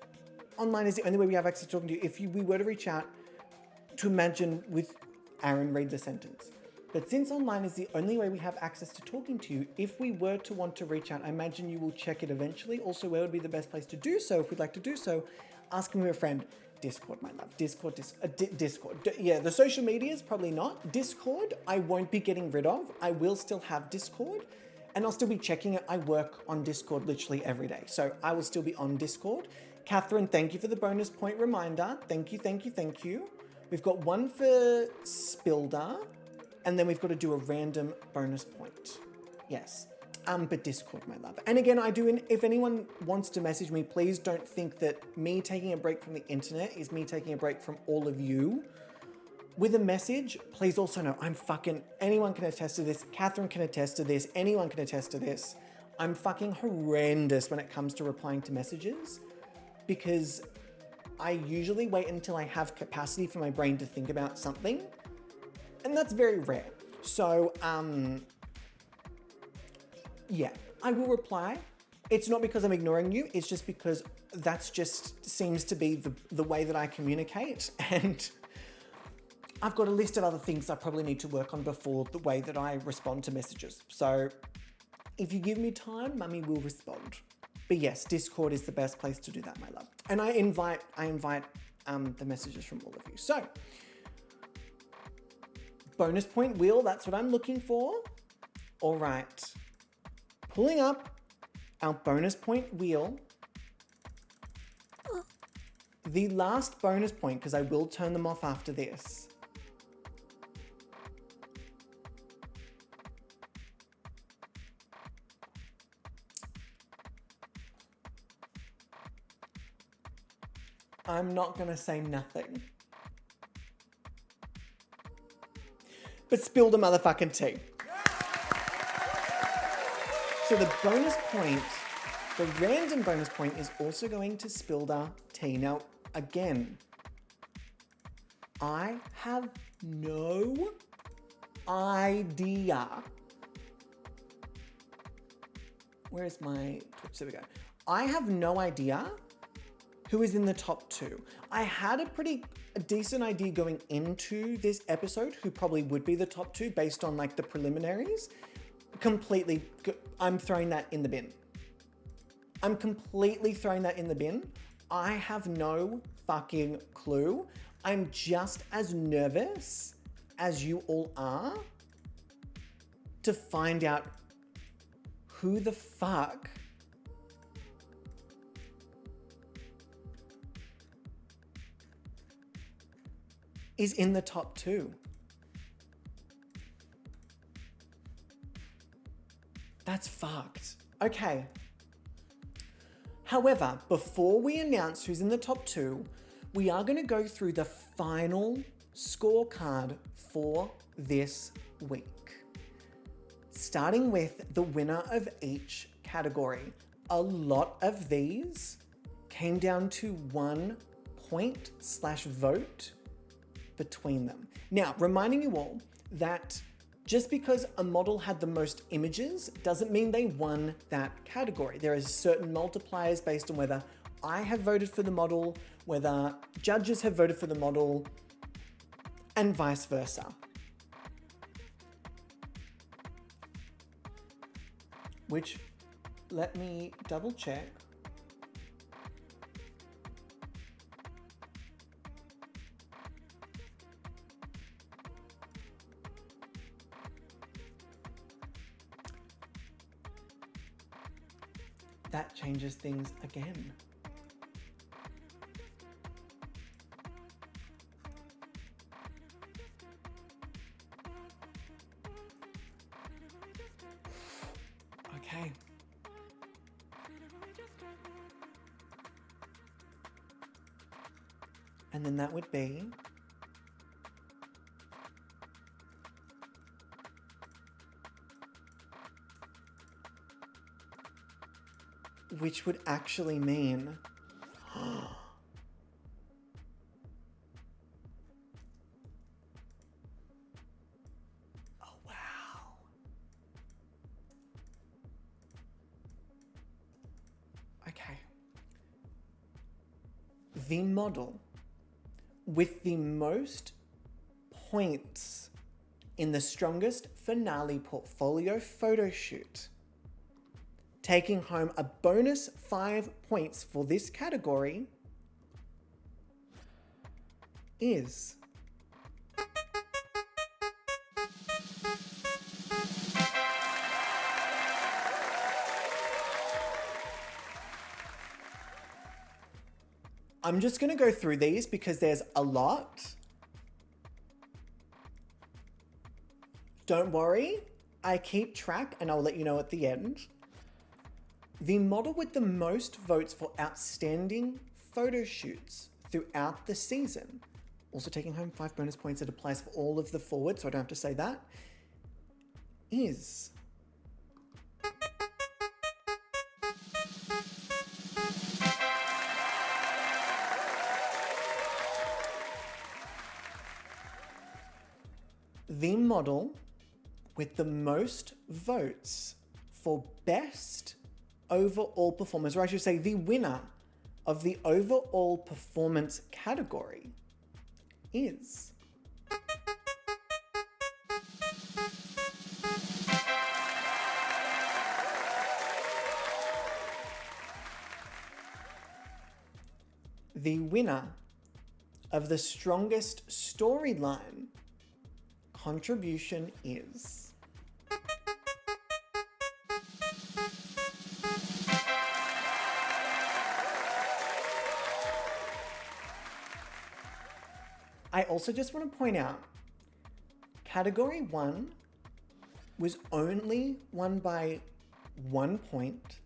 online is the only way we have access to talking to you, if we were to reach out to imagine with Aaron, read the sentence. But since online is the only way we have access to talking to you, if we were to want to reach out, I imagine you will check it eventually. Also, where would be the best place to do so if we'd like to do so? Asking a friend. Discord, my love. Discord. Yeah, the social medias, probably not. Discord, I won't be getting rid of. I will still have Discord, and I'll still be checking it. I work on Discord literally every day, so I will still be on Discord. Catherine, thank you for the bonus point reminder. Thank you. We've got one for Spilder. And then we've got to do a random bonus point. Yes. But Discord, my love. And again, if anyone wants to message me, please don't think that me taking a break from the internet is me taking a break from all of you. With a message, please also know anyone can attest to this. Catherine can attest to this. Anyone can attest to this. I'm fucking horrendous when it comes to replying to messages because I usually wait until I have capacity for my brain to think about something. And that's very rare. So, yeah, I will reply. It's not because I'm ignoring you. It's just because that's just seems to be the way that I communicate. And I've got a list of other things I probably need to work on before the way that I respond to messages. So if you give me time, mummy will respond. But yes, Discord is the best place to do that, my love. And I invite the messages from all of you. So, bonus point wheel, that's what I'm looking for. All right. Pulling up our bonus point wheel. The last bonus point, because I will turn them off after this. I'm not gonna say nothing. But spill the motherfucking tea. So the bonus point, the random bonus point is also going to spill the tea. Now, again, I have no idea. Where's my Twitch? There we go. I have no idea who is in the top 2. I had a decent idea going into this episode who probably would be the top 2 based on like the preliminaries. Completely, I'm throwing that in the bin. I'm completely throwing that in the bin. I have no fucking clue. I'm just as nervous as you all are to find out who the fuck is in the top 2. That's fucked. Okay. However, before we announce who's in the top 2, we are going to go through the final scorecard for this week. Starting with the winner of each category. A lot of these came down to 1 point/vote between them. Now, reminding you all that just because a model had the most images doesn't mean they won that category. There is certain multipliers based on whether I have voted for the model, whether judges have voted for the model, and vice versa. Which, let me double check. That changes things again. Okay. And then that would be which would actually mean oh wow. Okay. The model with the most points in the strongest finale portfolio photo shoot, taking home a bonus 5 points for this category, is I'm just going to go through these because there's a lot. Don't worry, I keep track and I'll let you know at the end. The model with the most votes for outstanding photo shoots throughout the season, also taking home 5 bonus points, it applies for all of the forwards, so I don't have to say that, is the model with the most votes for best overall performance, or I should say the winner of the overall performance category, is the winner of the strongest storyline contribution is I also just want to point out, category 1 was only won by 1 point.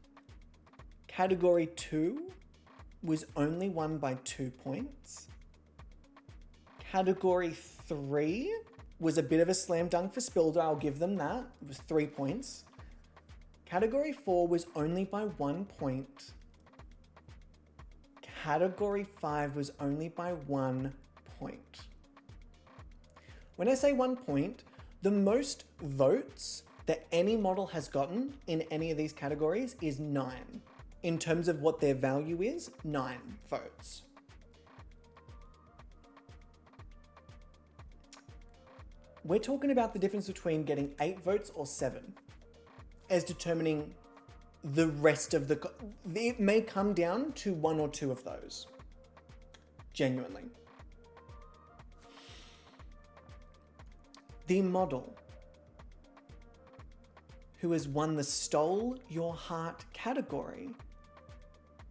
Category 2 was only won by 2 points. Category 3 was a bit of a slam dunk for Spilder, I'll give them that. It was 3 points. Category 4 was only by 1 point. Category 5 was only by 1 point. When I say 1 point, the most votes that any model has gotten in any of these categories is 9. In terms of what their value is, 9 votes. We're talking about the difference between getting 8 votes or 7 as determining the rest of the... It may come down to 1 or 2 of those. Genuinely. The model who has won the Stole Your Heart category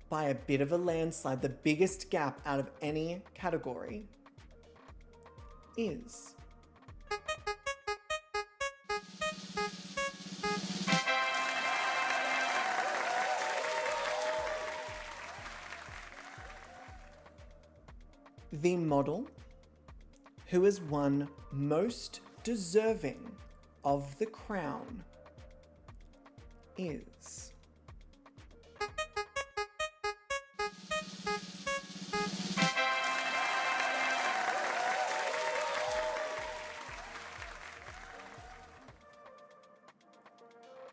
by a bit of a landslide, the biggest gap out of any category, is... the model who has won most deserving of the crown is...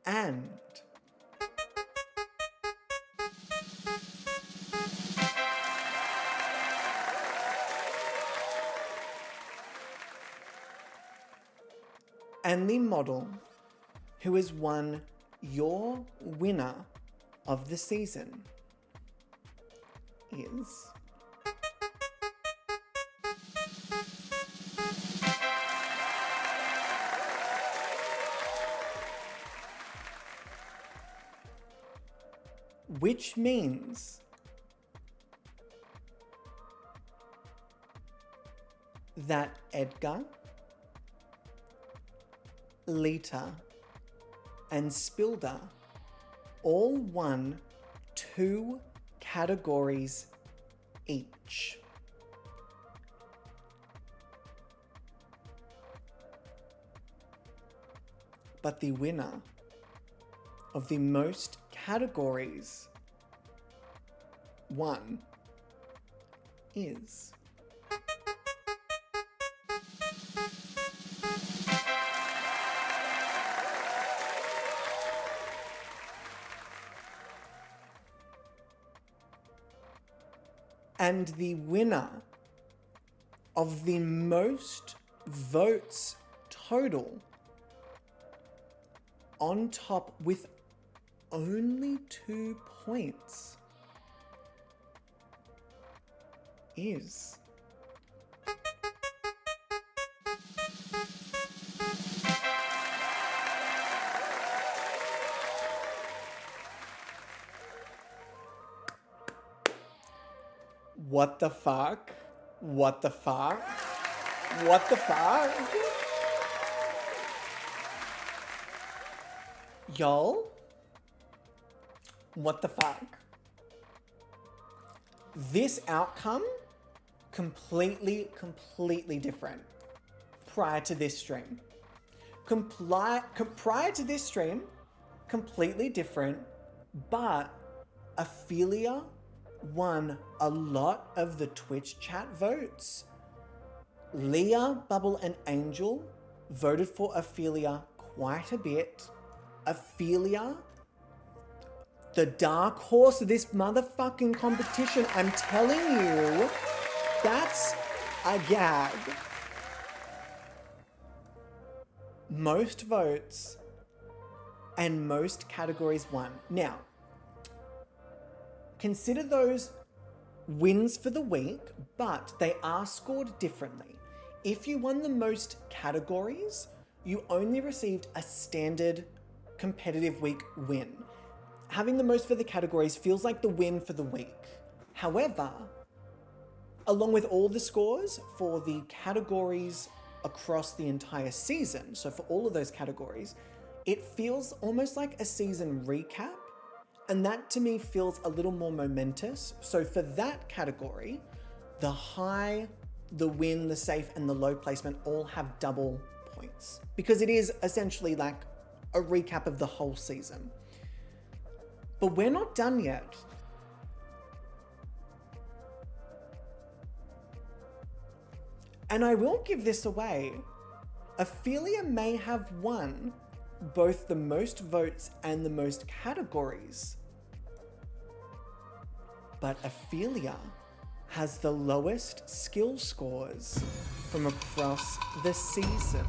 and... and the model who has won your winner of the season is... which means that Edgar, Lita, and Spilder all won 2 categories each. But the winner of the most categories won is... and the winner of the most votes total on top with only 2 points is... what the fuck? What the fuck? What the fuck? Y'all? What the fuck? This outcome, completely different prior to this stream. Prior to this stream, completely different, but Ophelia won a lot of the Twitch chat votes. Leah, Bubble, and Angel voted for Ophelia quite a bit. Ophelia, the dark horse of this motherfucking competition, I'm telling you, that's a gag. Most votes and most categories won. Now, consider those wins for the week, but they are scored differently. If you won the most categories, you only received a standard competitive week win. Having the most for the categories feels like the win for the week. However, along with all the scores for the categories across the entire season, so for all of those categories, it feels almost like a season recap, and that to me feels a little more momentous. So for that category, the high, the win, the safe, and the low placement all have double points, because it is essentially like a recap of the whole season. But we're not done yet. And I will give this away. Ophelia may have won both the most votes and the most categories. But Ophelia has the lowest skill scores from across the season.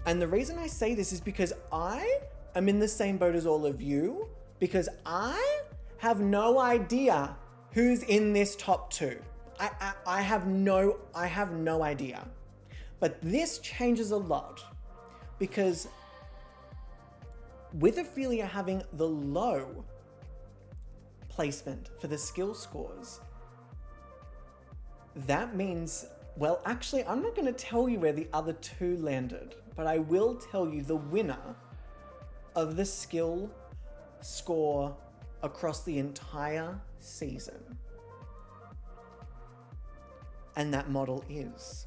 And the reason I say this is because I am in the same boat as all of you, because I have no idea who's in this top two. I have no idea. But this changes a lot, because with Ophelia having the low placement for the skill scores, that means, well, actually, I'm not going to tell you where the other two landed, but I will tell you the winner of the skill score across the entire season. And that model is...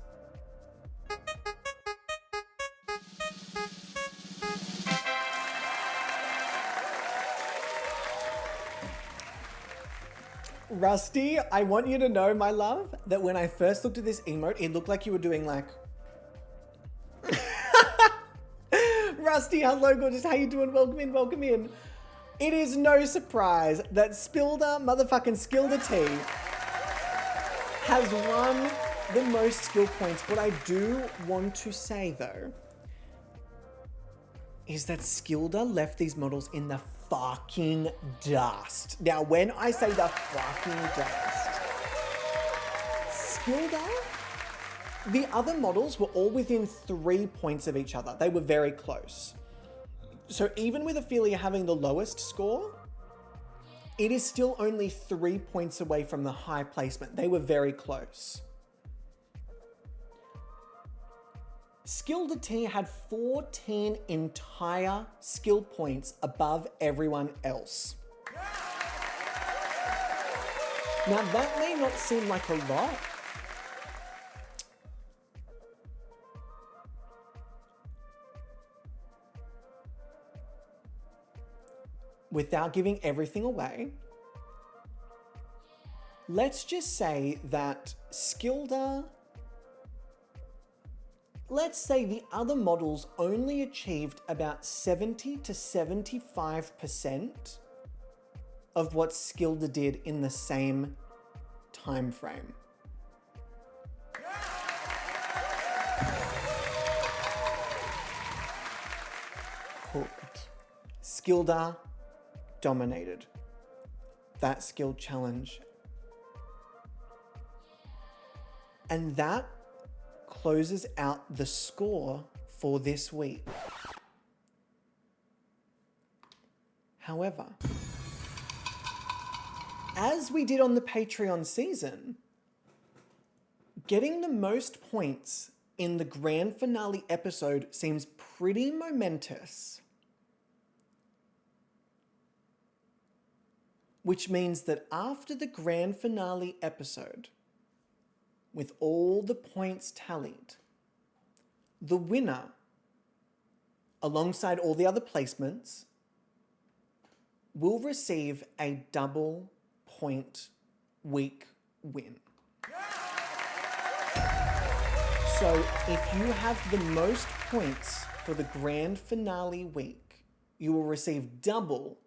Rusty, I want you to know, my love, that when I first looked at this emote, it looked like you were doing like... Rusty, hello, gorgeous. How you doing? Welcome in, welcome in. It is no surprise that motherfucking Skilda T has won the most skill points. What I do want to say, though, is that Skilda left these models in the fucking dust. Now, when I say the fucking dust, Skilda, the other models were all within 3 points of each other. They were very close. So even with Ophelia having the lowest score, it is still only 3 points away from the high placement. They were very close. Skilda T had 14 entire skill points above everyone else. Now that may not seem like a lot, without giving everything away, let's just say that Skilda, let's say the other models only achieved about 70 to 75% of what Skilda did in the same time frame. Cooked. Skilda dominated that skill challenge. And that closes out the score for this week. However, as we did on the Patreon season, getting the most points in the grand finale episode seems pretty momentous. Which means that after the grand finale episode, with all the points tallied, the winner, alongside all the other placements, will receive a double point week win. So if you have the most points for the grand finale week, you will receive double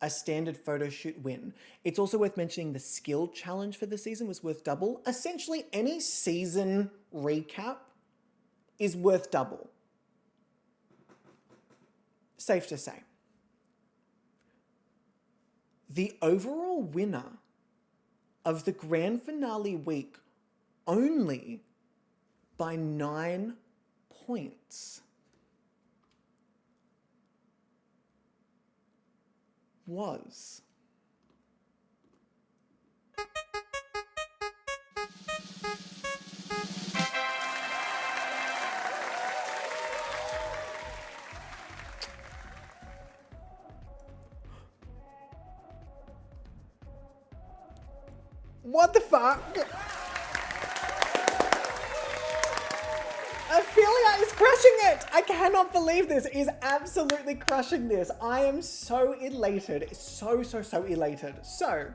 a standard photo shoot win. It's also worth mentioning the skill challenge for the season was worth double. Essentially, any season recap is worth double. Safe to say. The overall winner of the grand finale week only by 9 points was What the fuck? Ophelia is crushing it! I cannot believe this. Is absolutely crushing this. I am so elated. So elated. So,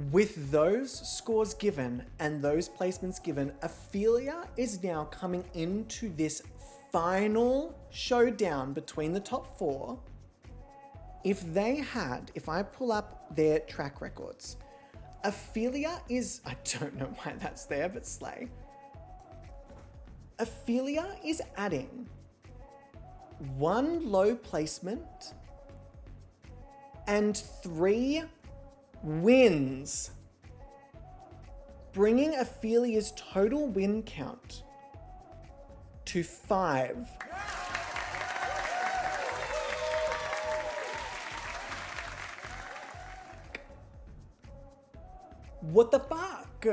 with those scores given and those placements given, Ophelia is now coming into this final showdown between the top 4. If I pull up their track records, Ophelia is, I don't know why that's there, but slay. Ophelia is adding 1 low placement and 3 wins, bringing Ophelia's total win count to 5. What the fuck?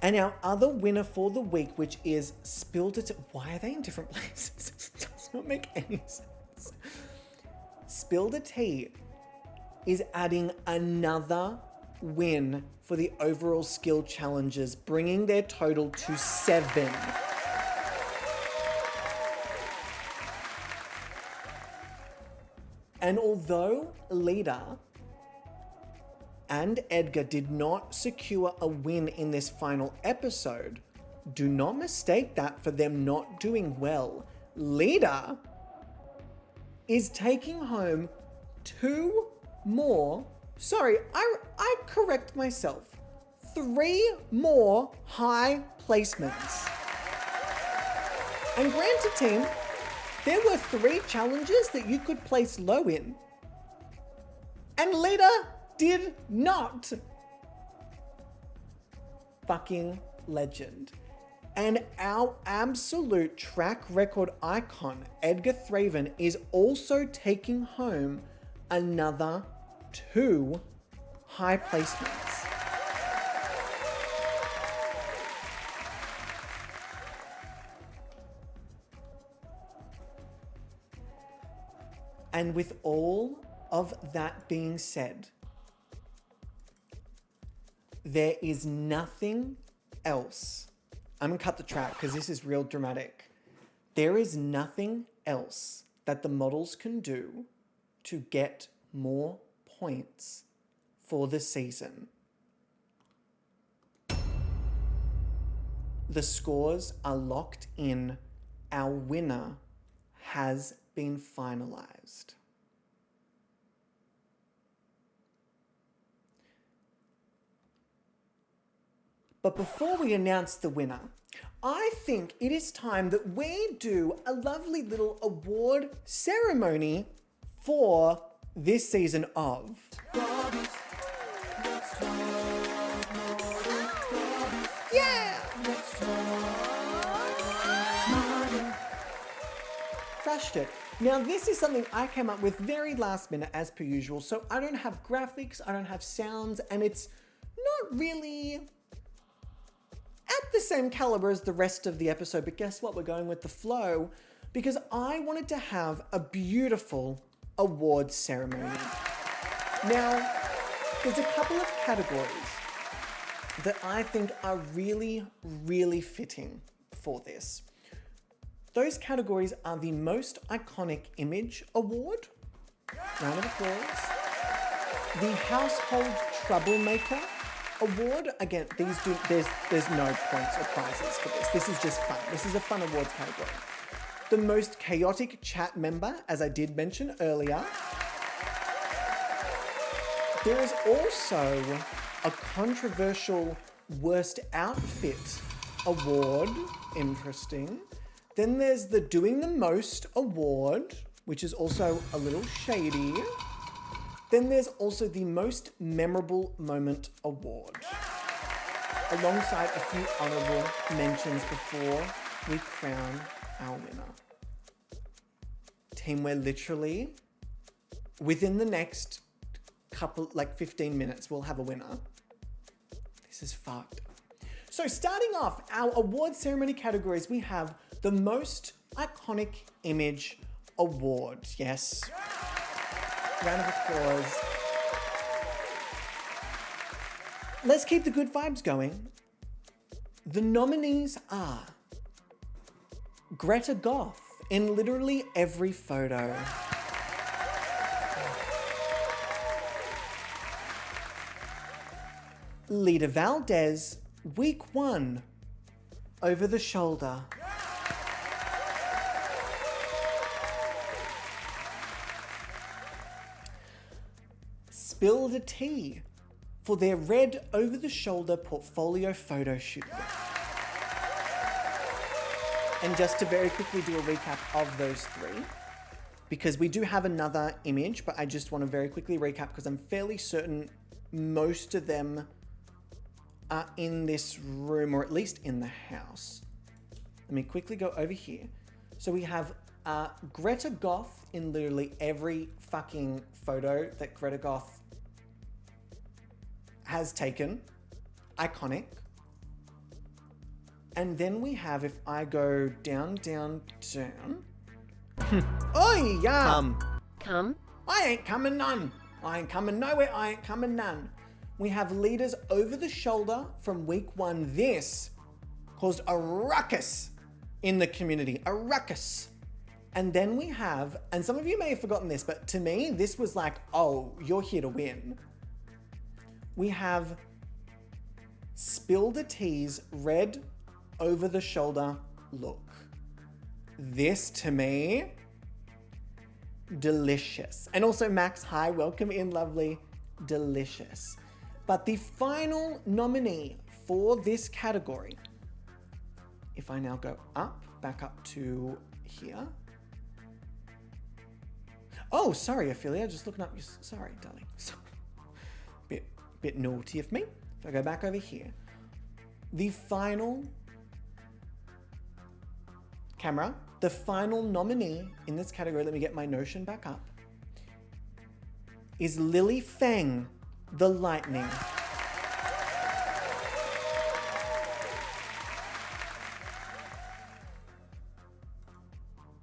And our other winner for the week, which is Spilled It. Why are they in different places? It does not make any sense. Spilled a Tea is adding another win for the overall skill challenges, bringing their total to 7. And although Lita and Edgar did not secure a win in this final episode, do not mistake that for them not doing well. Lita is taking home 2 more, I correct myself, 3 more high placements. And granted, team, there were 3 challenges that you could place low in. And Lita did not. Fucking legend. And our absolute track record icon, Edgar Thraven, is also taking home another 2 high placements. And with all of that being said, there is nothing else. I'm gonna cut the track because this is real dramatic. There is nothing else that the models can do to get more points for the season. The scores are locked in. Our winner has been finalized. But before we announce the winner, I think it is time that we do a lovely little award ceremony for this season of Yeah! Crushed it. Now this is something I came up with very last minute as per usual, so I don't have graphics, I don't have sounds, and it's not really at the same caliber as the rest of the episode, but guess what? We're going with the flow because I wanted to have a beautiful award ceremony. Now, there's a couple of categories that I think are really, really fitting for this. Those categories are the Most Iconic Image Award, round of applause, the Household Troublemaker Award. Again, there's no points or prizes for this. This is just fun. This is a fun awards category. The Most Chaotic Chat Member, as I did mention earlier. There is also a controversial Worst Outfit Award. Interesting. Then there's the Doing the Most Award, which is also a little shady. Then there's also the Most Memorable Moment Award, alongside a few honorable mentions before we crown our winner. Team, we're literally, within the next couple, 15 minutes, we'll have a winner. This is fucked. So starting off, our award ceremony categories, we have the Most Iconic Image Award. Yes. Round of applause. Let's keep the good vibes going. The nominees are Greta Goth in literally every photo. Lita Valdez, week 1, over the shoulder. Spill the tea for their red over-the-shoulder portfolio photo shoot. And just to very quickly do a recap of those 3, because we do have another image, but I just want to very quickly recap because I'm fairly certain most of them are in this room, or at least in the house. Let me quickly go over here. So we have Greta Goth in literally every fucking photo that Greta Goth has taken. Iconic. And then we have, if I go down. Oh yeah! Come. I ain't coming none. I ain't coming nowhere. I ain't coming none. We have leaders over the shoulder from week 1. This caused a ruckus in the community. A ruckus. And then we have, and some of you may have forgotten this, but to me, this was like, oh, you're here to win. We have Spill the Tea's red over the shoulder look. This to me, delicious. And also Max, hi, welcome in, lovely. Delicious. But the final nominee for this category, if I now go up, back up to here. Oh, sorry, Ophelia, just looking up. Sorry, darling. Bit naughty of me. If I go back over here, the final camera, the final nominee in this category, let me get my Notion back up, is Lily Feng, the Lightning.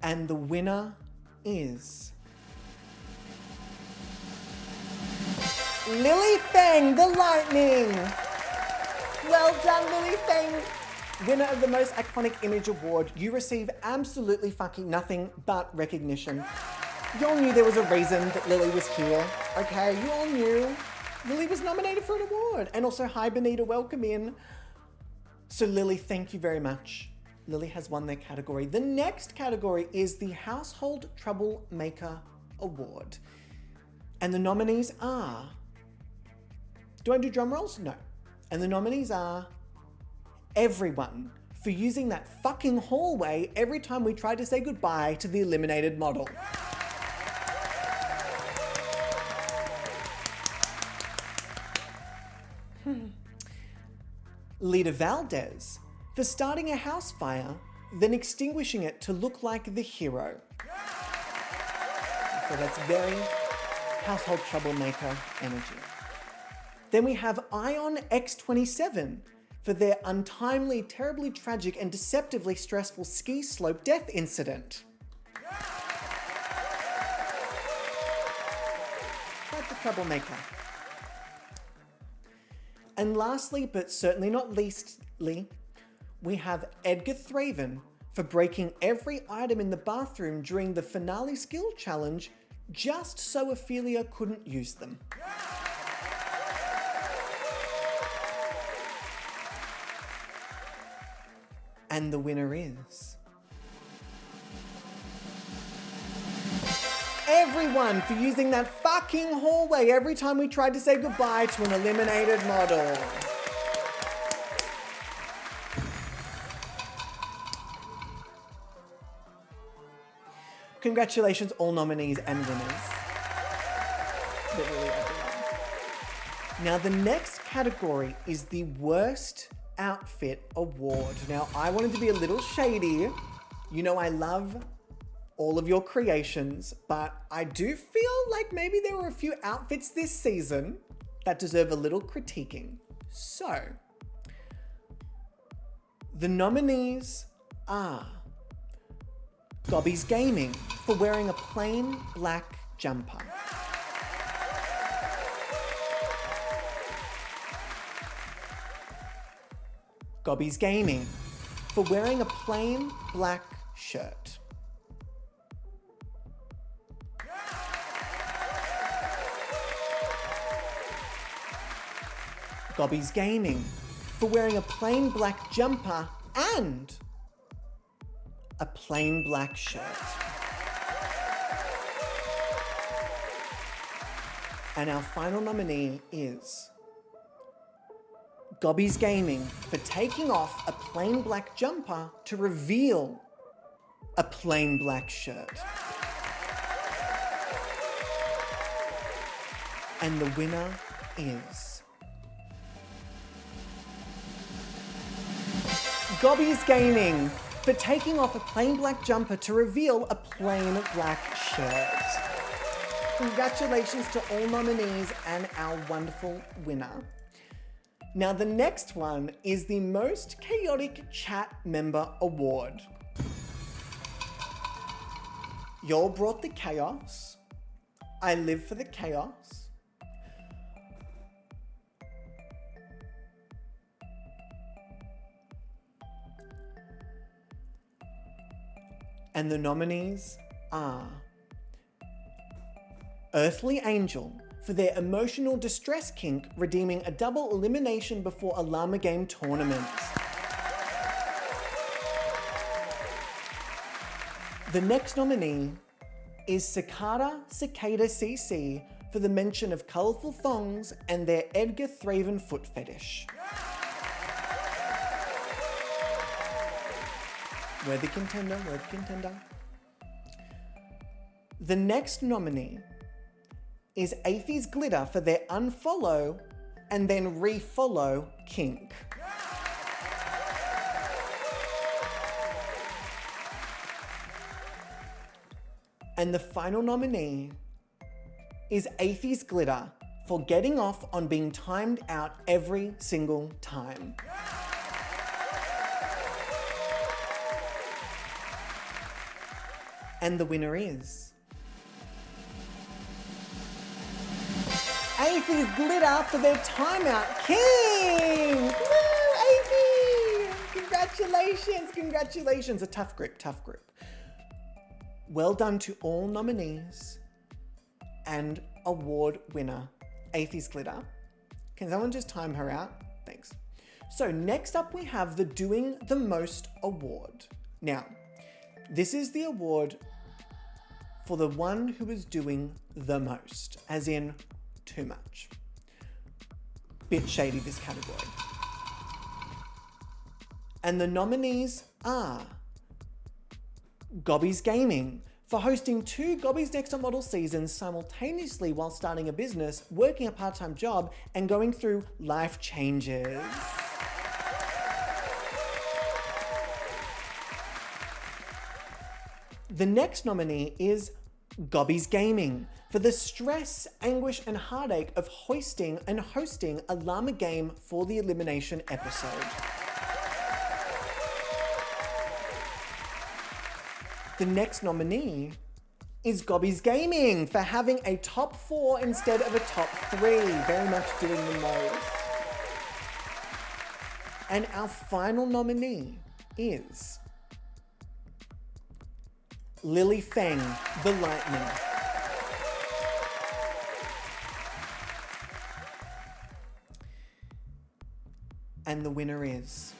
And the winner is Lily Feng, the Lightning. Well done, Lily Feng. Winner of the most iconic image award. You receive absolutely fucking nothing but recognition. You all knew there was a reason that Lily was here, okay? You all knew Lily was nominated for an award. And also, hi Benita, welcome in. So Lily, thank you very much. Lily has won their category. The next category is the Household Troublemaker Award. And the nominees are... Do I do drum rolls? No. And the nominees are everyone for using that fucking hallway every time we tried to say goodbye to the eliminated model. Lita Valdez for starting a house fire, then extinguishing it to look like the hero. So that's very household troublemaker energy. Then we have Ion X27 for their untimely, terribly tragic and deceptively stressful ski slope death incident. That's a troublemaker. And lastly, but certainly not leastly, we have Edgar Thraven for breaking every item in the bathroom during the finale skill challenge just so Ophelia couldn't use them. And the winner is... everyone for using that fucking hallway every time we tried to say goodbye to an eliminated model. Congratulations, all nominees and winners. Literally everyone. Now, the next category is the Worst Outfit Award. Now, I wanted to be a little shady. You know I love all of your creations, but I do feel like maybe there were a few outfits this season that deserve a little critiquing. So, the nominees are GobbysGayming for wearing a plain black jumper. GobbysGayming for wearing a plain black shirt. GobbysGayming for wearing a plain black jumper and a plain black shirt. And our final nominee is GobbysGayming for taking off a plain black jumper to reveal a plain black shirt. And the winner is GobbysGayming for taking off a plain black jumper to reveal a plain black shirt. Congratulations to all nominees and our wonderful winner. Now the next one is the Most Chaotic Chat Member Award. Y'all brought the chaos. I live for the chaos. And the nominees are Earthly Angel for their emotional distress kink, redeeming a double elimination before a llama game tournament. The next nominee is Cicada CC for the mention of colourful thongs and their Edgar Thraven foot fetish. Worthy contender, worthy contender. The next nominee is Atheys Glitter for their unfollow and then refollow kink. And the final nominee is Atheys Glitter for getting off on being timed out every single time. And the winner is Atheys Glitter for their timeout king! Woo, Atheys! Congratulations, congratulations. A tough group, tough group. Well done to all nominees and award winner, Atheys Glitter. Can someone just time her out? Thanks. So next up we have the Doing the Most award. Now, this is the award for the one who is doing the most, as in too much. Bit shady, this category. And the nominees are GobbysGayming for hosting 2 Gobby's Next Top Model seasons simultaneously while starting a business, working a part-time job, and going through life changes. The next nominee is GobbysGayming for the stress, anguish, and heartache of hosting a llama game for the elimination episode. The next nominee is GobbysGayming for having a top 4 instead of a top 3, very much doing the most. And our final nominee is Lily Feng, the Lightning. And the winner is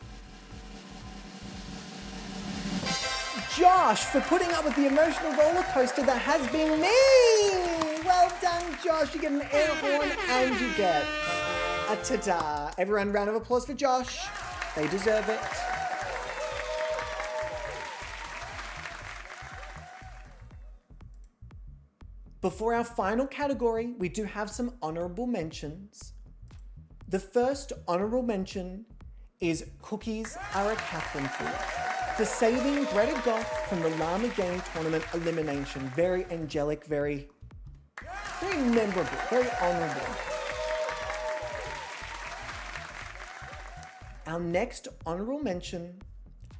Josh for putting up with the emotional roller coaster that has been me. Well done, Josh. You get an air horn and you get a ta-da. Everyone, round of applause for Josh. They deserve it. Before our final category, we do have some honorable mentions. The first honorable mention is Cookies Are a Catherine Food for saving Greta Goff from the Llama Game Tournament elimination. Very angelic, very memorable, very honorable. Our next honorable mention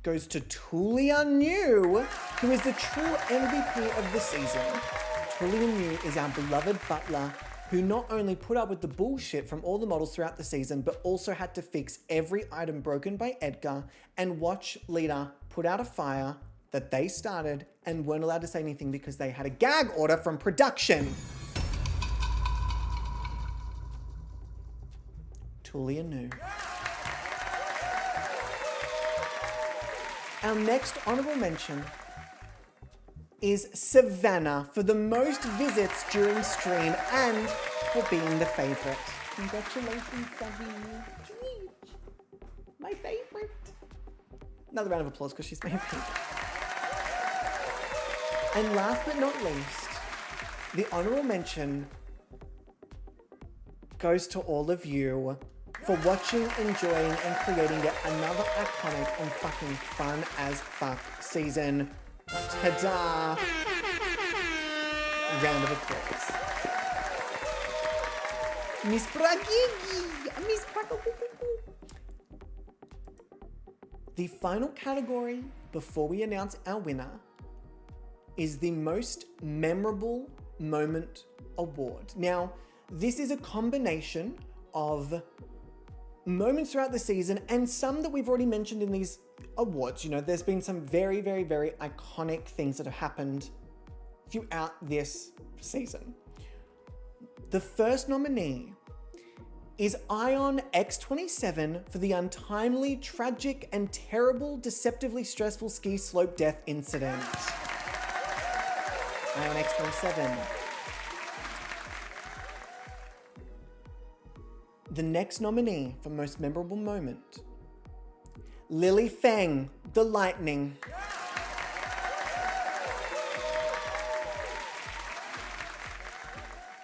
goes to Tulia New, who is the true MVP of the season. Tulia New is our beloved butler who not only put up with the bullshit from all the models throughout the season, but also had to fix every item broken by Edgar and watch Lita put out a fire that they started and weren't allowed to say anything because they had a gag order from production. Tulia knew. Our next honorable mention is Savannah for the most visits during stream and for being the favorite. Congratulations, Savannah. My favorite. Another round of applause because she's my favorite. And last but not least, the honorable mention goes to all of you for watching, enjoying, and creating yet another iconic and fucking fun as fuck season. Ta-da! Round of applause. Miss Bragigi! Miss Bragigi! The final category before we announce our winner is the most memorable moment award. Now, this is a combination of moments throughout the season and some that we've already mentioned in these awards. You know, there's been some very, very, very iconic things that have happened throughout this season. The first nominee is Ion X27 for the untimely, tragic, and terrible, deceptively stressful ski slope death incident. Ion X27. The next nominee for most memorable moment, Lily Feng, the Lightning.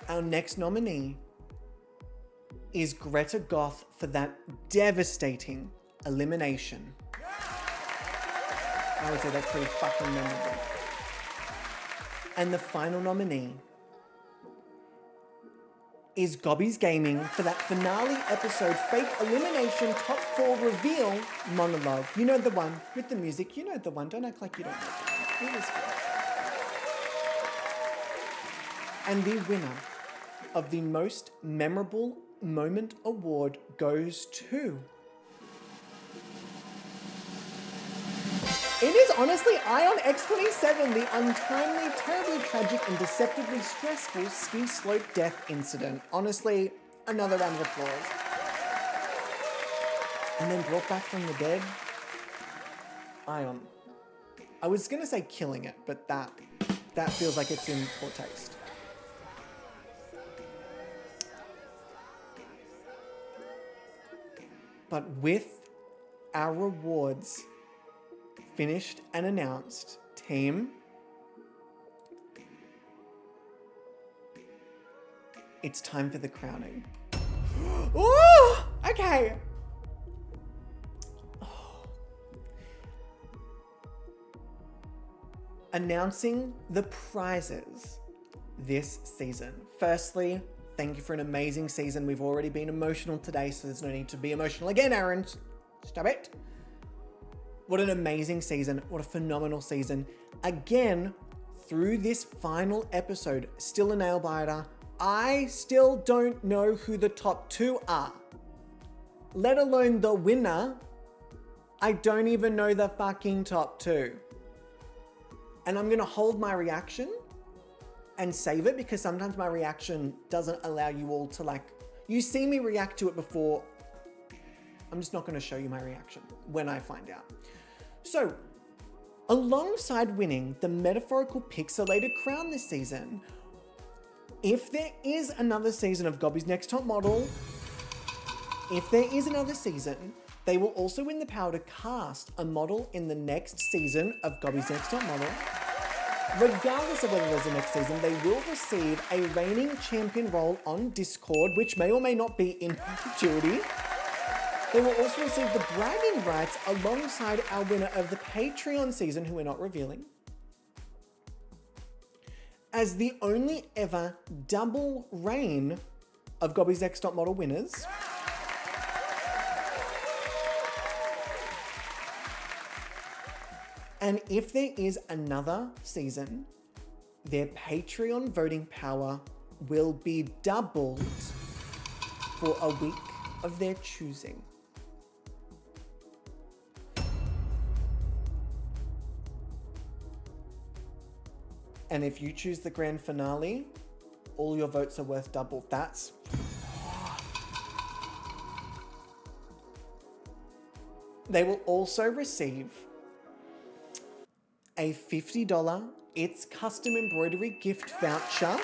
Our next nominee is Greta Goth for that devastating elimination. I would say that's pretty fucking memorable. And the final nominee is GobbysGayming for that finale episode fake elimination top 4 reveal monologue. You know the one with the music. You know the one. Don't act like you don't know the one. It was good. And the winner of the most memorable moment award goes to... It is honestly Ion X27, the untimely, terribly tragic, and deceptively stressful ski slope death incident. Honestly, another round of applause. And then brought back from the dead, Ion. I was gonna say killing it, but that feels like it's in poor taste. But with our rewards finished and announced, team, it's time for the crowning. Ooh, okay. Announcing the prizes this season. Firstly, thank you for an amazing season. We've already been emotional today, so there's no need to be emotional again, Aaron. Stop it. What an amazing season. What a phenomenal season. Again, through this final episode, still a nail biter. I still don't know who the top 2 are. Let alone the winner. I don't even know the fucking top 2. And I'm gonna hold my reaction and save it because sometimes my reaction doesn't allow you all to you see me react to it before. I'm just not gonna show you my reaction when I find out. So, alongside winning the metaphorical pixelated crown this season, if there is another season of Gobby's Next Top Model, they will also win the power to cast a model in the next season of Gobby's Next Top Model. Regardless of whether there's a next season, they will receive a reigning champion role on Discord, which may or may not be in perpetuity. They will also receive the bragging rights alongside our winner of the Patreon season, who we're not revealing, as the only ever double reign of Gobby's Next Top Model winners. And if there is another season, their Patreon voting power will be doubled for a week of their choosing. And if you choose the grand finale, all your votes are worth double. That's... They will also receive a $50 It's Custom Embroidery gift voucher.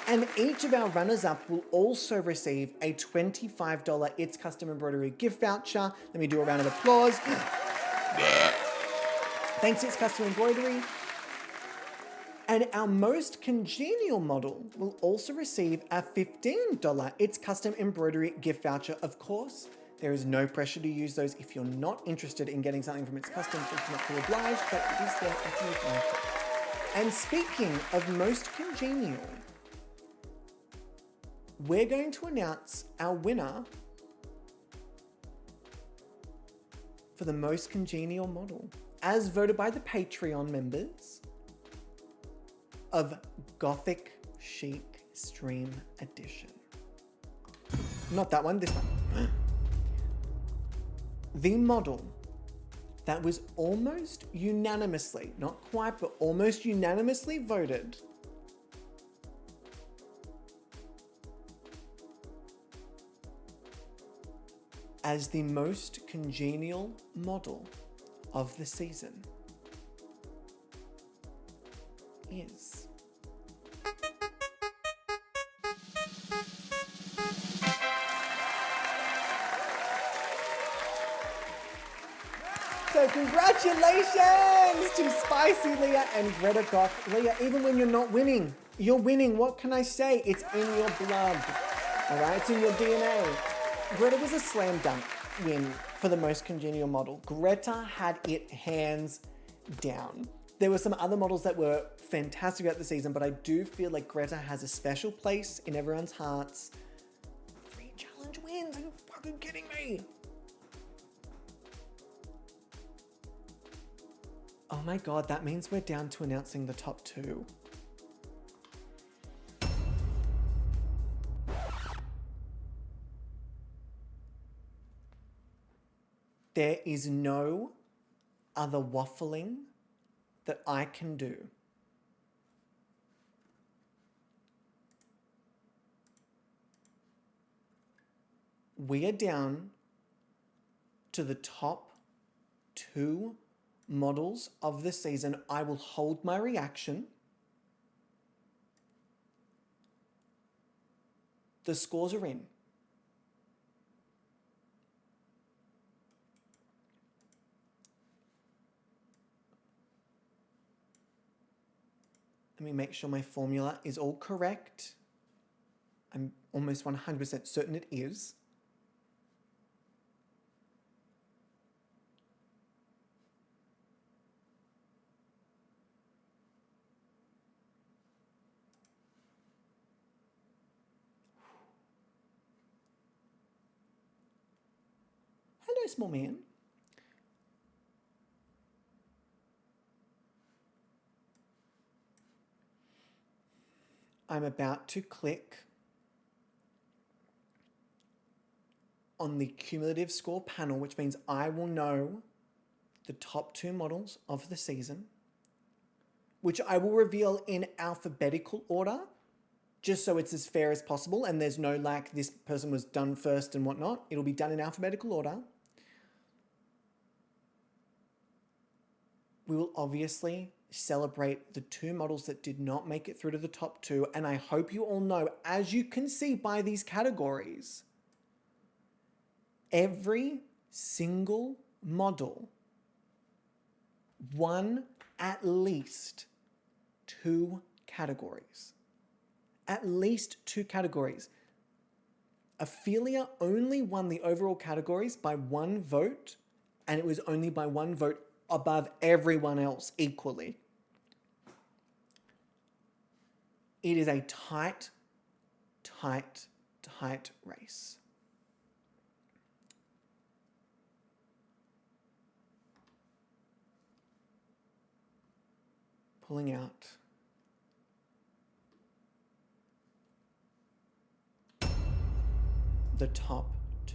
And each of our runners-up will also receive a $25 It's Custom Embroidery gift voucher. Let me do a round of applause. Thanks, It's Custom Embroidery. And our most congenial model will also receive a $15 It's Custom Embroidery gift voucher. Of course, there is no pressure to use those if you're not interested in getting something from It's Custom. It's not too obliged, but it is there if you would like it. And speaking of most congenial, we're going to announce our winner for the most congenial model, as voted by the Patreon members of Gothic Chic Stream Edition. Not that one, this one. The model that was almost unanimously, not quite, but almost unanimously voted as the most congenial model of the season is... So congratulations to Spicy Leah and Greta Goth. Leah, even when you're not winning, you're winning. What can I say? It's in your blood. All right, it's in your DNA. Greta was a slam dunk win for the most congenial model. Greta had it hands down. There were some other models that were fantastic throughout the season, but I do feel like Greta has a special place in everyone's hearts. 3 challenge wins. Are you fucking kidding me? Oh my God, that means we're down to announcing the top 2. There is no other waffling that I can do. We are down to the top 2 models of the season. I will hold my reaction. The scores are in. Let me make sure my formula is all correct. I'm almost 100% certain it is. Hello, small man. I'm about to click on the cumulative score panel, which means I will know the top 2 models of the season, which I will reveal in alphabetical order, just so it's as fair as possible and there's no like this person was done first and whatnot. It'll be done in alphabetical order. We will obviously celebrate the 2 models that did not make it through to the top 2. And I hope you all know, as you can see by these categories, every single model won at least 2 categories. At least 2 categories. Ophelia only won the overall categories by 1 vote, and it was only by 1 vote above everyone else equally. It is a tight race. pulling out the top two.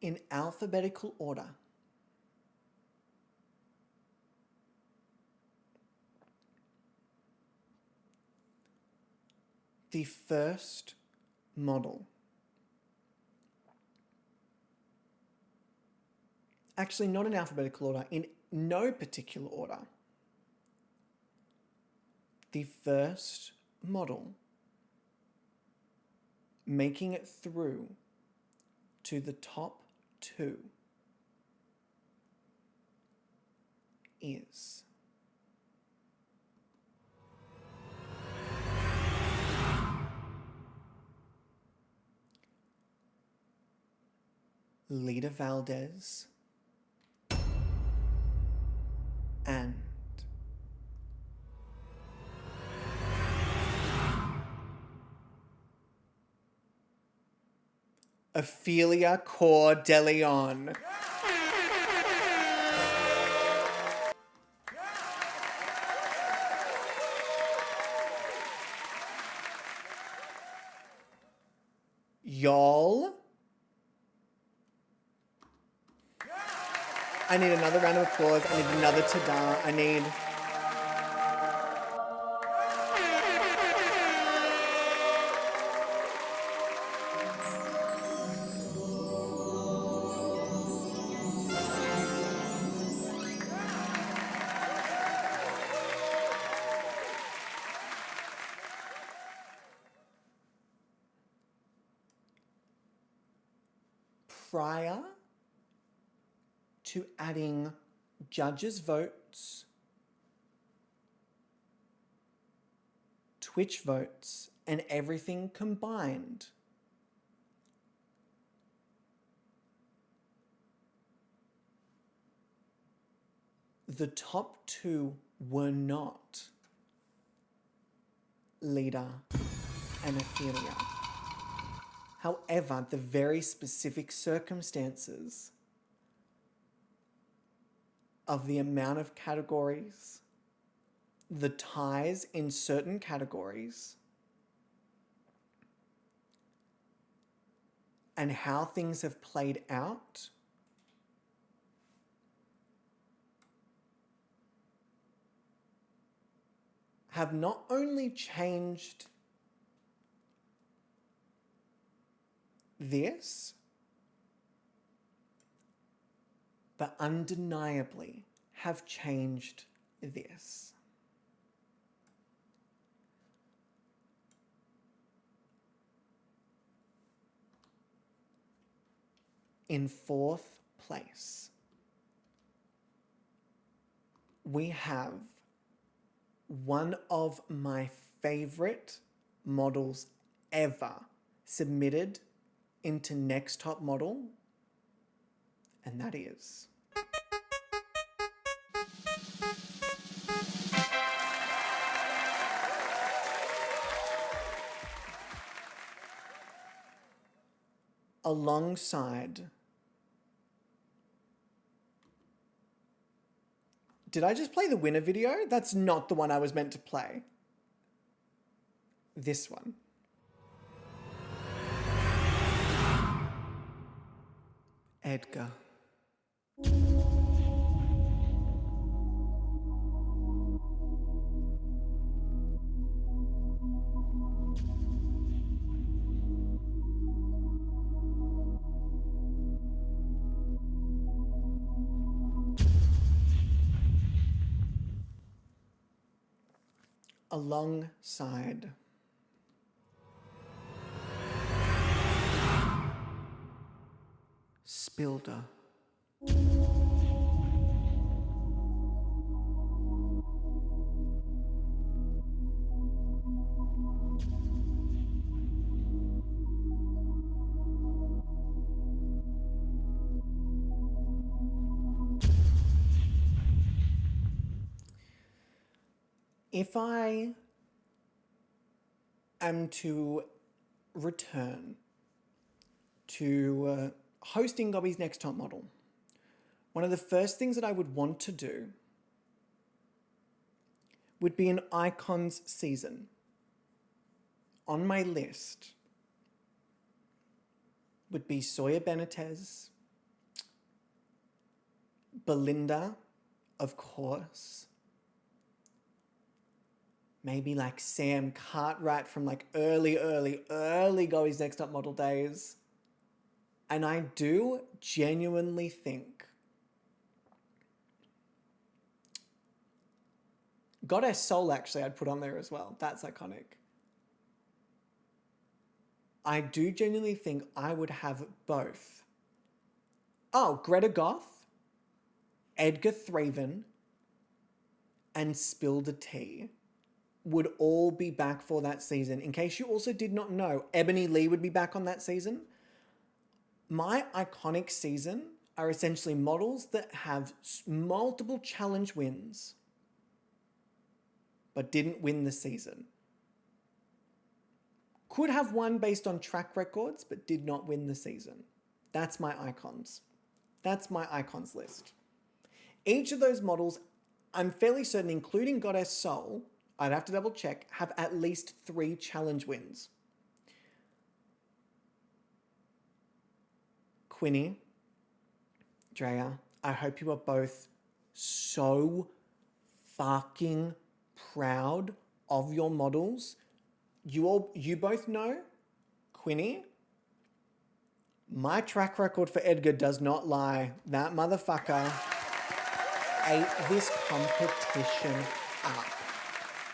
In alphabetical order. The first model. Actually, not in alphabetical order, in no particular order. The first model making it through to the top two is Lita Valdez and Ophelia Core de Leon. Y'all, I need another round of applause. I need another ta-da. I need... Prior to adding judges' votes, Twitch votes, and everything combined, the top two were not Lita and Ophelia. However, the very specific circumstances of the amount of categories, the ties in certain categories, and how things have played out have not only changed this, but undeniably have changed this. In fourth place, we have one of my favorite models ever submitted into Next Top Model, and that is alongside... Did I just play the winner video? That's not the one I was meant to play. This one. Edgar. Alongside Spilder. if I am to return to hosting Gobby's Next Top Model, one of the first things that I would want to do would be an icons season. On my list would be Sawyer Benitez, Belinda, of course, maybe like Sam Cartwright from like early Gobby's Next Top Model days. And I do genuinely think Goddess Soul, actually, I'd put on there as well. That's iconic. I do genuinely think I would have both. Oh, Greta Goth, Edgar Thraven, and Spill the Tea would all be back for that season. In case you also did not know, Ebony Lee would be back on that season. My iconic season are essentially models that have multiple challenge wins but didn't win the season. Could have won based on track records, but did not win the season. That's my icons. That's my icons list. Each of those models, I'm fairly certain, including Goddess Soul, I'd have to double check, have at least 3 challenge wins. Quinny, Drea, I hope you are both so fucking proud of your models. You both know, Quinny, my track record for Edgar does not lie. That motherfucker ate this competition up.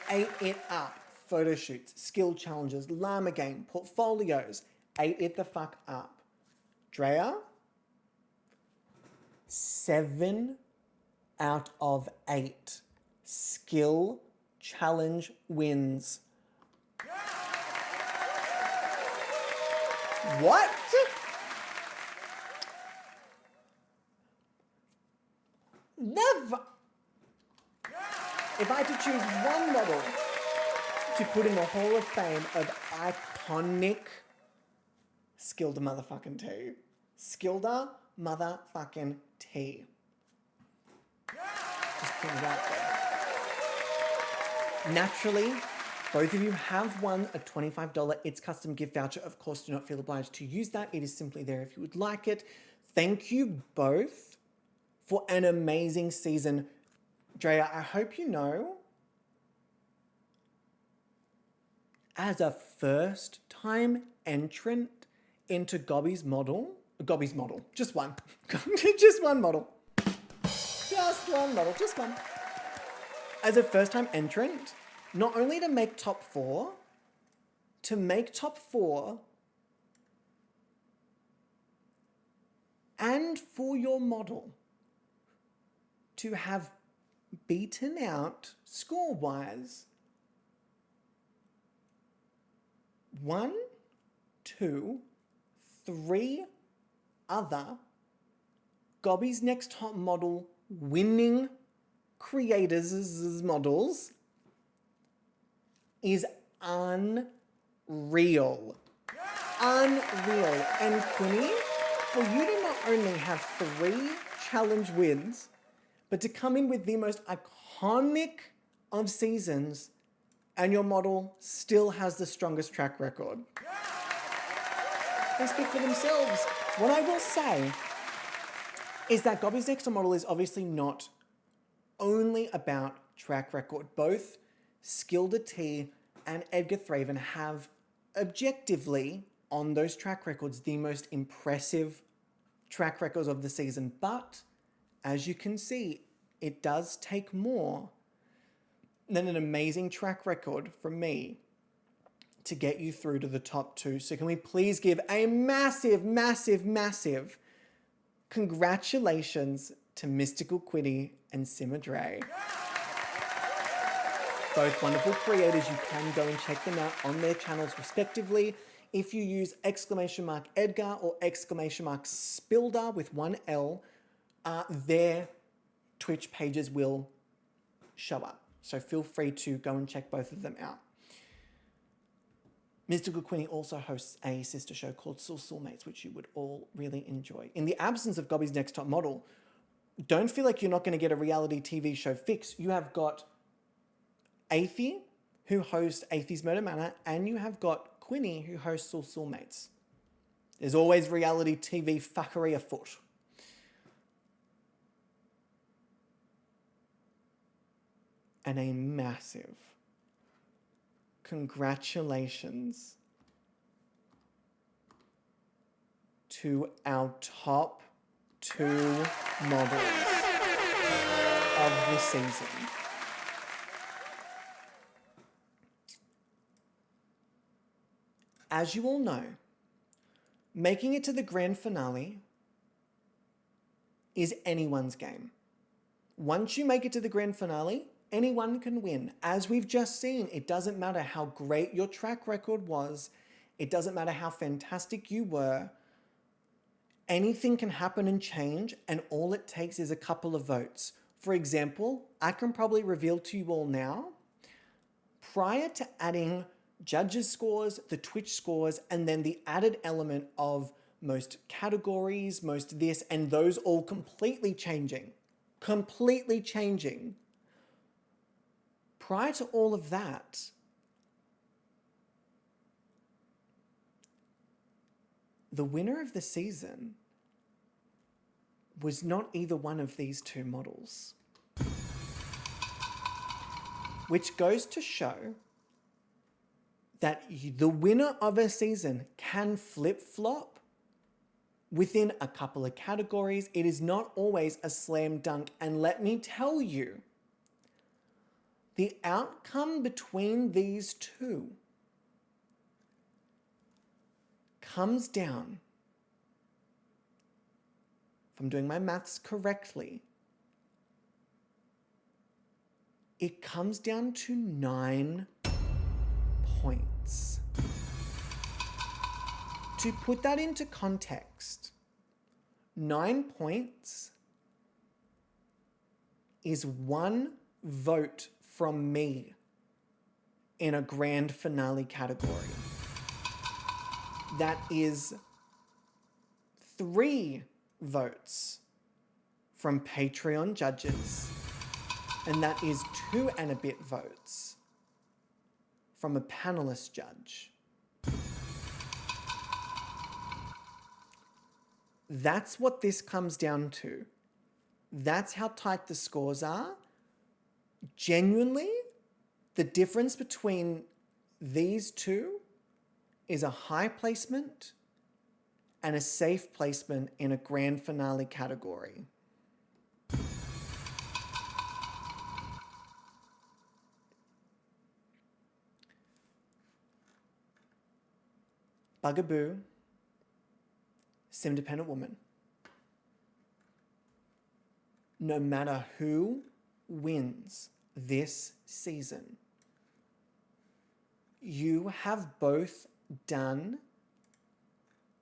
Ate it up. Photo shoots, skill challenges, llama game, portfolios. Ate it the fuck up. Drea, 7 out of 8 skill challenge wins. What? Never. If I had to choose one model to put in the Hall of Fame of iconic Skilda motherfucking tea. Skilda motherfucking tea. Just put it out there. Naturally, both of you have won a $25 It's Custom gift voucher. Of course, do not feel obliged to use that. It is simply there if you would like it. Thank you both for an amazing season. Drea, I hope you know, as a first-time entrant into Gobby's model, just one. Just one model. Just one model, just one. As a first-time entrant, not only to make top 4, and for your model to have beaten out, score-wise, 1, 2, 3 other Gobby's Next Top Model winning creators' models is unreal. Unreal. And Quinny, for you to not only have 3 challenge wins, but to come in with the most iconic of seasons, and your model still has the strongest track record. They speak for themselves. What I will say is that Gobby's Next Top Model is obviously not only about track record. Both Skilda T and Edgar Thraven have objectively, on those track records, the most impressive track records of the season. But as you can see, it does take more than an amazing track record from me to get you through to the top 2. So can we please give a massive, massive, massive congratulations to Mystical Quinny and Simmer Dre. Both wonderful creators. You can go and check them out on their channels respectively. If you use !Edgar or !Spilder with 1 L, their Twitch pages will show up. So feel free to go and check both of them out. Mystical Queenie also hosts a sister show called Soulmates, which you would all really enjoy. In the absence of Gobby's Next Top Model, don't feel like you're not going to get a reality TV show fix. You have got Athie, who hosts Athie's Murder Manor, and you have got Quinny, who hosts Soulmates. There's always reality TV fuckery afoot. And a massive congratulations to our top 2 models of the season. As you all know, making it to the grand finale is anyone's game. Once you make it to the grand finale, anyone can win. As we've just seen, it doesn't matter how great your track record was. It doesn't matter how fantastic you were. Anything can happen and change, and all it takes is a couple of votes. For example, I can probably reveal to you all now, prior to adding judges' scores, the Twitch scores, and then the added element of most categories, most this, and those all completely changing. Prior to all of that, the winner of the season was not either one of these 2 models. Which goes to show that the winner of a season can flip-flop within a couple of categories. It is not always a slam dunk. And let me tell you, the outcome between these 2 comes down, if I'm doing my maths correctly, it comes down to 9 points. To put that into context, 9 points is 1 vote from me in a grand finale category. That is 3 votes from Patreon judges, and that is 2 and a bit votes from a panelist judge. That's what this comes down to. That's how tight the scores are. Genuinely, the difference between these 2 is a high placement and a safe placement in a grand finale category. Bugaboo, sim-dependent woman. No matter who wins this season, you have both done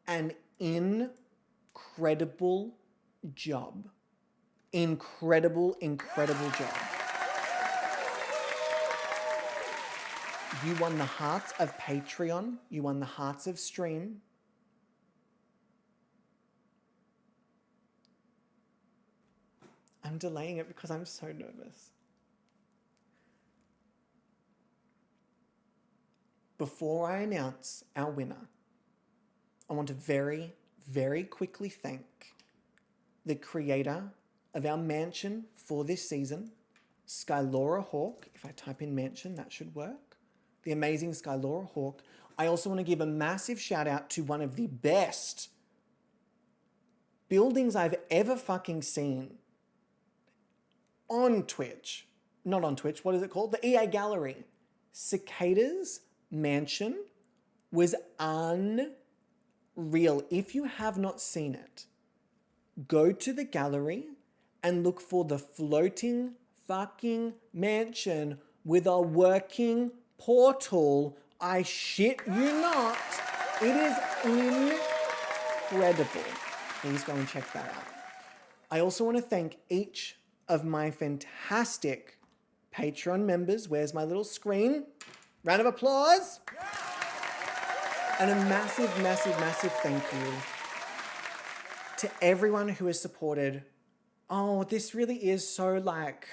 an incredible job. Incredible job. You won the hearts of Patreon. You won the hearts of stream. I'm delaying it because I'm so nervous. Before I announce our winner, I want to very, very quickly thank the creator of our mansion for this season, Skylora Hawk. If I type in mansion, that should work. The amazing Skylora Hawk. I also want to give a massive shout out to one of the best buildings I've ever fucking seen on Twitch. Not on Twitch, what is it called? The EA Gallery. Cicada's mansion was unreal. If you have not seen it, go to the gallery and look for the floating fucking mansion with a working portal. I shit you not. It is incredible. Please go and check that out. I also want to thank each of my fantastic Patreon members. Where's my little screen? Round of applause. And a massive, massive, massive thank you to everyone who has supported. Oh, this really is so like...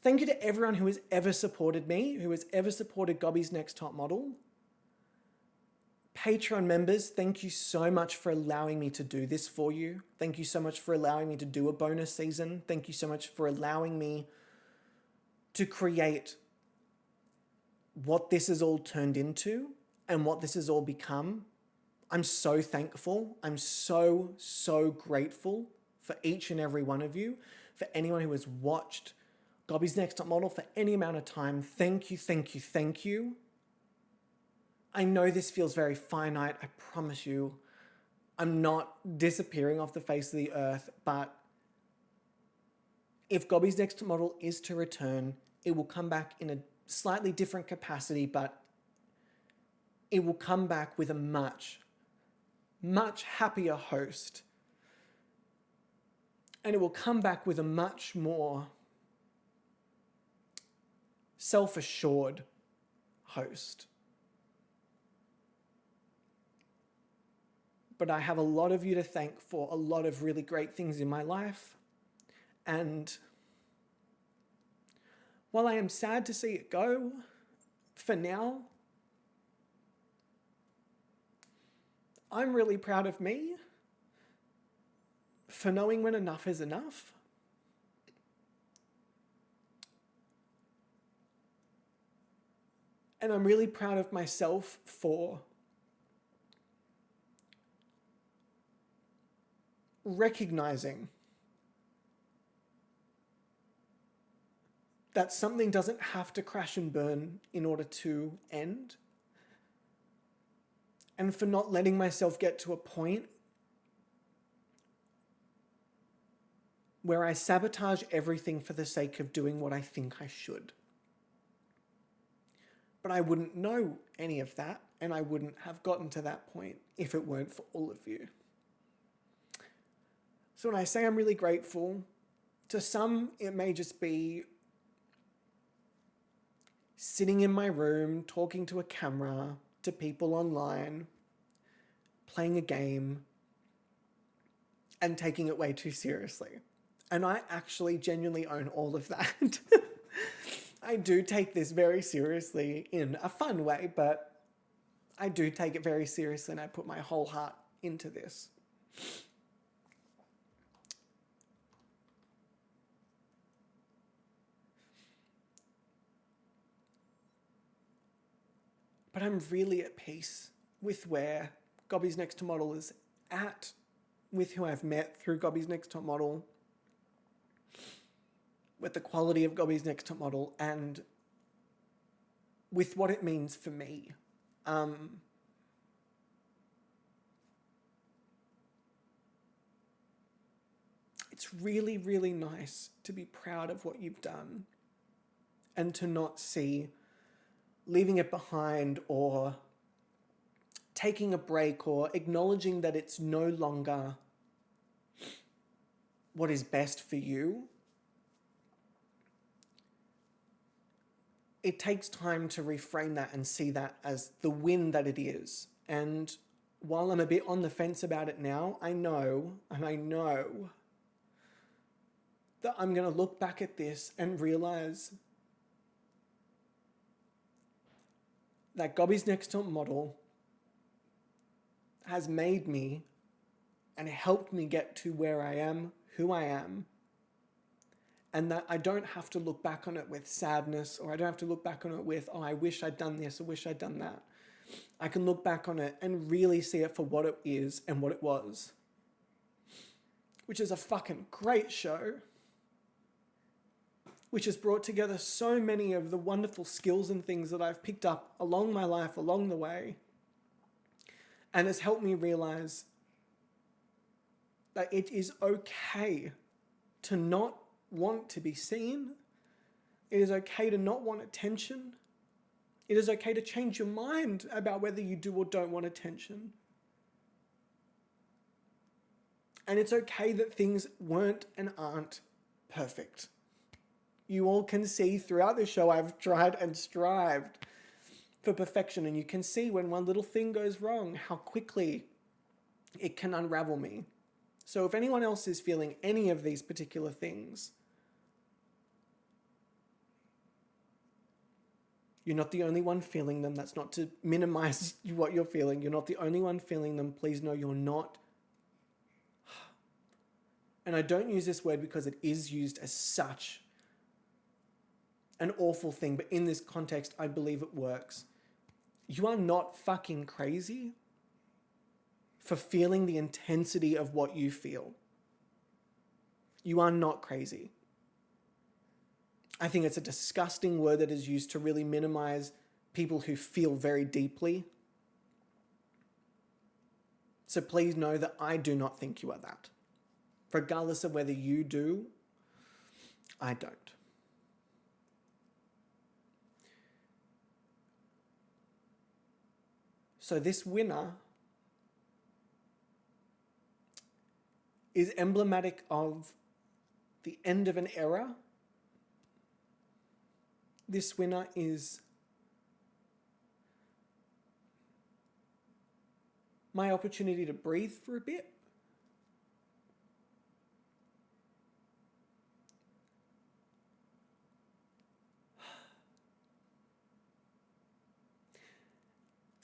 Thank you to everyone who has ever supported me, who has ever supported Gobby's Next Top Model. Patreon members, thank you so much for allowing me to do this for you. Thank you so much for allowing me to do a bonus season. Thank you so much for allowing me to create what this has all turned into and what this has all become. I'm so thankful. I'm so, so grateful for each and every one of you, for anyone who has watched Gobby's Next Top Model for any amount of time. Thank you, thank you, thank you. I know this feels very finite. I promise you, I'm not disappearing off the face of the earth, but if Gobby's Next Top Model is to return, it will come back in a slightly different capacity, but it will come back with a much, much happier host. And it will come back with a much more self-assured host. But I have a lot of you to thank for a lot of really great things in my life. And while I am sad to see it go, for now, I'm really proud of me for knowing when enough is enough. And I'm really proud of myself for recognizing that something doesn't have to crash and burn in order to end. And for not letting myself get to a point where I sabotage everything for the sake of doing what I think I should. But I wouldn't know any of that, and I wouldn't have gotten to that point if it weren't for all of you. So when I say I'm really grateful, to some it may just be sitting in my room, talking to a camera, to people online, playing a game, and taking it way too seriously. And I actually genuinely own all of that. I do take this very seriously in a fun way, but I do take it very seriously and I put my whole heart into this. But I'm really at peace with where Gobby's Next Top Model is at, with who I've met through Gobby's Next Top Model, with the quality of Gobby's Next Top Model, and with what it means for me. It's really, really nice to be proud of what you've done and to not see leaving it behind or taking a break or acknowledging that it's no longer what is best for you. It takes time to reframe that and see that as the win that it is. And while I'm a bit on the fence about it now, I know that I'm going to look back at this and realize that Gobby's Next Top Model has made me and helped me get to where I am, who I am, and that I don't have to look back on it with sadness, or I don't have to look back on it with, oh, I wish I'd done this, or wish I'd done that. I can look back on it and really see it for what it is and what it was, which is a fucking great show, which has brought together so many of the wonderful skills and things that I've picked up along my life, along the way, and has helped me realize that it is okay to not want to be seen. It is okay to not want attention. It is okay to change your mind about whether you do or don't want attention. And it's okay that things weren't and aren't perfect. You all can see throughout the show I've tried and strived for perfection, and you can see when one little thing goes wrong, how quickly it can unravel me. So if anyone else is feeling any of these particular things, you're not the only one feeling them. That's not to minimize what you're feeling. You're not the only one feeling them. Please know you're not. And I don't use this word because it is used as such an awful thing, but in this context, I believe it works. You are not fucking crazy for feeling the intensity of what you feel. You are not crazy. I think it's a disgusting word that is used to really minimize people who feel very deeply. So please know that I do not think you are that. Regardless of whether you do, I don't. So this winner is emblematic of the end of an era. This winner is my opportunity to breathe for a bit.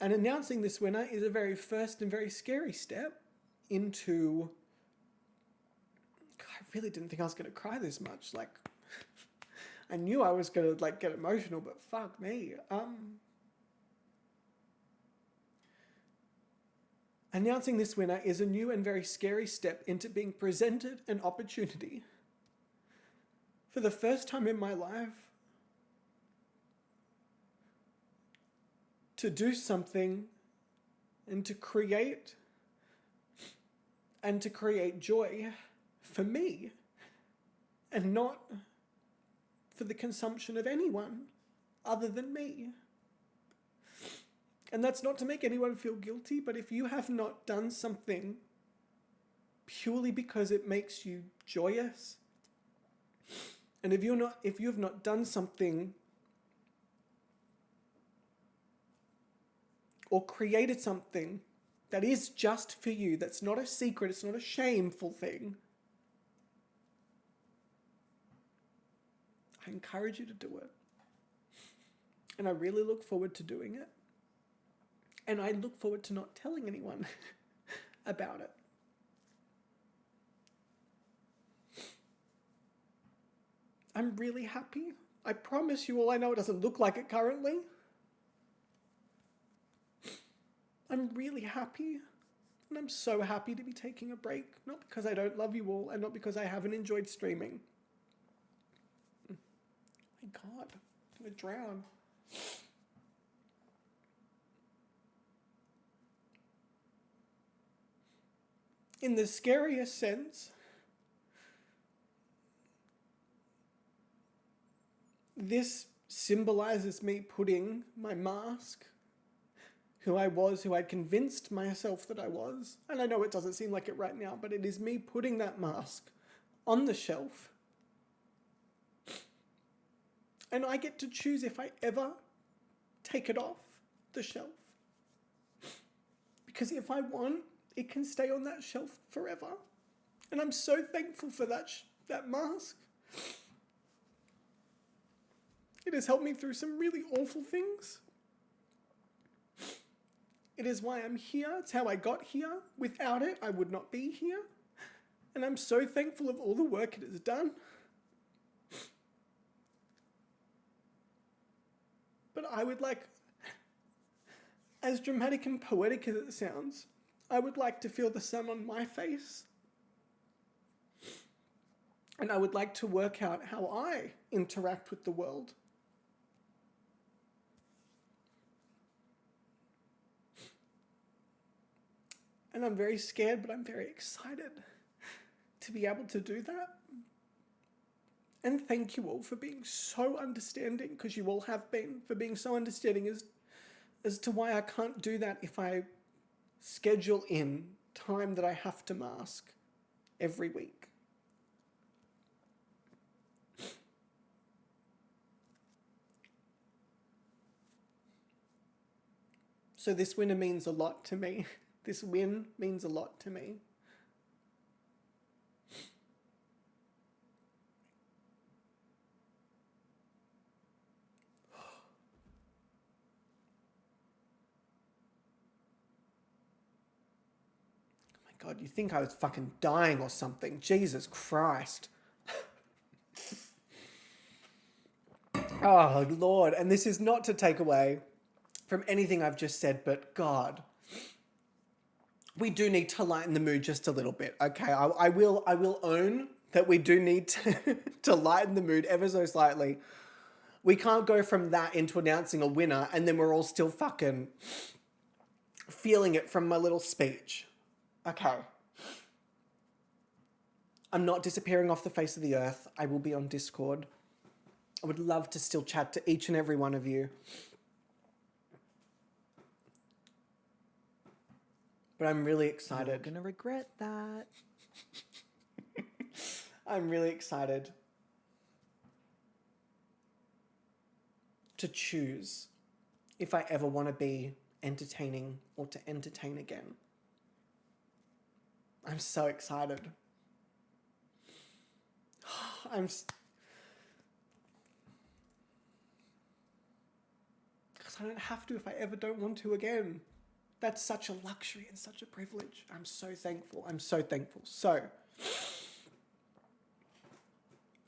And announcing this winner is a very first and very scary step into... I really didn't think I was going to cry this much. Like, I knew I was going to get emotional, but fuck me. Announcing this winner is a new and very scary step into being presented an opportunity for the first time in my life to do something and to create joy for me and not for the consumption of anyone other than me. And that's not to make anyone feel guilty, but if you have not done something purely because it makes you joyous, and if you have not done something or created something that is just for you, that's not a secret, it's not a shameful thing, I encourage you to do it. And I really look forward to doing it. And I look forward to not telling anyone about it. I'm really happy. I promise you all, I know it doesn't look like it currently. I'm really happy. And I'm so happy to be taking a break. Not because I don't love you all and not because I haven't enjoyed streaming. My God, I'm going to drown. In the scariest sense, this symbolizes me putting my mask, who I was, who I'd convinced myself that I was, and I know it doesn't seem like it right now, but it is me putting that mask on the shelf. And I get to choose if I ever take it off the shelf. Because if I want, it can stay on that shelf forever. And I'm so thankful for that mask. It has helped me through some really awful things. It is why I'm here. It's how I got here. Without it, I would not be here. And I'm so thankful of all the work it has done. But I would like, as dramatic and poetic as it sounds, I would like to feel the sun on my face. And I would like to work out how I interact with the world. And I'm very scared, but I'm very excited to be able to do that. And thank you all for being so understanding, because you all have been, for being so understanding as to why I can't do that if I schedule in time that I have to mask every week. So this winner means a lot to me. This win means a lot to me. God, you think I was fucking dying or something. Jesus Christ. Oh, Lord. And this is not to take away from anything I've just said, but God, we do need to lighten the mood just a little bit. Okay, I will own that we do need to lighten the mood ever so slightly. We can't go from that into announcing a winner and then we're all still fucking feeling it from my little speech. Okay. I'm not disappearing off the face of the earth. I will be on Discord. I would love to still chat to each and every one of you. But I'm really excited. You're gonna regret that. I'm really excited to choose if I ever want to be entertaining or to entertain again. I'm so excited. Because I don't have to if I ever don't want to again. That's such a luxury and such a privilege. I'm so thankful. I'm so thankful. So,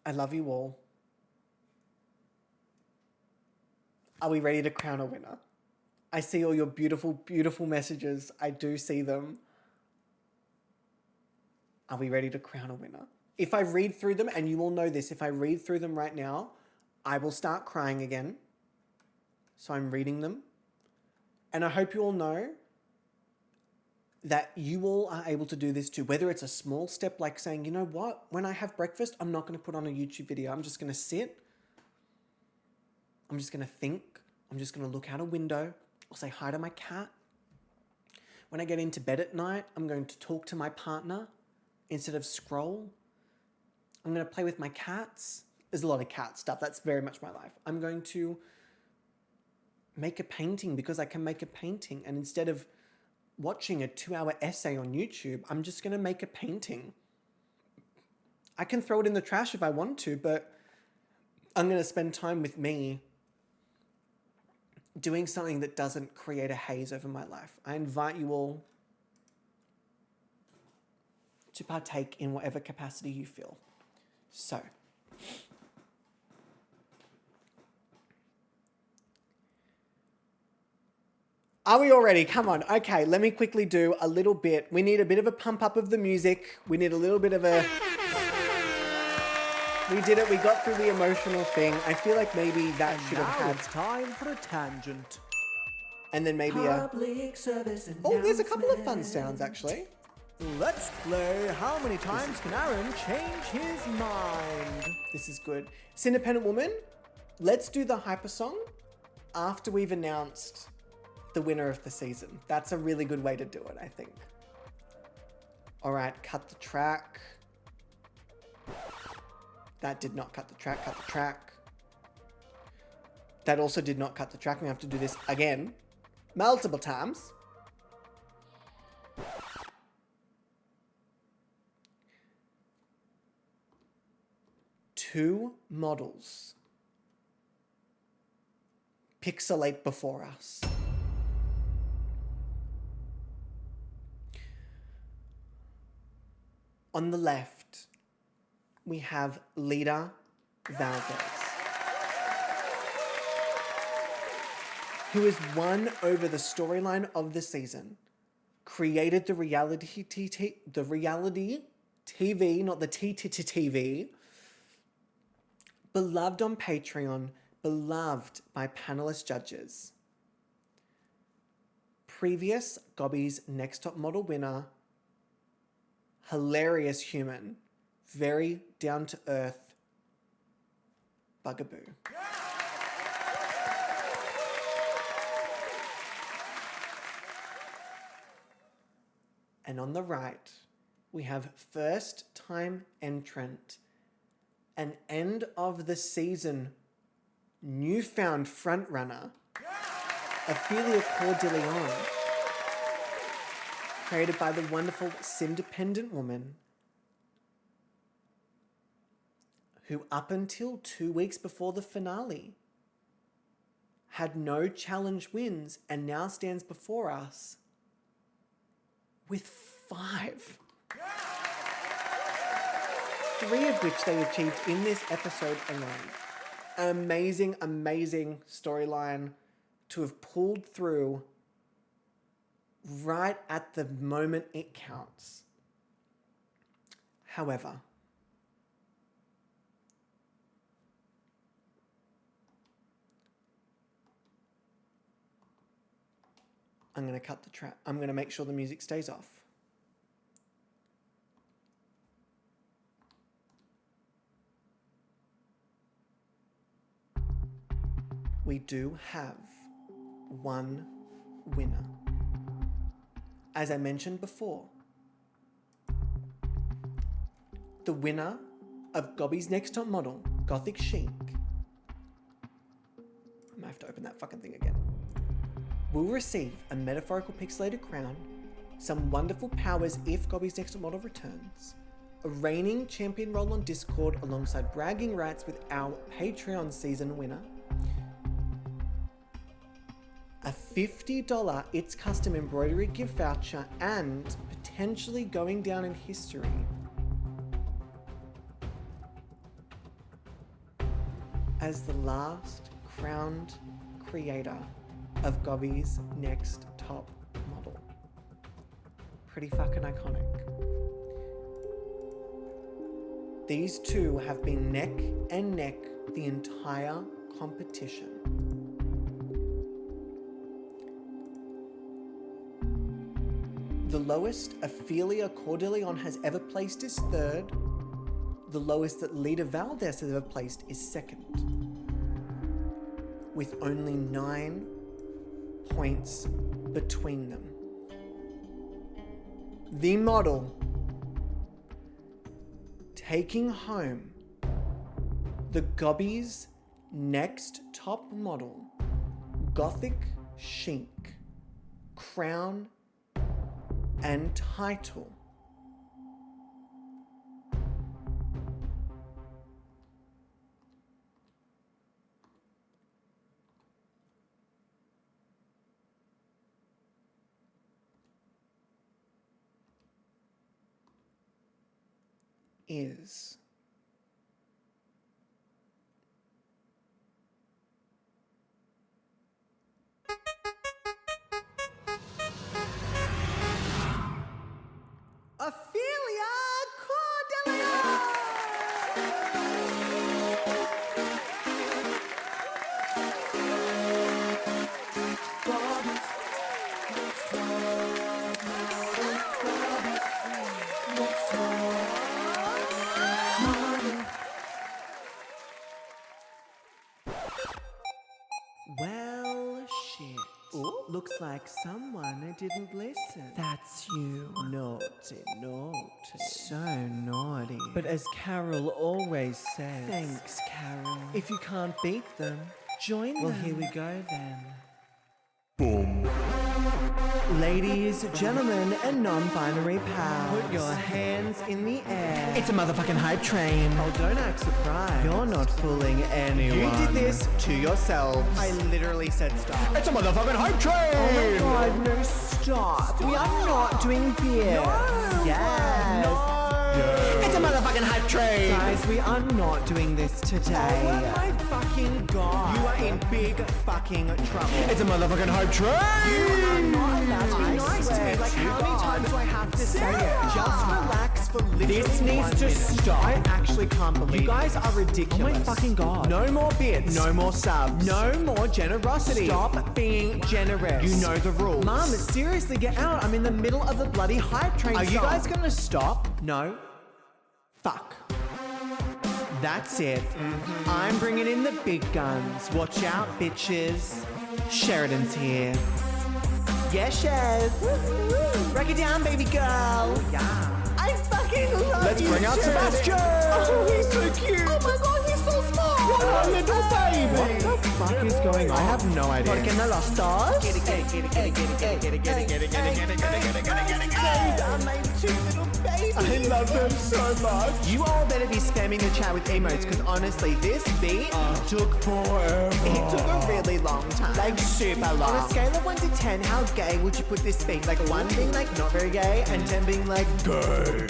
I love you all. Are we ready to crown a winner? I see all your beautiful, beautiful messages. I do see them. Are we ready to crown a winner? If I read through them, and you all know this, if I read through them right now, I will start crying again. So I'm reading them. And I hope you all know that you all are able to do this too. Whether it's a small step like saying, you know what, when I have breakfast, I'm not going to put on a YouTube video. I'm just going to sit. I'm just going to think. I'm just going to look out a window. I'll say hi to my cat. When I get into bed at night, I'm going to talk to my partner instead of scroll. I'm going to play with my cats. There's a lot of cat stuff. That's very much my life. I'm going to make a painting because I can make a painting. And instead of watching a 2-hour essay on YouTube, I'm just going to make a painting. I can throw it in the trash if I want to, but I'm going to spend time with me doing something that doesn't create a haze over my life. I invite you all to partake in whatever capacity you feel. So, are we all ready? Come on. Okay, let me quickly do a little bit. We need a bit of a pump up of the music. We need a little bit of a... We did it. We got through the emotional thing. I feel like maybe that should have Now had... it's time for a tangent. And then maybe a... Public service Oh, there's a couple of fun sounds, actually. Let's play How Many Times Can Aaron Change His Mind? This is good. It's Independent Woman. Let's do the hyper song after we've announced the winner of the season. That's a really good way to do it, I think. All right, cut the track. That did not cut the track. Cut the track. That also did not cut the track. We have to do this again. Multiple times. Two models pixelate before us. On the left, we have Lita Valdez, who has won over the storyline of the season, created the reality TV, not the TV, beloved on Patreon, beloved by panelist judges. Previous Gobby's Next Top Model winner, hilarious human, very down-to-earth bugaboo. And on the right, we have first-time entrant, an end of the season newfound frontrunner, Ophelia Coeur de Leon, created by the wonderful sim-dependent woman who, up until 2 weeks before the finale, had no challenge wins and now stands before us with 5. 3 of which they achieved in this episode alone. An amazing, amazing storyline to have pulled through right at the moment it counts. However, I'm going to cut the track. I'm going to make sure the music stays off. We do have one winner. As I mentioned before, the winner of Gobby's Next Top Model, Gothic Chic, I might have to open that fucking thing again, will receive a metaphorical pixelated crown, some wonderful powers if Gobby's Next Top Model returns, a reigning champion role on Discord alongside bragging rights with our Patreon season winner, a $50 It's Custom embroidery gift voucher, and potentially going down in history as the last crowned creator of Gobby's Next Top Model. Pretty fucking iconic. These two have been neck and neck the entire competition. The lowest Ophelia Coeur de Leon has ever placed is 3rd. The lowest that Lita Valdez has ever placed is 2nd. With only 9 points between them. The model taking home the Gobby's Next Top Model, Gothic Chic, crown and title is Ophelia Coeur de Leon! Well, shit. Looks like someone didn't listen. That's you. Naughty, naughty. So naughty. But as Carol always says, Thanks, Carol. if you can't beat them, join them. Well, here we go then. Boom. Ladies, gentlemen, and non-binary pals, Put your hands in the air. It's a motherfucking hype train. Oh, don't act surprised. You're not fooling anyone. You did this to yourselves. I literally said stop. It's a motherfucking hype train! Oh my god, no, stop. We are not doing beer. No. Yes. It's a motherfucking hype train! Guys, we are not doing this today. Oh my fucking god. You are in big fucking trouble. It's a motherfucking hype train! You are not allowed to be I nice to swear me. Like, to how many God. times do I have to say Sarah. it? Just relax for literally This needs 1 to minute. stop. I actually can't believe You guys it. are ridiculous. Oh my fucking god. No more bits. No more subs. No more generosity. Stop being generous. You know the rules. Mum, seriously, get out. I'm in the middle of the bloody hype train Are you song. guys gonna stop? No. Fuck. That's it. Mm-hmm. I'm bringing in the big guns. Watch out, bitches. Sheridan's here. Yes, Shez. Break it down, baby girl. Yeah. I fucking love Let's you, bring out Sheridan. Sebastian. Oh, he's so cute. Oh my god, he's so small. a little baby. What the fuck is going on? I have no idea. Porque no los dos? I love them so much. You all better be spamming the chat with emotes, because honestly, this beat Took forever. it took a really long time. Like super long. On a scale of 1 to 10, how gay would you put this being? Like 1 being like not very gay, and 10 being like Gay.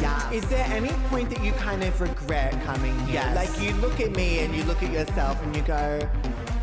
yeah. Is there any point that you kind of regret coming here? Yes. Like you look at me and you look at yourself and you go,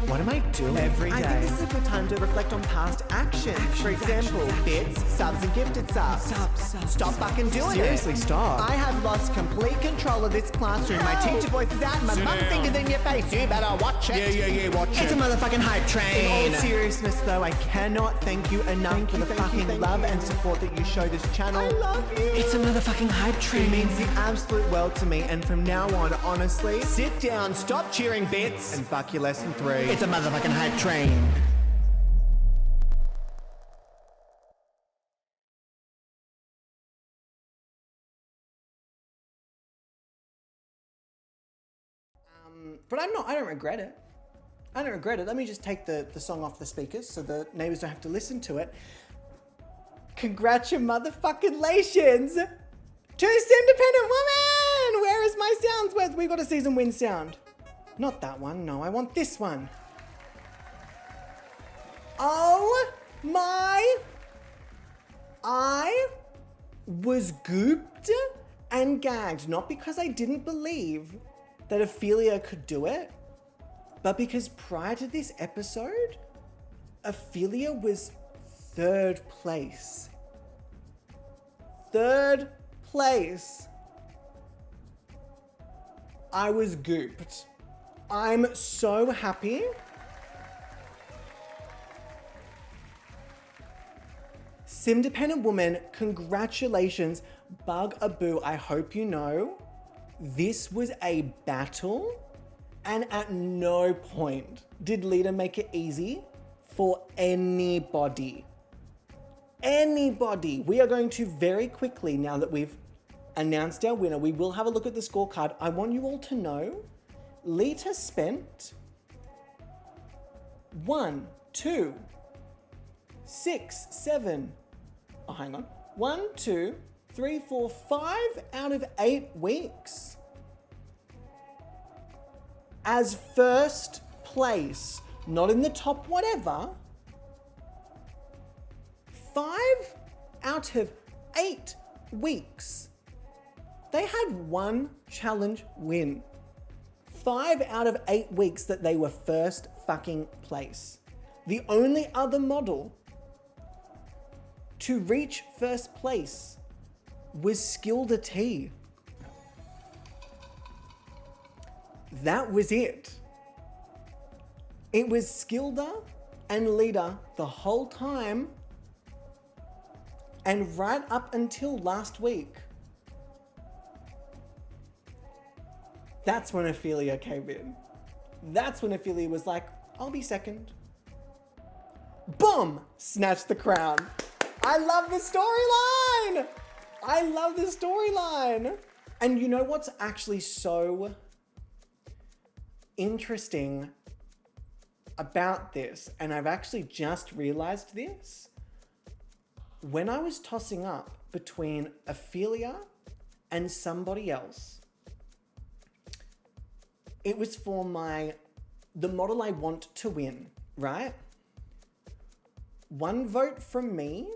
what am I doing every day? I think this is a good time to reflect on past actions. For example, bits, subs and gifted subs. Subs. Stop fucking doing Seriously, it. stop. I have lost complete control of this classroom. My teacher voice is out and my Sit mum down. fingers in your face. You better watch it. Yeah, watch It's a it. motherfucking hype train. In all seriousness, though, I cannot thank you enough for the fucking love and support that you show this channel. I love you. It's a motherfucking hype train. It means the absolute world to me, and from now on, honestly, sit down, stop cheering bits, and fuck your lesson 3. It's a motherfucking hype train. But I don't regret it. I don't regret it. Let me just take the song off the speakers so the neighbors don't have to listen to it. Congratulations to Independent Woman! Where is my sounds? We got a season win sound. Not that one, no, I want this one. Oh my! I was gooped and gagged, not because I didn't believe that Ophelia could do it, but because prior to this episode, Ophelia was 3rd place. 3rd place. I was gooped. I'm so happy. Sim-dependent woman, congratulations. Bugaboo, I hope you know, this was a battle, and at no point did Lita make it easy for anybody. Anybody. We are going to very quickly, now that we've announced our winner, we will have a look at the scorecard. I want you all to know Lita spent 1, 2, 6, 7. Oh, hang on. 1, 2, 3, 4, 5 out of 8 weeks as first place, not in the top whatever. 5 out of 8 weeks. They had 1 challenge win. 5 out of 8 weeks that they were first fucking place. The only other model to reach first place was Skilda T. That was it. It was Skilda and Lita the whole time, and right up until last week. That's when Ophelia came in. That's when Ophelia was like, I'll be second. Boom! Snatched the crown. I love the storyline! I love the storyline! And you know what's actually so interesting about this, and I've actually just realized this, when I was tossing up between Ophelia and somebody else, it was for the model I want to win, right? 1 vote from me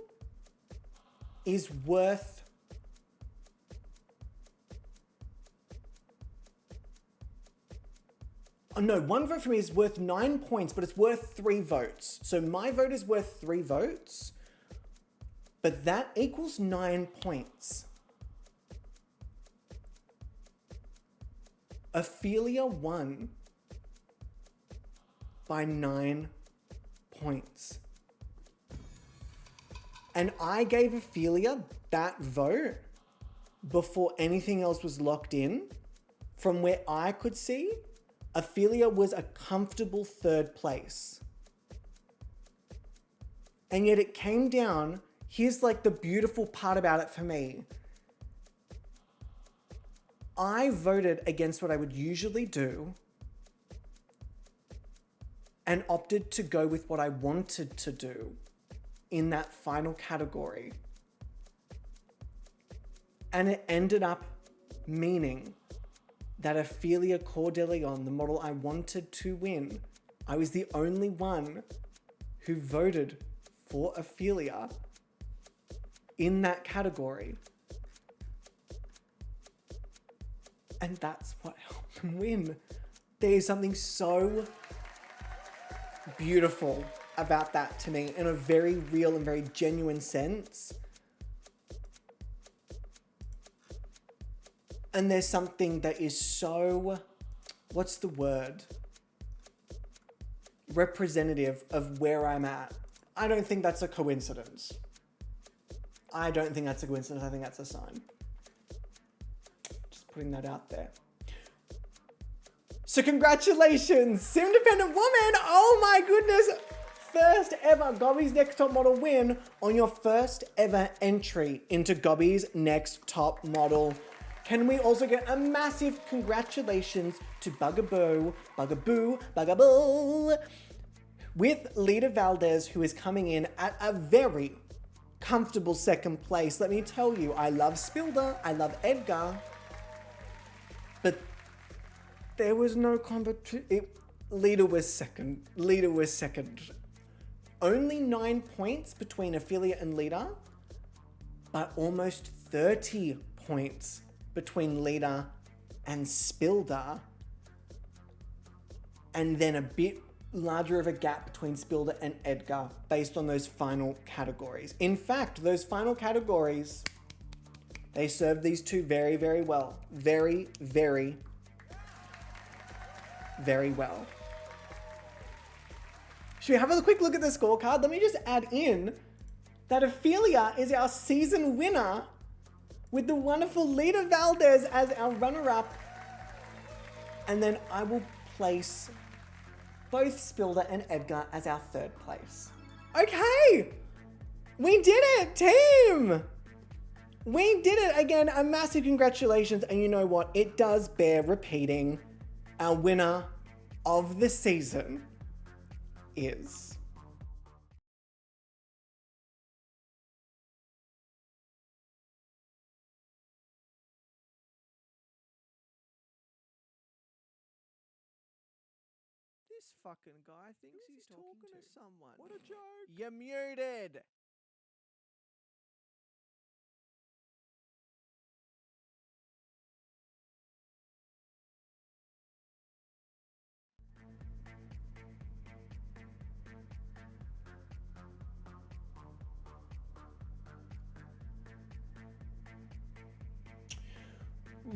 is worth 1 vote for me is worth 9 points, but it's worth 3 votes. So my vote is worth 3 votes, but that equals 9 points. Ophelia won by 9 points. And I gave Ophelia that vote before anything else was locked in. From where I could see, Ophelia was a comfortable 3rd place. And yet it came down, here's like the beautiful part about it for me. I voted against what I would usually do and opted to go with what I wanted to do in that final category. And it ended up meaning that Ophelia Cordeleon, the model I wanted to win, I was the only one who voted for Ophelia in that category. And that's what helped them win. There is something so beautiful about that to me in a very real and very genuine sense. And there's something that is so, what's the word? Representative of where I'm at. I don't think that's a coincidence. I don't think that's a coincidence. I think that's a sign. Just putting that out there. So congratulations, Sim Dependent Woman. Oh my goodness. First ever Gobby's Next Top Model win on your first ever entry into Gobby's Next Top Model. Can we also get a massive congratulations to Bugaboo, with Lita Valdez, who is coming in at a very comfortable second place. Let me tell you, I love Spilder, I love Edgar, but there was no competition. Lita was second. Only 9 points between Ophelia and Lita, but almost 30 points between Lita and Spilder, and then a bit larger of a gap between Spilder and Edgar based on those final categories. In fact, those final categories, they served these two very, very well. Very, very, very well. Should we have a quick look at the scorecard? Let me just add in that Ophelia is our season winner with the wonderful Lita Valdez as our runner-up. And then I will place both Spilder and Edgar as our third place. Okay, we did it, team. We did it again. A massive congratulations. And you know what? It does bear repeating. Our winner of the season is... This fucking guy thinks he's talking to someone. What a joke. You're muted.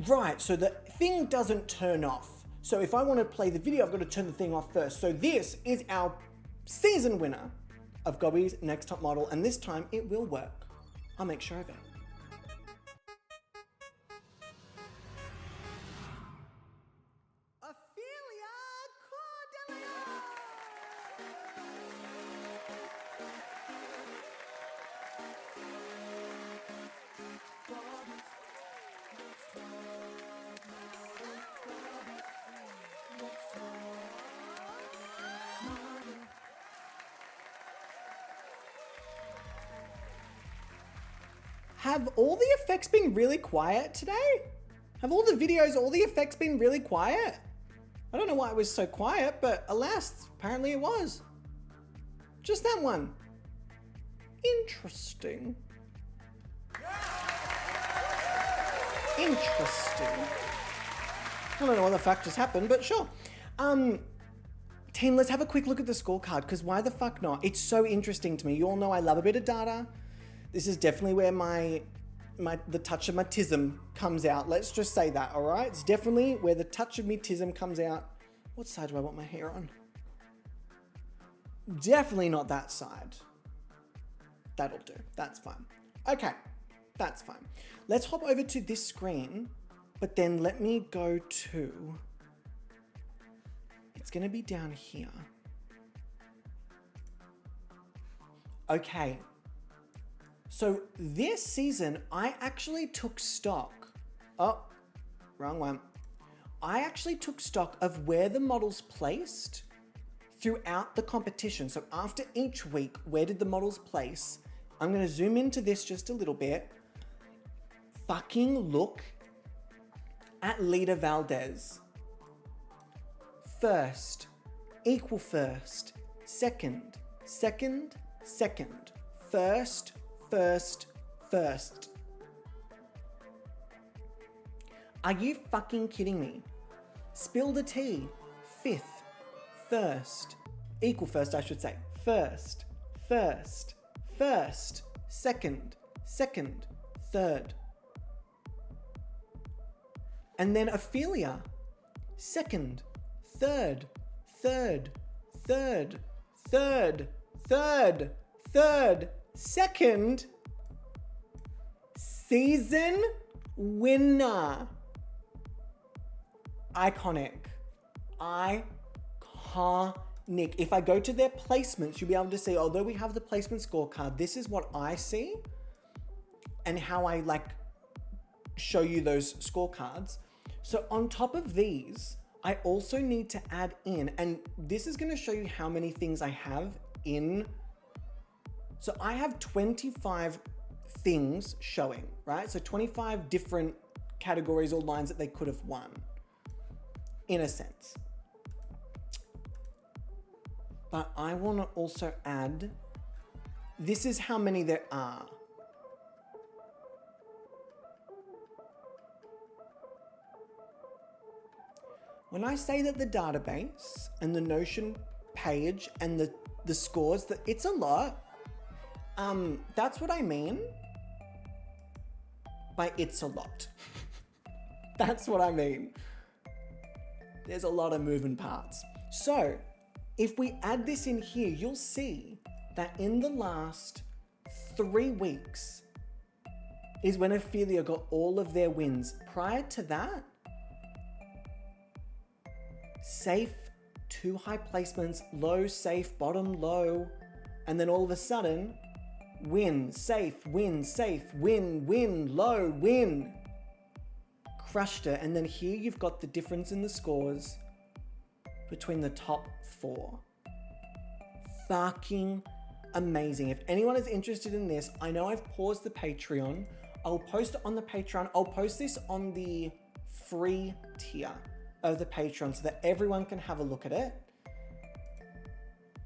Right, so the thing doesn't turn off. So if I want to play the video, I've got to turn the thing off first. So this is our season winner of Gobby's Next Top Model, and this time it will work. I'll make sure of it. Ophelia Cordeleon! Have all the effects been really quiet today? Have all the videos, all the effects been really quiet? I don't know why it was so quiet, but alas, apparently it was. Just that one. Interesting. Interesting. I don't know what the fuck just happened, but sure. Team, let's have a quick look at the scorecard, because why the fuck not? It's so interesting to me. You all know I love a bit of data. This is definitely where the touch of my tism comes out. Let's just say that, all right? It's definitely where the touch of me tism comes out. What side do I want my hair on? Definitely not that side. That'll do. That's fine. Okay, that's fine. Let's hop over to this screen, but then let me go to... It's gonna be down here. Okay. So this season, I actually took stock. Oh, Wrong one. I actually took stock of where the models placed throughout the competition. So after each week, where did the models place? I'm going to zoom into this just a little bit. Fucking look at Lita Valdez. First, equal first, second, second, second, first, first, first. Are you fucking kidding me? Spill the tea. Fifth, first, equal first, I should say. First, first, first, second, second, third. And then Ophelia, second, third, third, third, third, third, third, second, season winner. Iconic. Iconic. If I go to their placements, you'll be able to see, although we have the placement scorecard, this is what I see and how I like show you those scorecards. So on top of these, I also need to add in, and this is going to show you how many things I have in. So I have 25 things showing, right? So 25 different categories or lines that they could have won, in a sense. But I want to also add, this is how many there are. When I say that the database and the Notion page and the scores, that it's a lot, that's what I mean by it's a lot. That's what I mean. There's a lot of moving parts. So if we add this in here, you'll see that in the last 3 weeks is when Ophelia got all of their wins. Prior to that, safe, 2 high placements, low, safe, bottom, low, and then all of a sudden, win, safe, win, low, win. Crushed it. And then here you've got the difference in the scores between the top 4. Fucking amazing. If anyone is interested in this, I know I've paused the Patreon. I'll post it on the Patreon. I'll post this on the free tier of the Patreon so that everyone can have a look at it.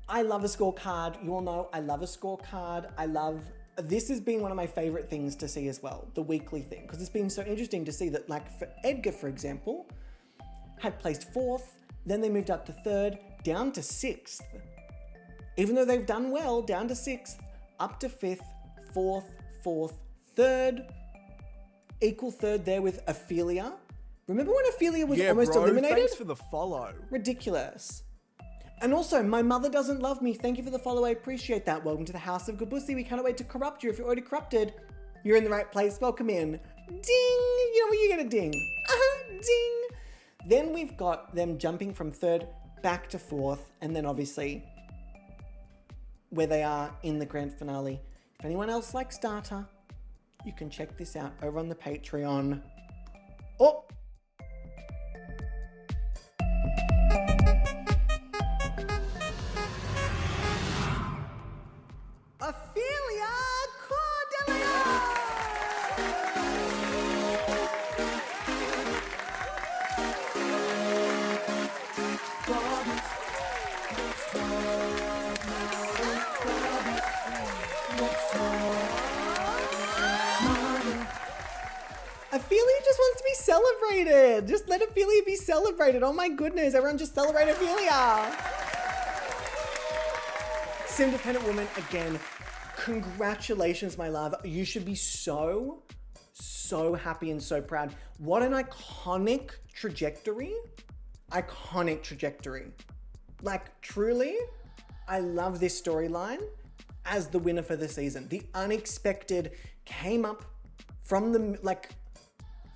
I love a scorecard. You all know I love a scorecard. This has been one of my favorite things to see as well, the weekly thing, because it's been so interesting to see that, like for Edgar, for example, had placed 4th, then they moved up to 3rd, down to 6th. Even though they've done well, down to 6th, up to 5th, 4th, 3rd, equal 3rd there with Ophelia. Remember when Ophelia was almost eliminated? Thanks for the follow. Ridiculous. And also, my mother doesn't love me. Thank you for the follow. I appreciate that. Welcome to the House of Gobussi. We cannot wait to corrupt you. If you're already corrupted, you're in the right place. Welcome in. Ding! You know what? You get a ding. Ding! Then we've got them jumping from 3rd back to 4th. And then obviously, where they are in the grand finale. If anyone else likes data, you can check this out over on the Patreon. Oh! Ophelia Cordelia! Ophelia just wants to be celebrated. Just let Ophelia be celebrated. Oh my goodness, everyone just celebrate Ophelia. Independent woman, again, congratulations, my love. You should be so happy and so proud. What an iconic trajectory. Iconic trajectory. Like, truly, I love this storyline as the winner for the season. The unexpected came up from the, like,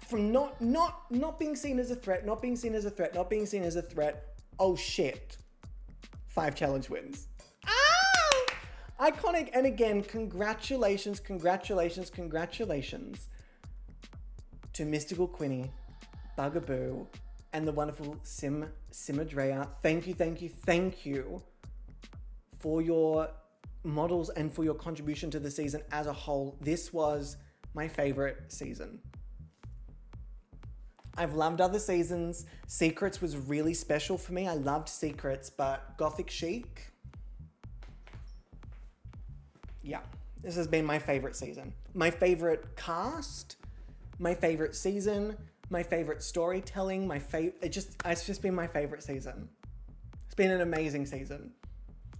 from not being seen as a threat, not being seen as a threat, not being seen as a threat. Oh shit. 5 challenge wins. Iconic. And again, congratulations to Mystical Quinny Bugaboo, and the wonderful Simadrea. Thank you for your models and for your contribution to the season as a whole. This was my favorite season. I've loved other seasons. Secrets was really special for me. I loved Secrets, but Gothic Chic, yeah, this has been my favorite season. My favorite cast, my favorite season, my favorite storytelling, it's just been my favorite season. It's been an amazing season.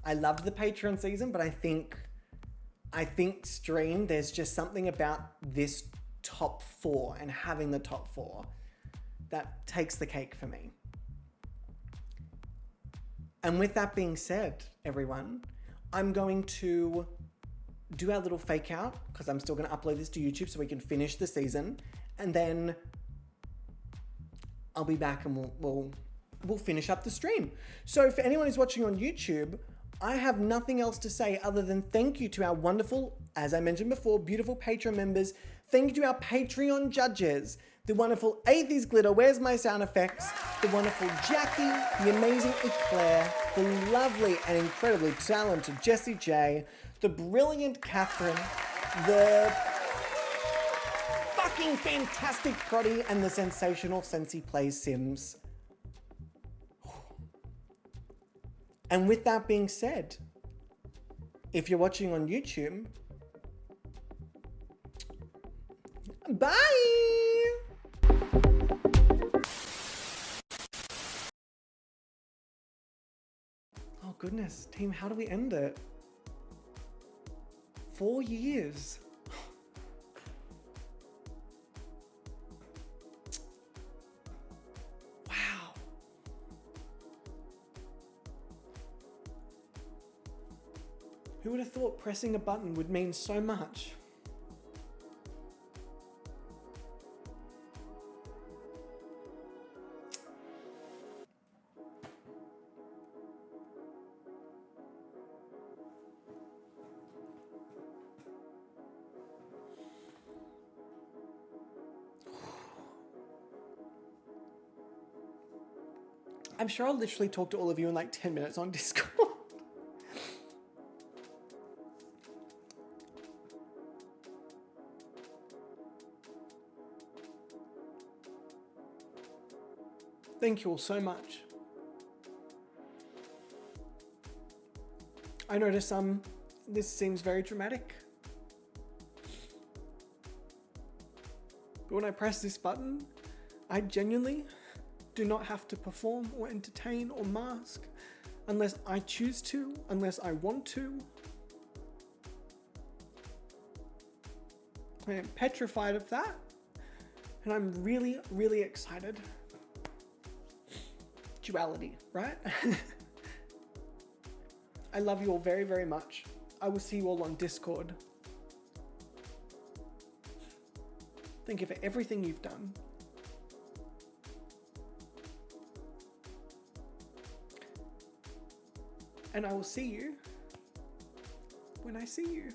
I loved the Patreon season, but I think stream, there's just something about this top 4 and having the top 4 that takes the cake for me. And with that being said, everyone, I'm going to do our little fake out because I'm still going to upload this to YouTube so we can finish the season, and then I'll be back and we'll finish up the stream. So for anyone who's watching on YouTube, I have nothing else to say other than thank you to our wonderful, as I mentioned before, beautiful Patreon members. Thank you to our Patreon judges, the wonderful Atheist Glitter, where's my sound effects? The wonderful Jackie, the amazing Eclair, the lovely and incredibly talented Jessie J, the brilliant Catherine, the fucking fantastic Proddy, and the sensational Sensi Plays Sims. And with that being said, if you're watching on YouTube, bye! Oh goodness, team, how do we end it? 4 years. Wow. Who would have thought pressing a button would mean so much? I'm sure I'll literally talk to all of you in like 10 minutes on Discord. Thank you all so much. I notice this seems very dramatic. But when I press this button, I genuinely do not have to perform or entertain or mask unless I choose to, unless I want to. I am petrified of that, and I'm really, really excited. Duality, right? I love you all very, very much. I will see you all on Discord. Thank you for everything you've done. And I will see you when I see you.